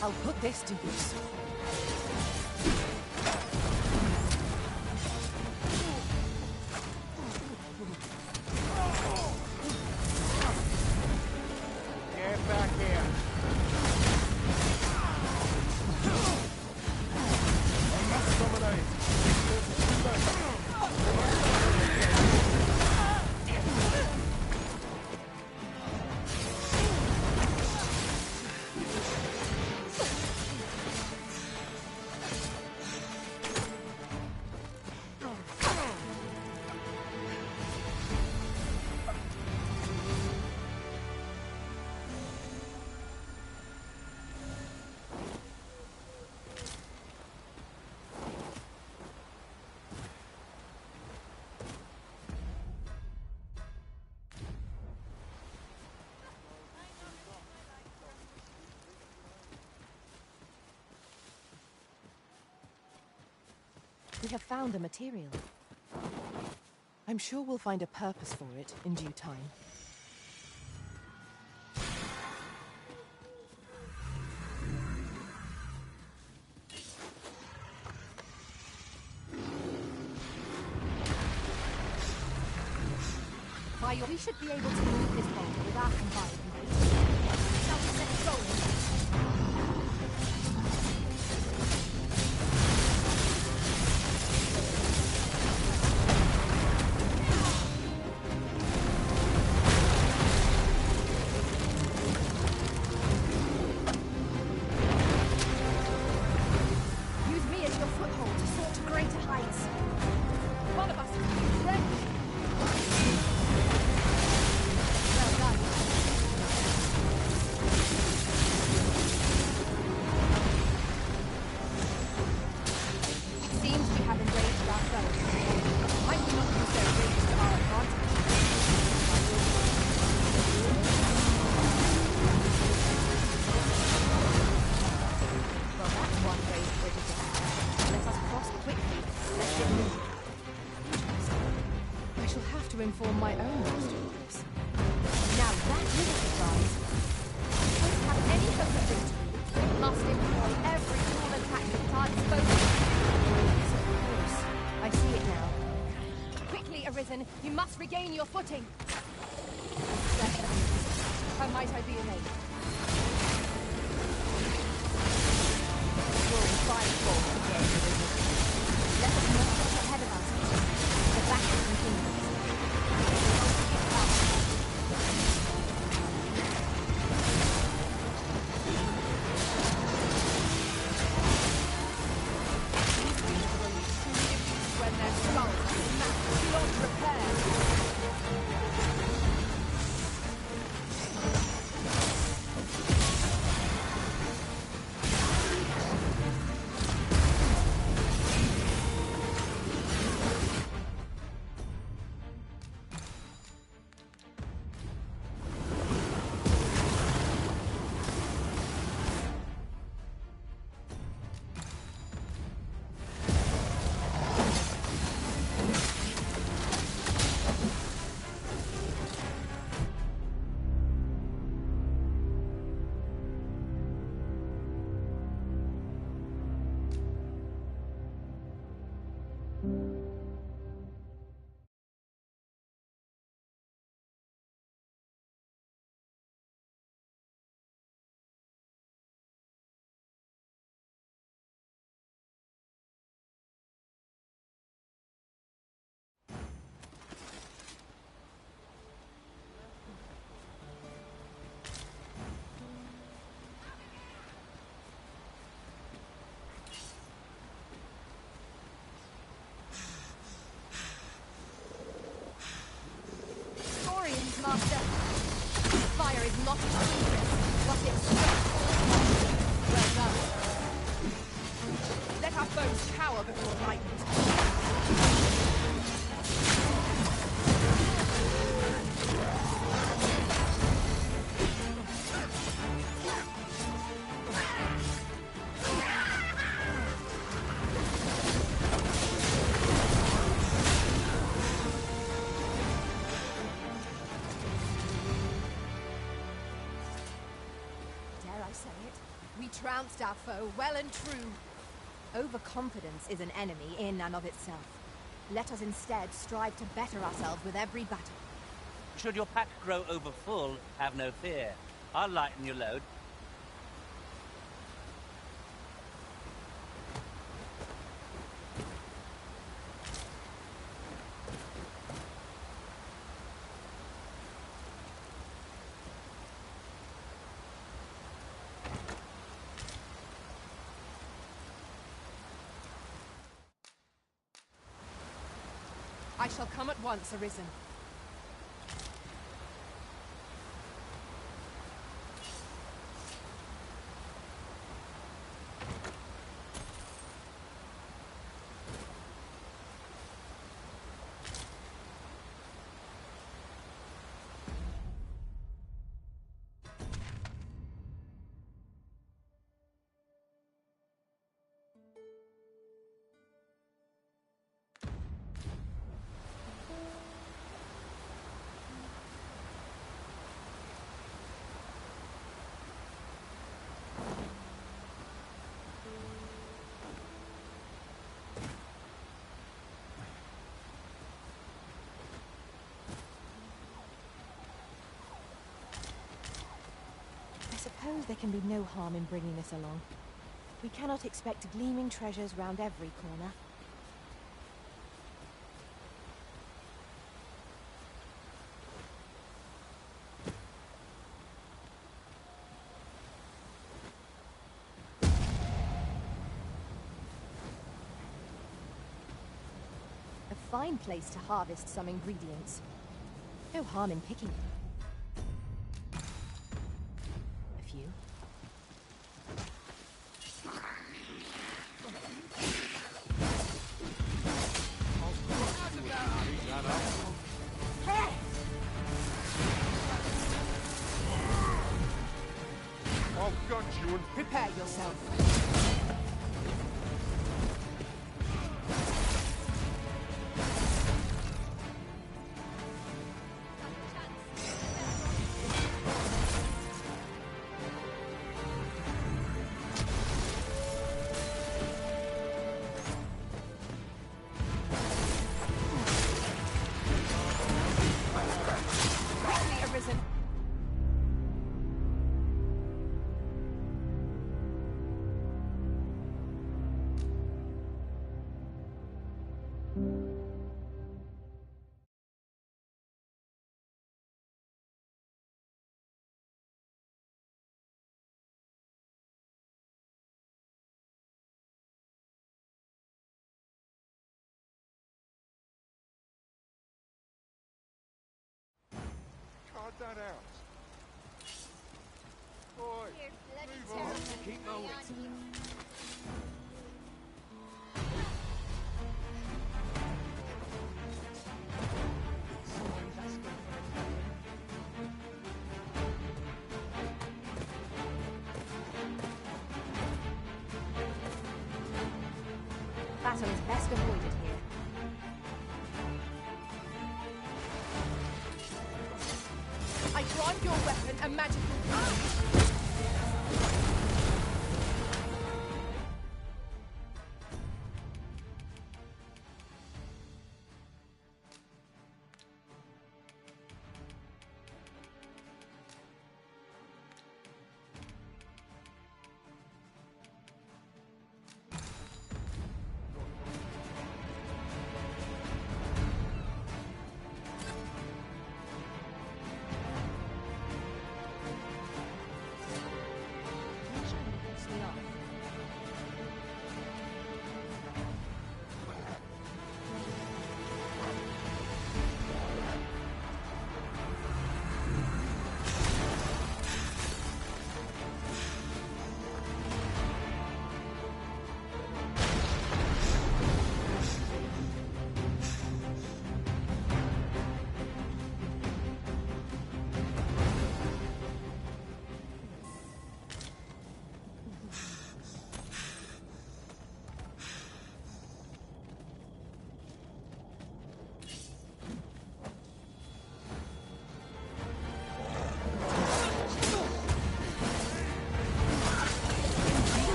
I'll put this to use. Get back here. I must dominate. We have found a material. I'm sure we'll find a purpose for it in due time. We should be able to move this boulder with our combined might. Shall we set it rolling? Use me as your foothold to soar to greater heights. One of us, ready? Well done. It seems we have enraged our foes. Might we not use their rage to our advantage? Well, that's one way to bridge a gap. Let us cross quickly. Let's get moving. Interesting. I shall have to inform my own master of this. Now that is a surprise. If we have any hope of victory, we must employ every tool and tactic at our disposal. Yes, of course. I see it now. Quickly, Arisen, you must regain your footing. How might I be of aid? We'll fight for again, Arisen. Let us not look ahead of us. The battle continues. When their skulls are smashed beyond repair. Historians, Master. Fire is not a secret, but it's well done. Let our foes cower before lightning. say it. We trounced our foe, well and true. Overconfidence is an enemy in and of itself. Let us instead strive to better ourselves with every battle. Should your pack grow overfull, have no fear. I'll lighten your load. I shall come at once, Arisen. I suppose there can be no harm in bringing us along. We cannot expect gleaming treasures round every corner. A fine place to harvest some ingredients. No harm in picking them. A few. I'll gut you and Prepare yourself. Quickly, Arisen. cut that out. Oi, move on. Keep going. Battle is best avoided here. I grant your weapon a magical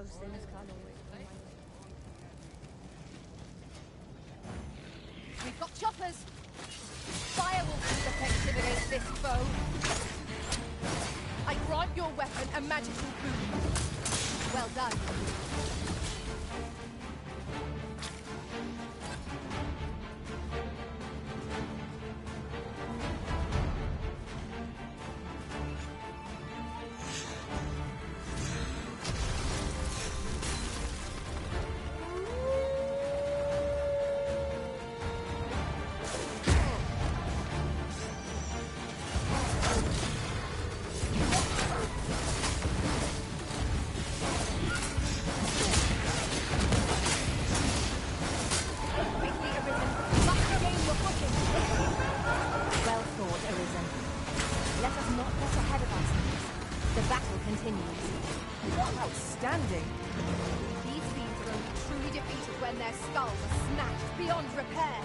those things can't always come my way. We've got choppers! Fire will prove effective against this foe. I grant your weapon a magical boon. Well done. Outstanding! These fiends are only truly defeated when their skulls are smashed beyond repair.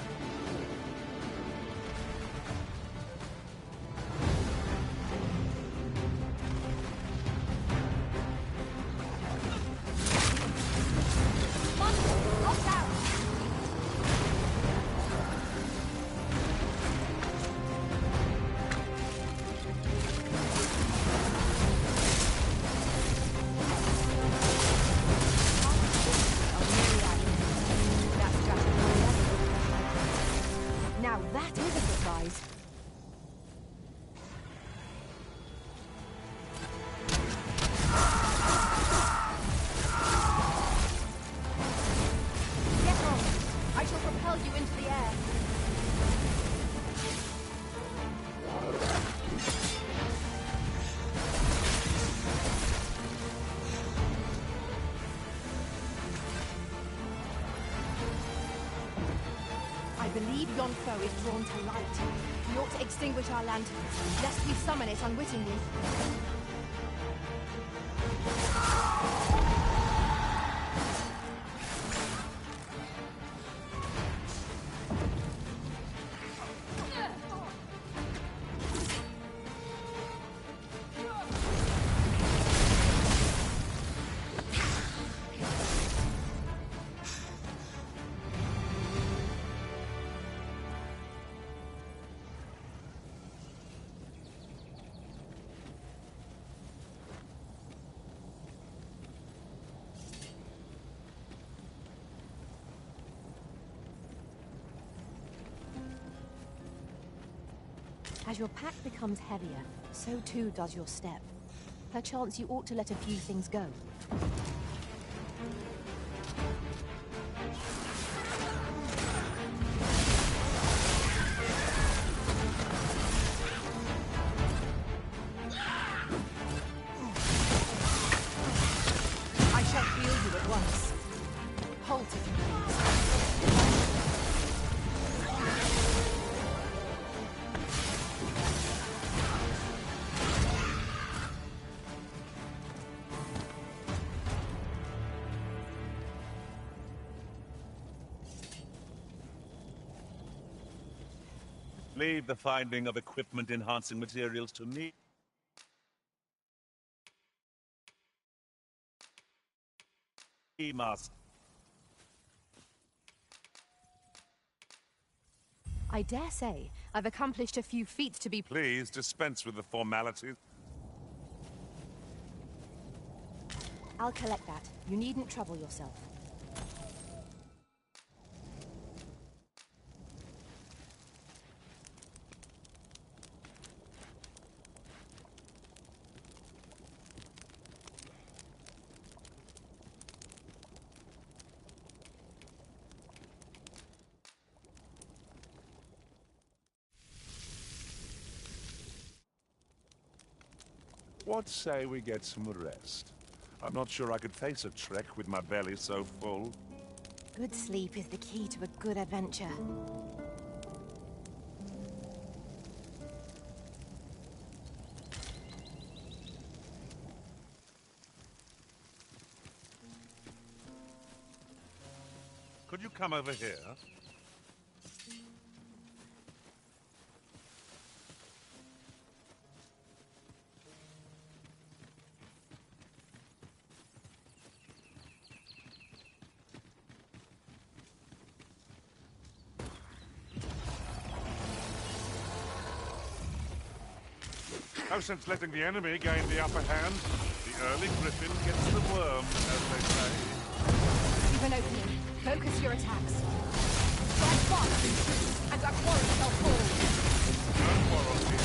Monsters, locked out! Now that is a surprise. Get on! I shall propel you into the air. I believe yon foe is drawn to light. We ought to extinguish our lanterns, lest we summon it unwittingly. As your pack becomes heavier, so too does your step. Perchance you ought to let a few things go. I shall heal you at once. Halt if you please. Leave the finding of equipment-enhancing materials to me. He must. I dare say I've accomplished a few feats to be... Please dispense with the formalities. I'll collect that. You needn't trouble yourself. What say we get some rest? I'm not sure I could face a trek with my belly so full. Good sleep is the key to a good adventure. Could you come over here? Now, since letting the enemy gain the upper hand, the early griffin gets the worm, as they say. Keep an opening. Focus your attacks. Strike fast, and our quarry shall fall. No quarrel here.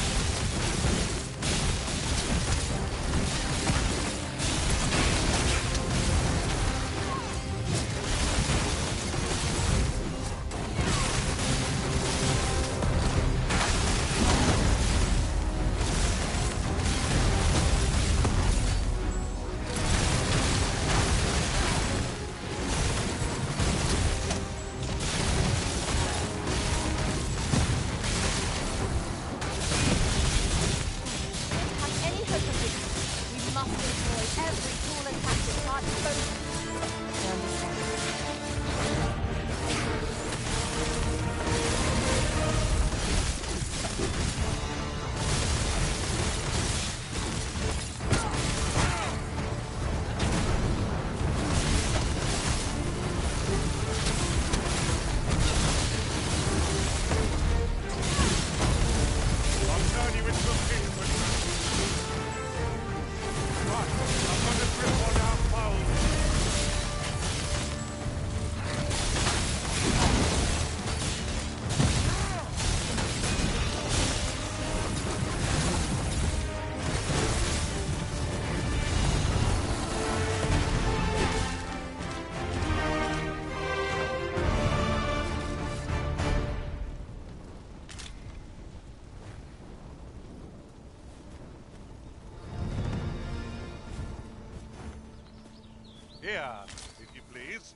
Here, if you please.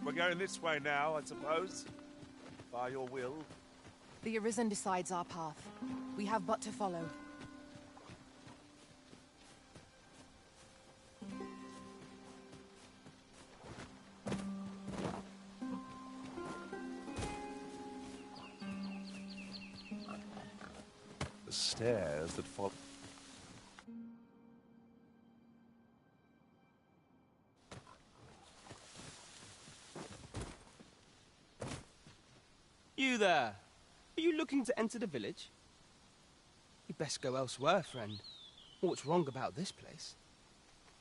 We're going this way now, I suppose. By your will. The Arisen decides our path. We have but to follow. The stairs that follow. You there! Are you looking to enter the village? You'd best go elsewhere, friend. What's wrong about this place?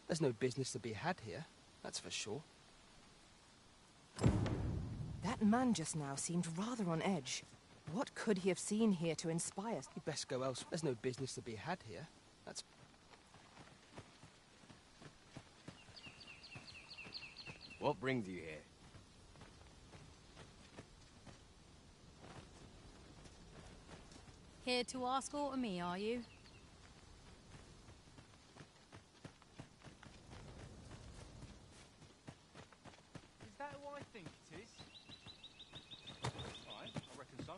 There's no business to be had here, that's for sure. That man just now seemed rather on edge. What could he have seen here to inspire? You'd best go elsewhere. There's no business to be had here, that's... What brings you here? Here to ask aught of me, are you? Is that who I think it is? Aye, I reckon so.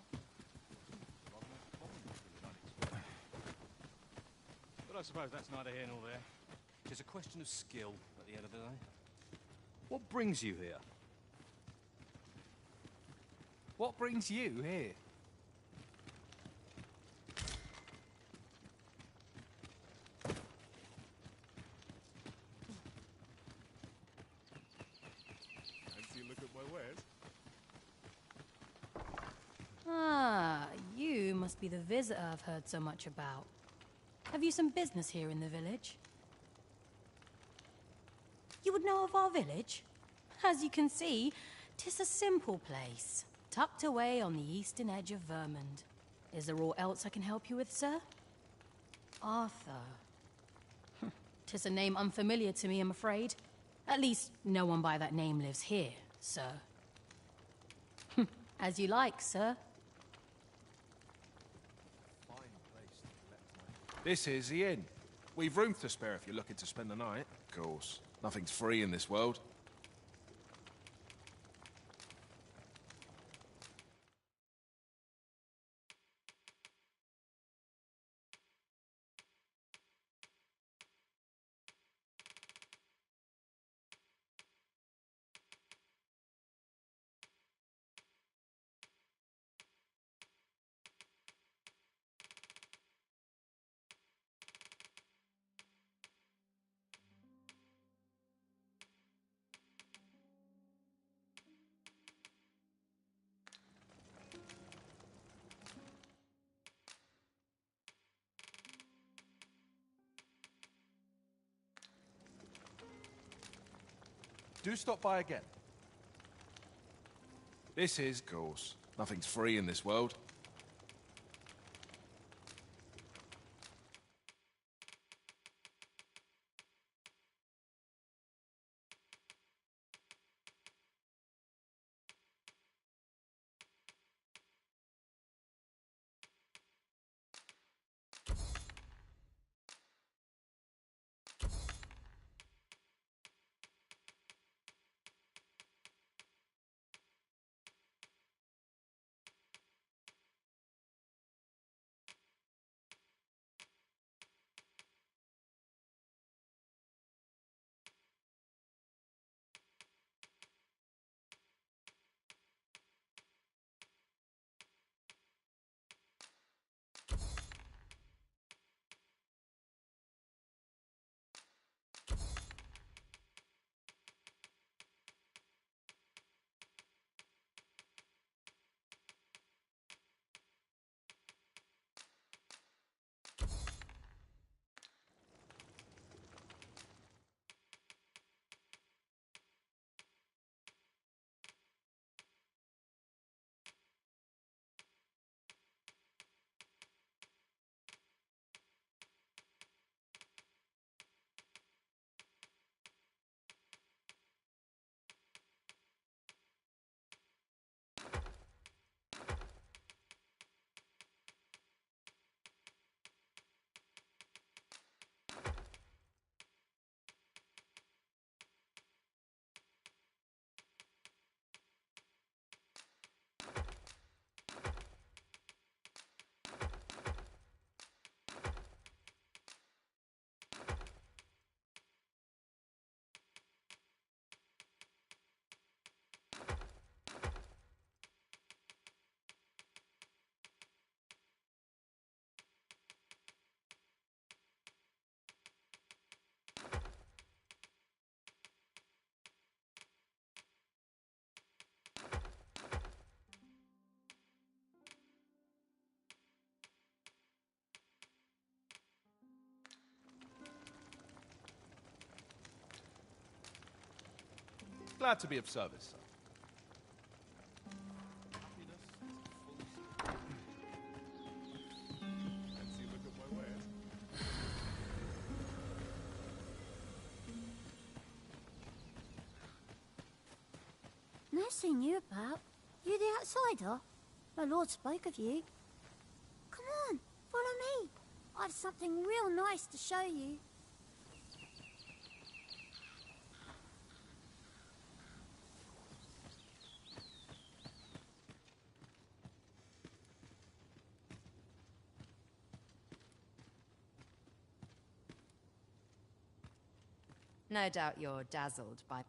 But I suppose that's neither here nor there. It's a question of skill at the end of the day. What brings you here? What brings you here? Fancy a look at my wares? must be the visitor I've heard so much about. Have you some business here in the village? You would know of our village? As you can see, 'tis a simple place, tucked away on the eastern edge of Vermund. Is there aught else I can help you with, sir? Arthur. 'Tis a name unfamiliar to me, I'm afraid. At least, no one by that name lives here, sir. As you like, sir. This is the inn. We've room to spare if you're looking to spend the night. Of course. Nothing's free in this world. Do stop by again. This is, of course. Nothing's free in this world. Glad to be of service, sir. Never seen you about. You the outsider? My lord spoke of you. Come on, follow me. I've something real nice to show you. No doubt you're dazzled by...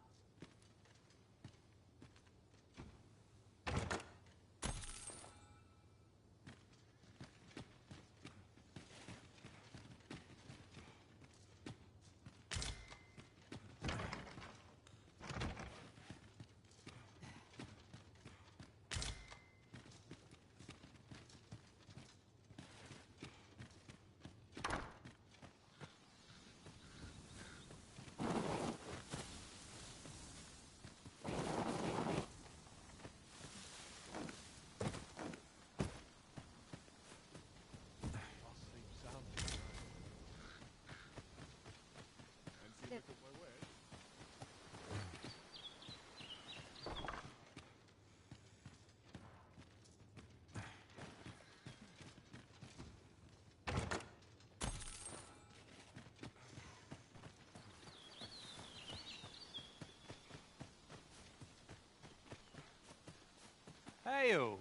Hail!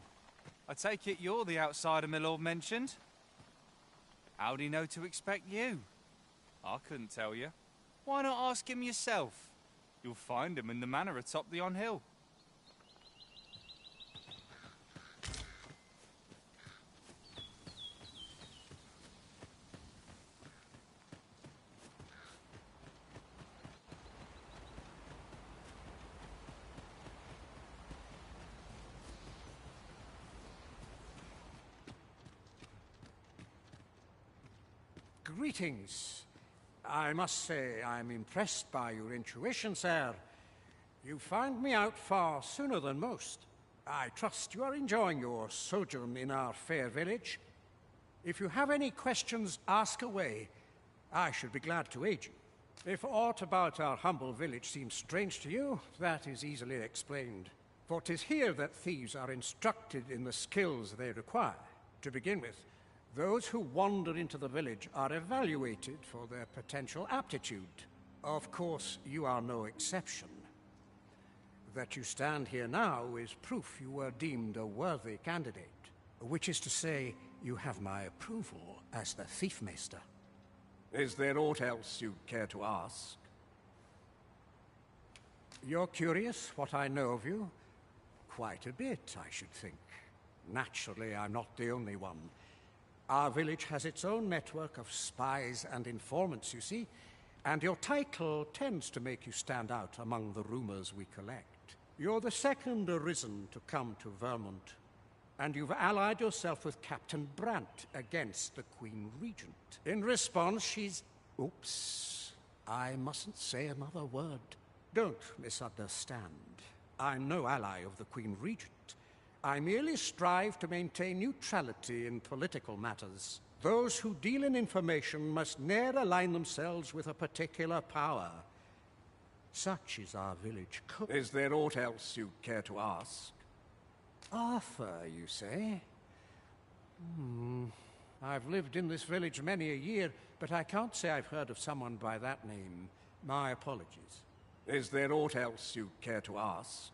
I take it you're the outsider my lord mentioned? How'd he know to expect you? I couldn't tell you. Why not ask him yourself? You'll find him in the manor atop the on-hill. Greetings. I must say I'm impressed by your intuition, sir. You found me out far sooner than most. I trust you are enjoying your sojourn in our fair village. If you have any questions, ask away. I should be glad to aid you. If aught about our humble village seems strange to you, that is easily explained. For 'tis here that thieves are instructed in the skills they require. To begin with, those who wander into the village are evaluated for their potential aptitude. Of course, you are no exception. That you stand here now is proof you were deemed a worthy candidate, which is to say, you have my approval as the Thiefmeister. Is there aught else you care to ask? You're curious what I know of you? Quite a bit, I should think. Naturally, I'm not the only one. Our village has its own network of spies and informants, you see, and your title tends to make you stand out among the rumors we collect. You're the second arisen to come to Vermont, and you've allied yourself with Captain Brant against the Queen Regent. In response, she's... Oops. I mustn't say another word. Don't misunderstand. I'm no ally of the Queen Regent. I merely strive to maintain neutrality in political matters. Those who deal in information must ne'er align themselves with a particular power. Such is our village code. Is there aught else you care to ask? Arthur, you say? I've lived in this village many a year, but I can't say I've heard of someone by that name. My apologies. Is there aught else you care to ask?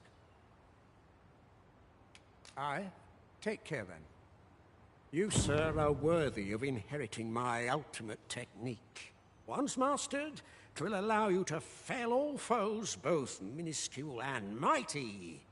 Aye. Take care, then. You, sir, are worthy of inheriting my ultimate technique. Once mastered, 'twill allow you to fell all foes, both minuscule and mighty.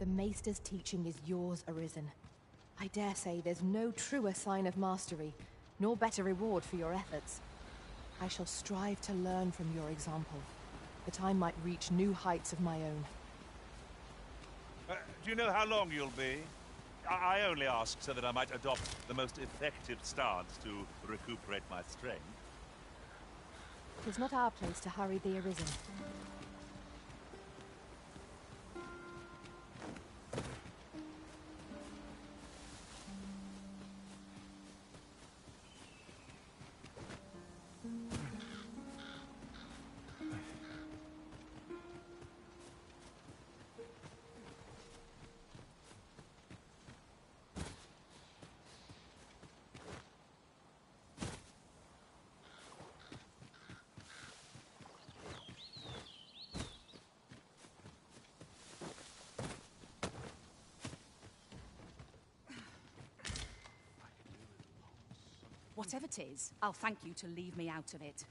The Maester's teaching is yours, Arisen. I dare say there's no truer sign of mastery, nor better reward for your efforts. I shall strive to learn from your example, that I might reach new heights of my own. Do you know how long you'll be? I only ask so that I might adopt the most effective stance to recuperate my strength. 'Tis not our place to hurry the Arisen. Whatever 'tis, I'll thank you to leave me out of it.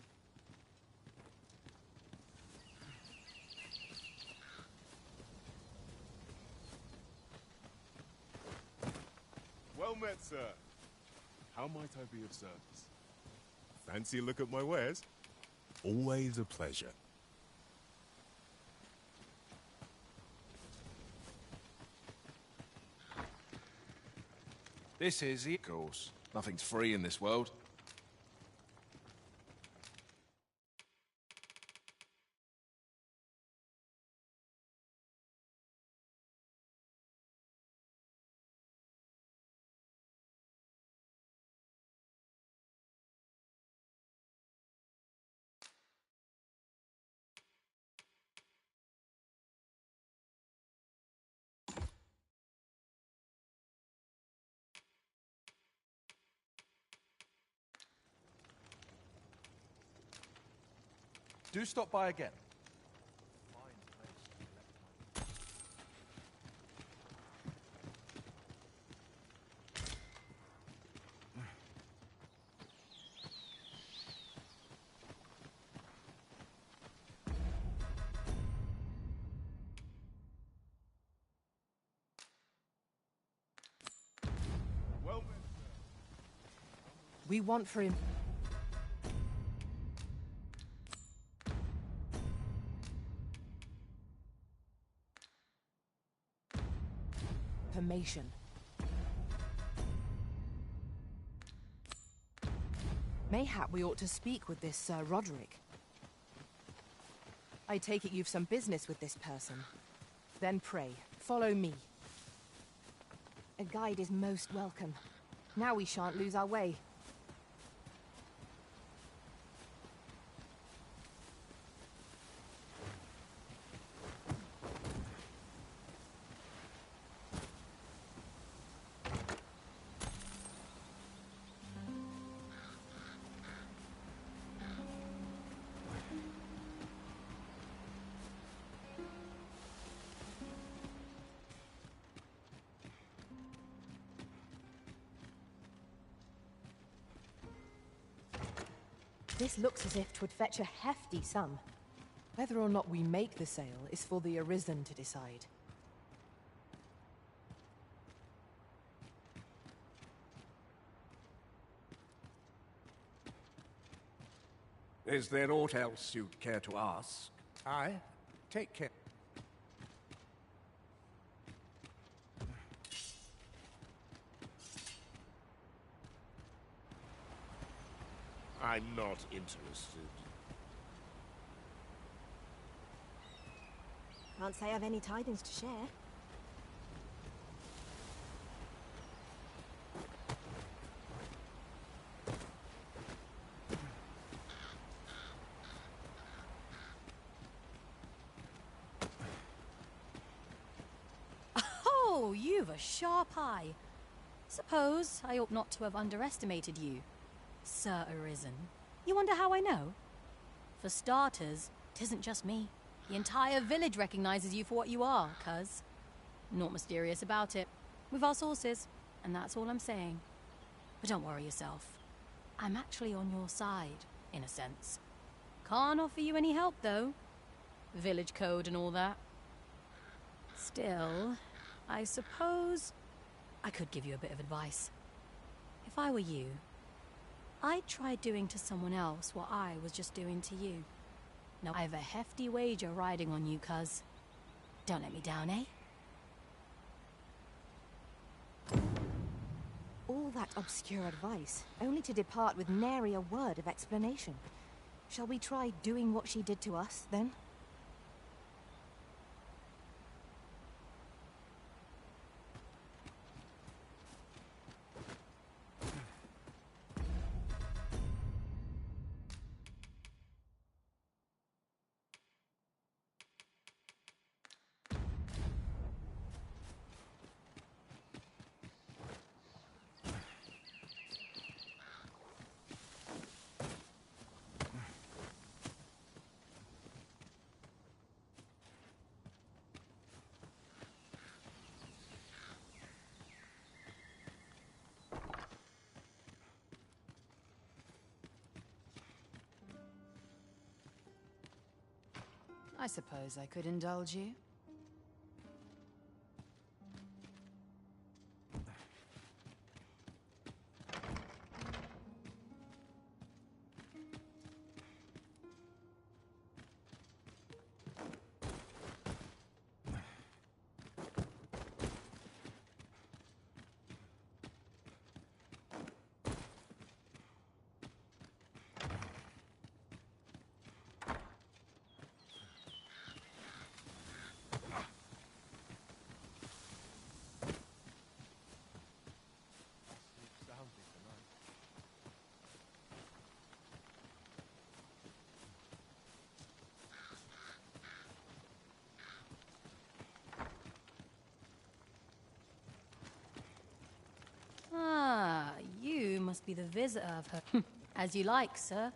Well met, sir. How might I be of service? Fancy a look at my wares? Always a pleasure. This is the... Of course. Nothing's free in this world. Do stop by again. We want for him. Information. Mayhap we ought to speak with this Sir Roderick. I take it you've some business with this person. Then pray, follow me. A guide is most welcome. Now we shan't lose our way. This looks as if 'twould fetch a hefty sum. Whether or not we make the sale is for the Arisen to decide. Is there aught else you'd care to ask? Aye. Take care. I'm not interested. Can't say I've any tidings to share. Oh, you've a sharp eye. Suppose I ought not to have underestimated you, Sir Arisen. You wonder how I know? For starters, 'tisn't just me. The entire village recognizes you for what you are, cuz. Naught mysterious about it. We've our sources, and that's all I'm saying. But don't worry yourself. I'm actually on your side, in a sense. Can't offer you any help, though. Village code and all that. Still, I suppose I could give you a bit of advice. If I were you, I'd try doing to someone else what I was just doing to you. Now, I've a hefty wager riding on you, cuz. Don't let me down, eh? All that obscure advice, only to depart with nary a word of explanation. Shall we try doing what she did to us, then? I suppose I could indulge you. Ah, you must be the visitor of her. As you like, sir.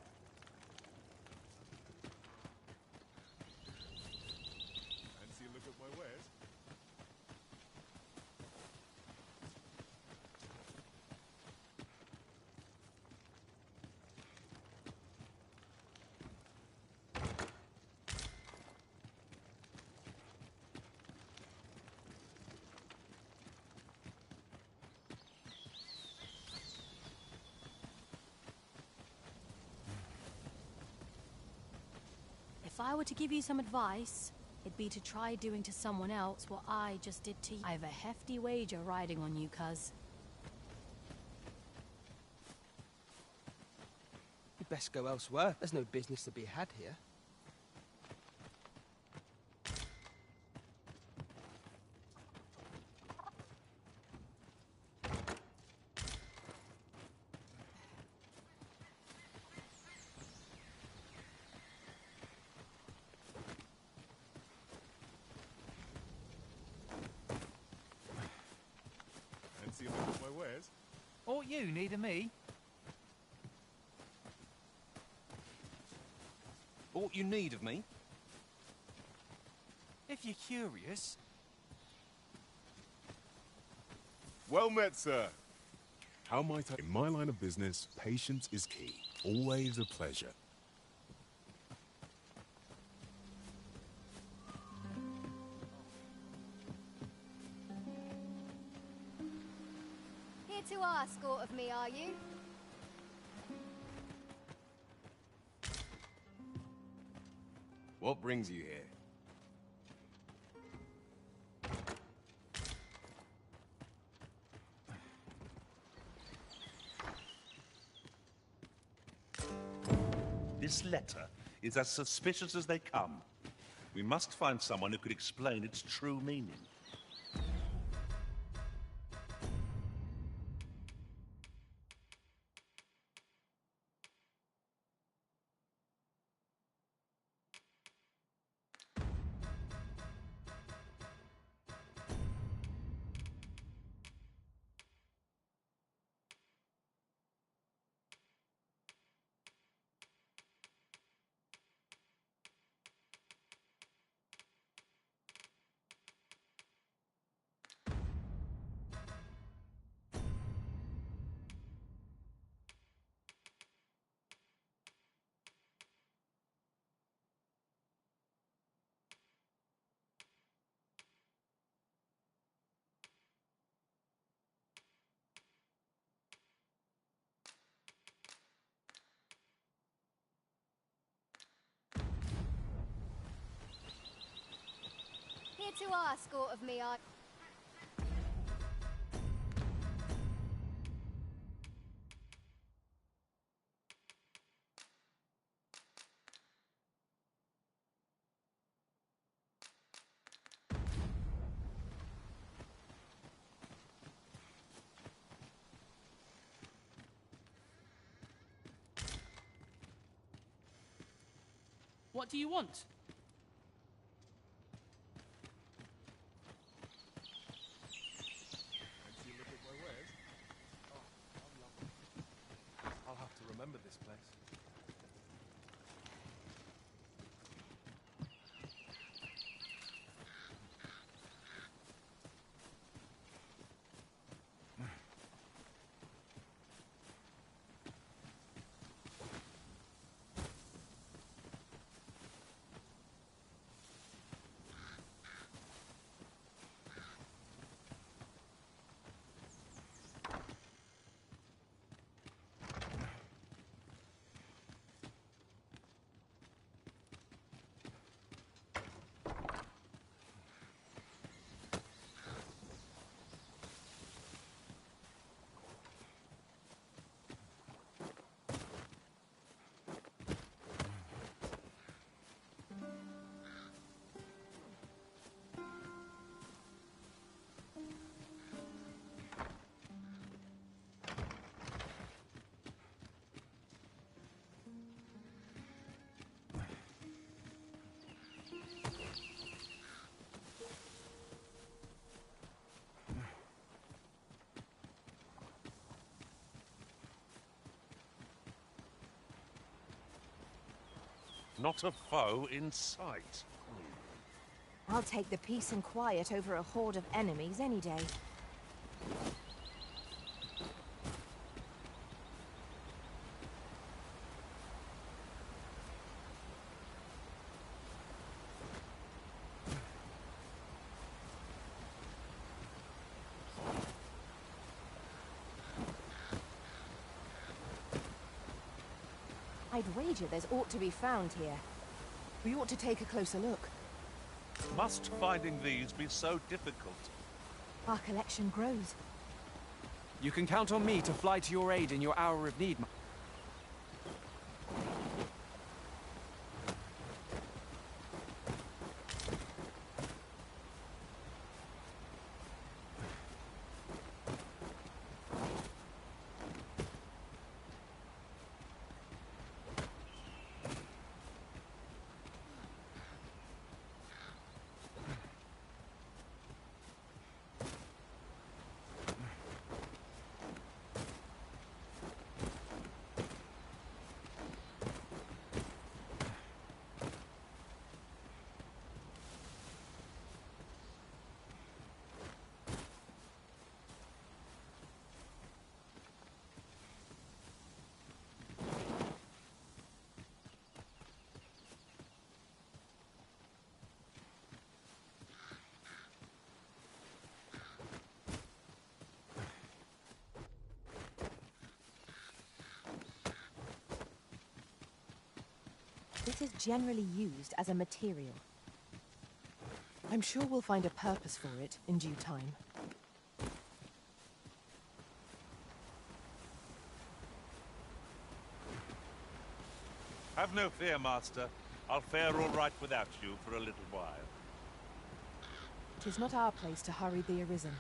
If I were to give you some advice, it'd be to try doing to someone else what I just did to you. I have a hefty wager riding on you, cuz. You'd best go elsewhere. There's no business to be had here. Fancy a look at my wares? Aught you needing me? Aught you need of me? If you're curious. Well met, sir. How might I... In my line of business, patience is key. Always a pleasure. Here to ask aught of me, are you? What brings you here? This letter is as suspicious as they come. We must find someone who could explain its true meaning. Here to ask aught of me, are... What do you want? Fancy a look at my wares? Oh, how lovely. I'll have to remember this place. Not a foe in sight. I'll take the peace and quiet over a horde of enemies any day. I'd wager there's aught to be found here. We ought to take a closer look. Must finding these be so difficult? Our collection grows. You can count on me to fly to your aid in your hour of need. This is generally used as a material. I'm sure we'll find a purpose for it in due time. Have no fear, Master. I'll fare all right without you for a little while. 'Tis not our place to hurry the Arisen.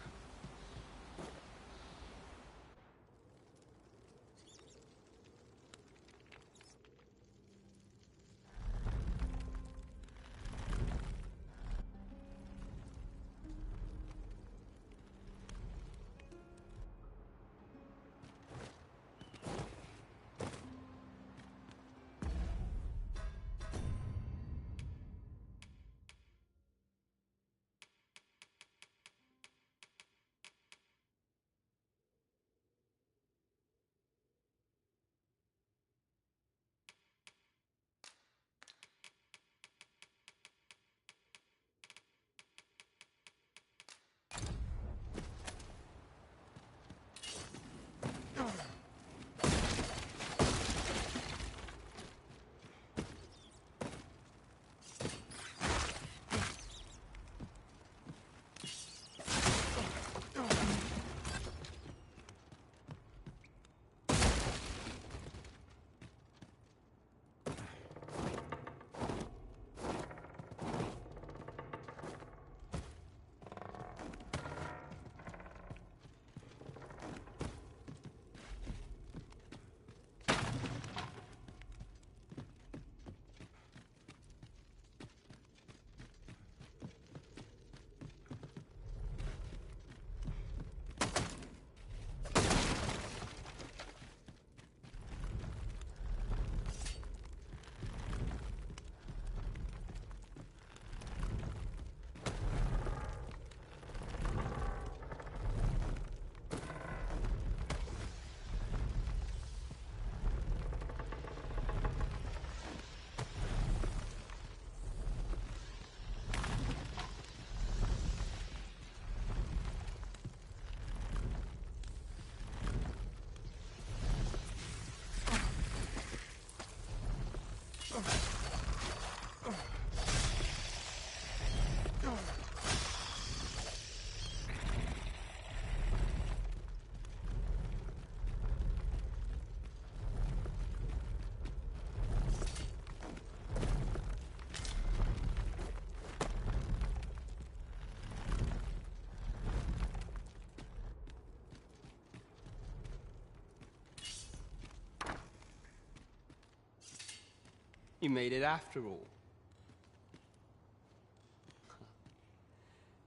You made it after all.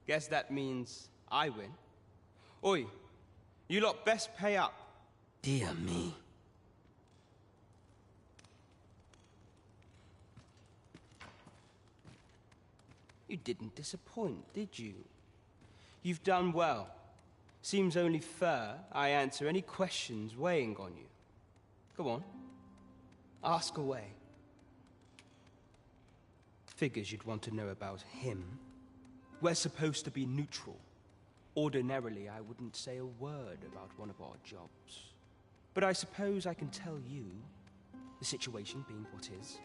Guess that means I win. Oi, you lot best pay up. Dear me. You didn't disappoint, did you? You've done well. Seems only fair I answer any questions weighing on you. Go on. Ask away. Figures you'd want to know about him. We're supposed to be neutral. Ordinarily, I wouldn't say a word about one of our jobs. But I suppose I can tell you, the situation being what is,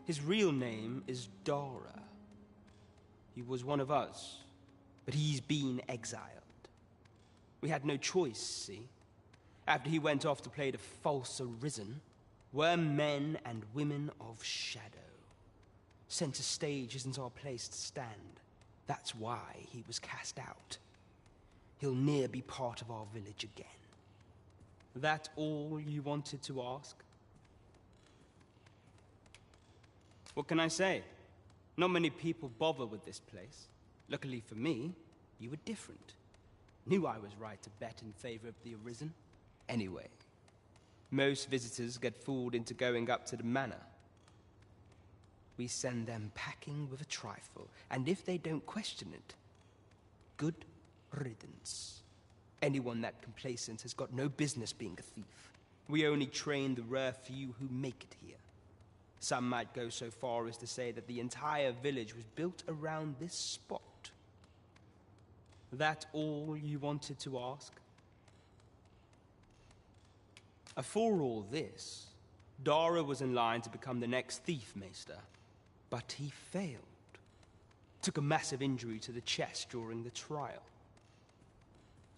His real name is Dara. He was one of us, but he's been exiled. We had no choice, see? After he went off to play the false arisen, we're men and women of shadow. Center stage isn't our place to stand. That's why he was cast out. He'll ne'er be part of our village again. That all you wanted to ask? What can I say? Not many people bother with this place. Luckily for me, you were different. Knew I was right to bet in favor of the Arisen. Anyway, most visitors get fooled into going up to the manor. We send them packing with a trifle, and if they don't question it, good riddance. Anyone that complacent has got no business being a thief. We only train the rare few who make it here. Some might go so far as to say that the entire village was built around this spot. That all you wanted to ask? For all this, Dara was in line to become the next thief maester, but he failed. Took a massive injury to the chest during the trial.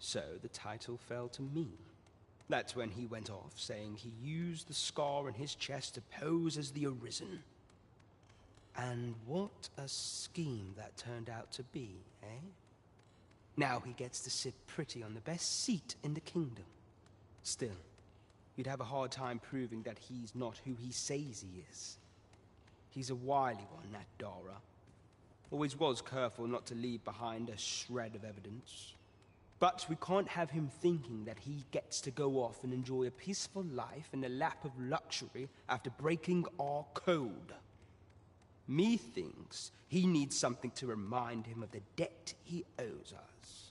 So the title fell to me. That's when he went off, saying he used the scar on his chest to pose as the Arisen. And what a scheme that turned out to be, eh? Now he gets to sit pretty on the best seat in the kingdom. Still, you'd have a hard time proving that he's not who he says he is. He's a wily one, that Dara. Always was careful not to leave behind a shred of evidence. But we can't have him thinking that he gets to go off and enjoy a peaceful life in a lap of luxury after breaking our code. Methinks he needs something to remind him of the debt he owes us.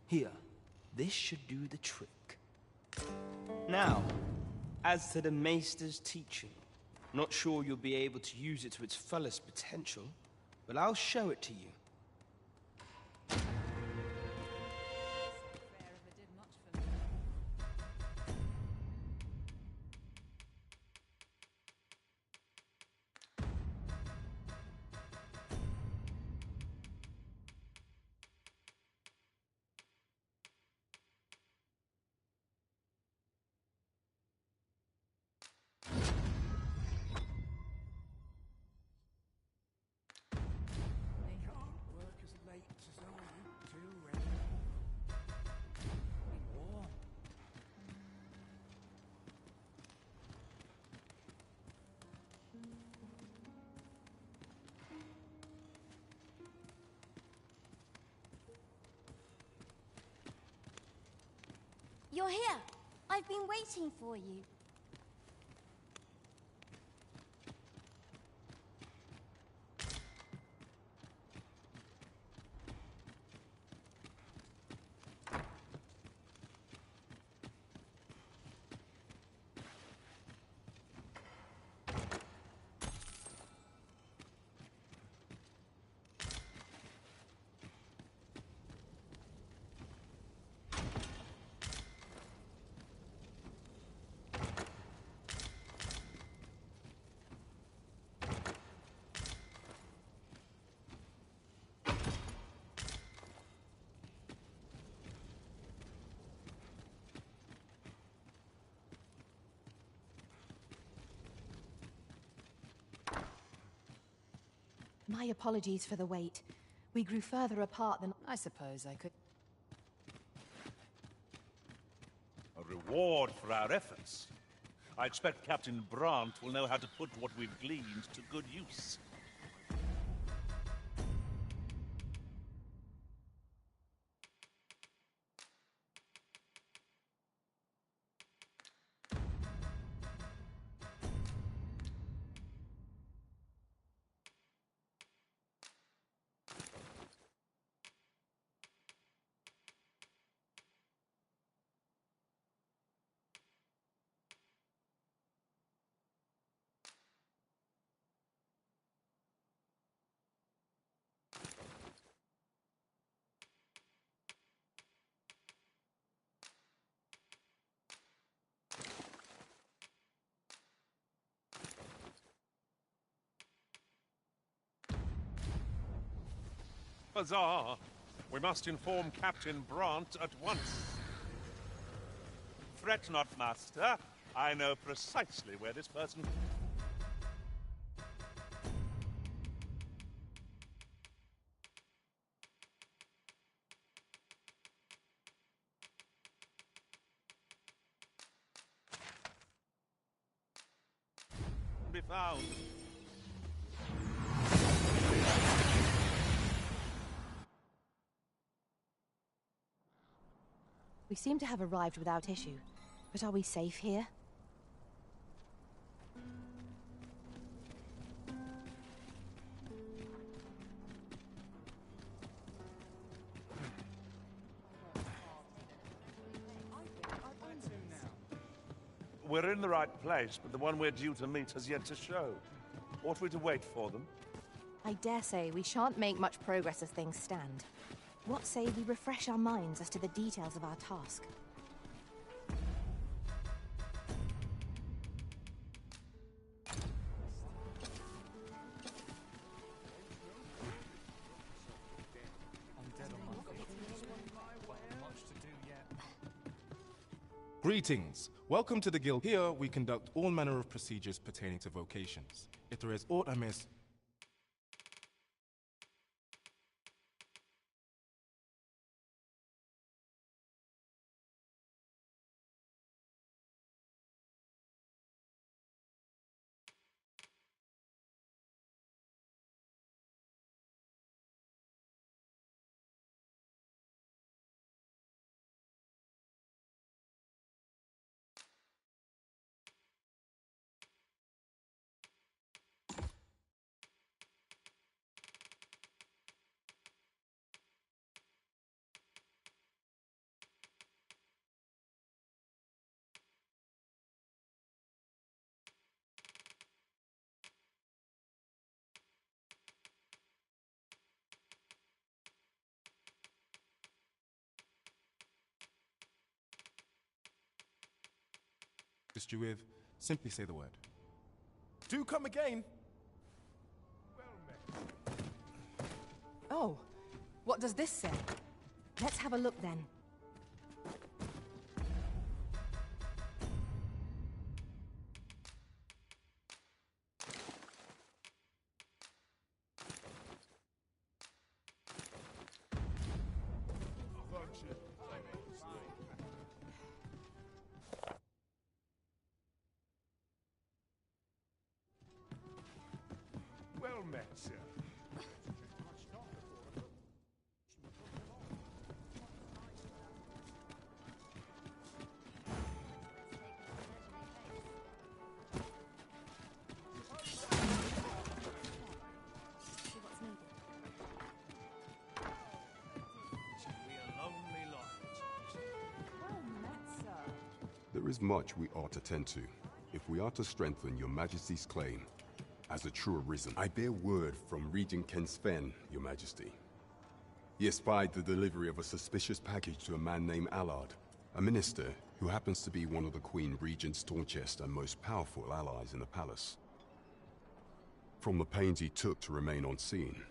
Here, this should do the trick. Now, as to the Maester's teaching, not sure you'll be able to use it to its fullest potential, but I'll show it to you. You're here. I've been waiting for you. My apologies for the wait. We grew further apart than... I suppose I could... A reward for our efforts. I expect Captain Brandt will know how to put what we've gleaned to good use. bazaar. We must inform Captain Brant at once. Fret not, Master. I know precisely where this person... be found. We seem to have arrived without issue, but are we safe here? We're in the right place, but the one we're due to meet has yet to show. Ought we to wait for them? I dare say we shan't make much progress as things stand. What say we refresh our minds as to the details of our task? Greetings. Welcome to the Guild. Here, we conduct all manner of procedures pertaining to vocations. If there is aught amiss... assist you with, simply say the word. Do come again! Oh, what does this say? Let's have a look then. Well met, sir. There is much we ought to tend to, if we are to strengthen your Majesty's claim as a true arisen. I bear word from Regent Ken Sven, your Majesty. He espied the delivery of a suspicious package to a man named Allard, a minister who happens to be one of the Queen Regent's staunchest and most powerful allies in the palace. From the pains he took to remain on scene,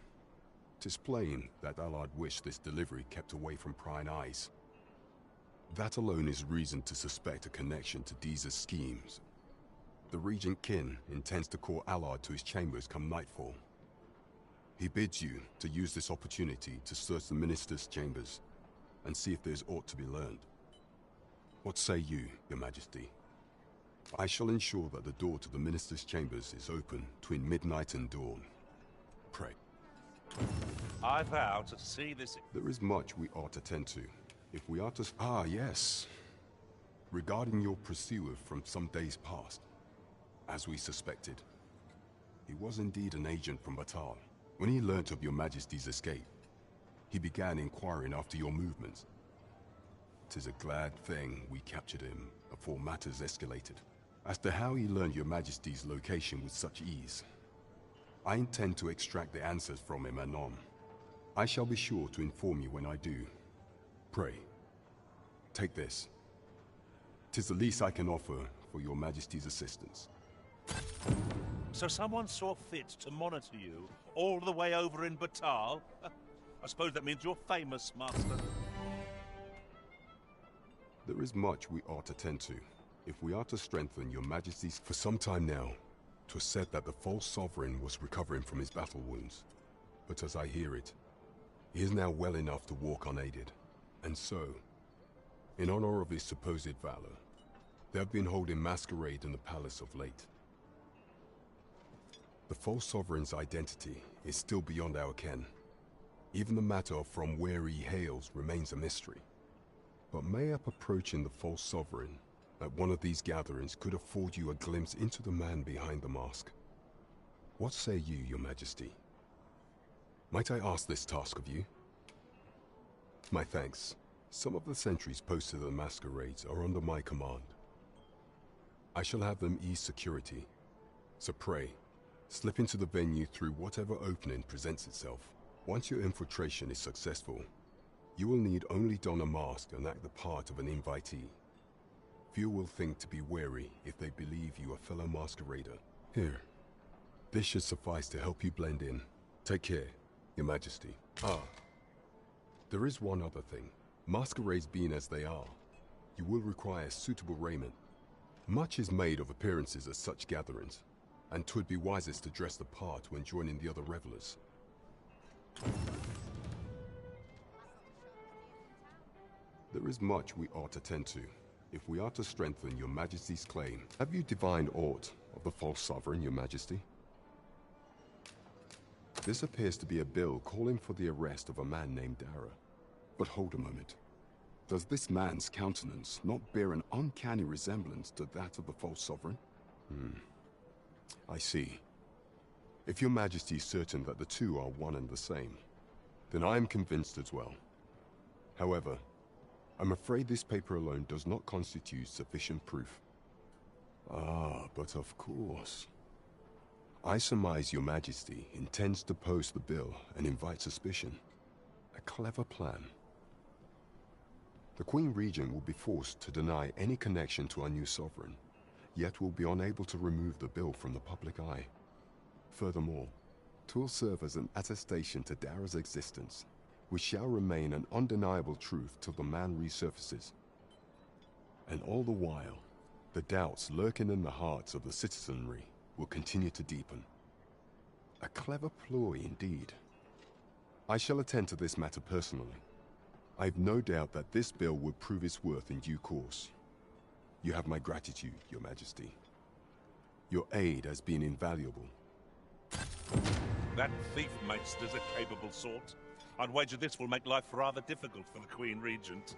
'tis plain that Allard wished this delivery kept away from prying eyes. That alone is reason to suspect a connection to Deeza's schemes. The Regent Kin intends to call Allard to his chambers come nightfall. He bids you to use this opportunity to search the Minister's chambers and see if there's aught to be learned. What say you, your Majesty? I shall ensure that the door to the Minister's chambers is open between midnight and dawn. Pray. I vow to see this... There is much we ought to tend to. If we are to... Ah, yes. Regarding your pursuer from some days past. As we suspected. He was indeed an agent from Batal. When he learnt of your Majesty's escape, he began inquiring after your movements. 'Tis a glad thing we captured him before matters escalated. As to how he learned your Majesty's location with such ease, I intend to extract the answers from him anon. I shall be sure to inform you when I do. Pray, take this. 'Tis the least I can offer for your Majesty's assistance. So someone saw fit to monitor you all the way over in Batal? I suppose that means you're famous, Master. There is much we ought to tend to, if we are to strengthen your majesty's. For some time now, 'twas said that the false sovereign was recovering from his battle wounds. But as I hear it, he is now well enough to walk unaided. And so, in honor of his supposed valor, they have been holding masquerade in the palace of late. The false sovereign's identity is still beyond our ken. Even the matter of from where he hails remains a mystery. But mayhap approaching the false sovereign at one of these gatherings could afford you a glimpse into the man behind the mask. What say you, your majesty? Might I ask this task of you? My thanks. Some of the sentries posted at the masquerades are under my command. I shall have them ease security. So pray, slip into the venue through whatever opening presents itself. Once your infiltration is successful, you will need only don a mask and act the part of an invitee. Few will think to be wary if they believe you a fellow masquerader. Here, this should suffice to help you blend in. Take care, your majesty. Ah, there is one other thing. Masquerades being as they are, you will require suitable raiment. Much is made of appearances at such gatherings, and 'twould be wisest to dress the part when joining the other revelers. There is much we ought to tend to, if we are to strengthen your majesty's claim. Have you divined aught of the false sovereign, your majesty? This appears to be a bill calling for the arrest of a man named Dara. But hold a moment. Does this man's countenance not bear an uncanny resemblance to that of the false sovereign? I see. If your majesty is certain that the two are one and the same, then I am convinced as well. However, I'm afraid this paper alone does not constitute sufficient proof. Ah, but of course. I surmise your majesty intends to post the bill and invite suspicion. A clever plan. The Queen Regent will be forced to deny any connection to our new sovereign, yet will be unable to remove the bill from the public eye. Furthermore, 'twill serve as an attestation to Dara's existence, which shall remain an undeniable truth till the man resurfaces. And all the while, the doubts lurking in the hearts of the citizenry will continue to deepen. A clever ploy indeed. I shall attend to this matter personally. I've no doubt that this bill will prove its worth in due course. You have my gratitude, your majesty. Your aid has been invaluable. That thief Maester's a capable sort. I'd wager this will make life rather difficult for the Queen Regent.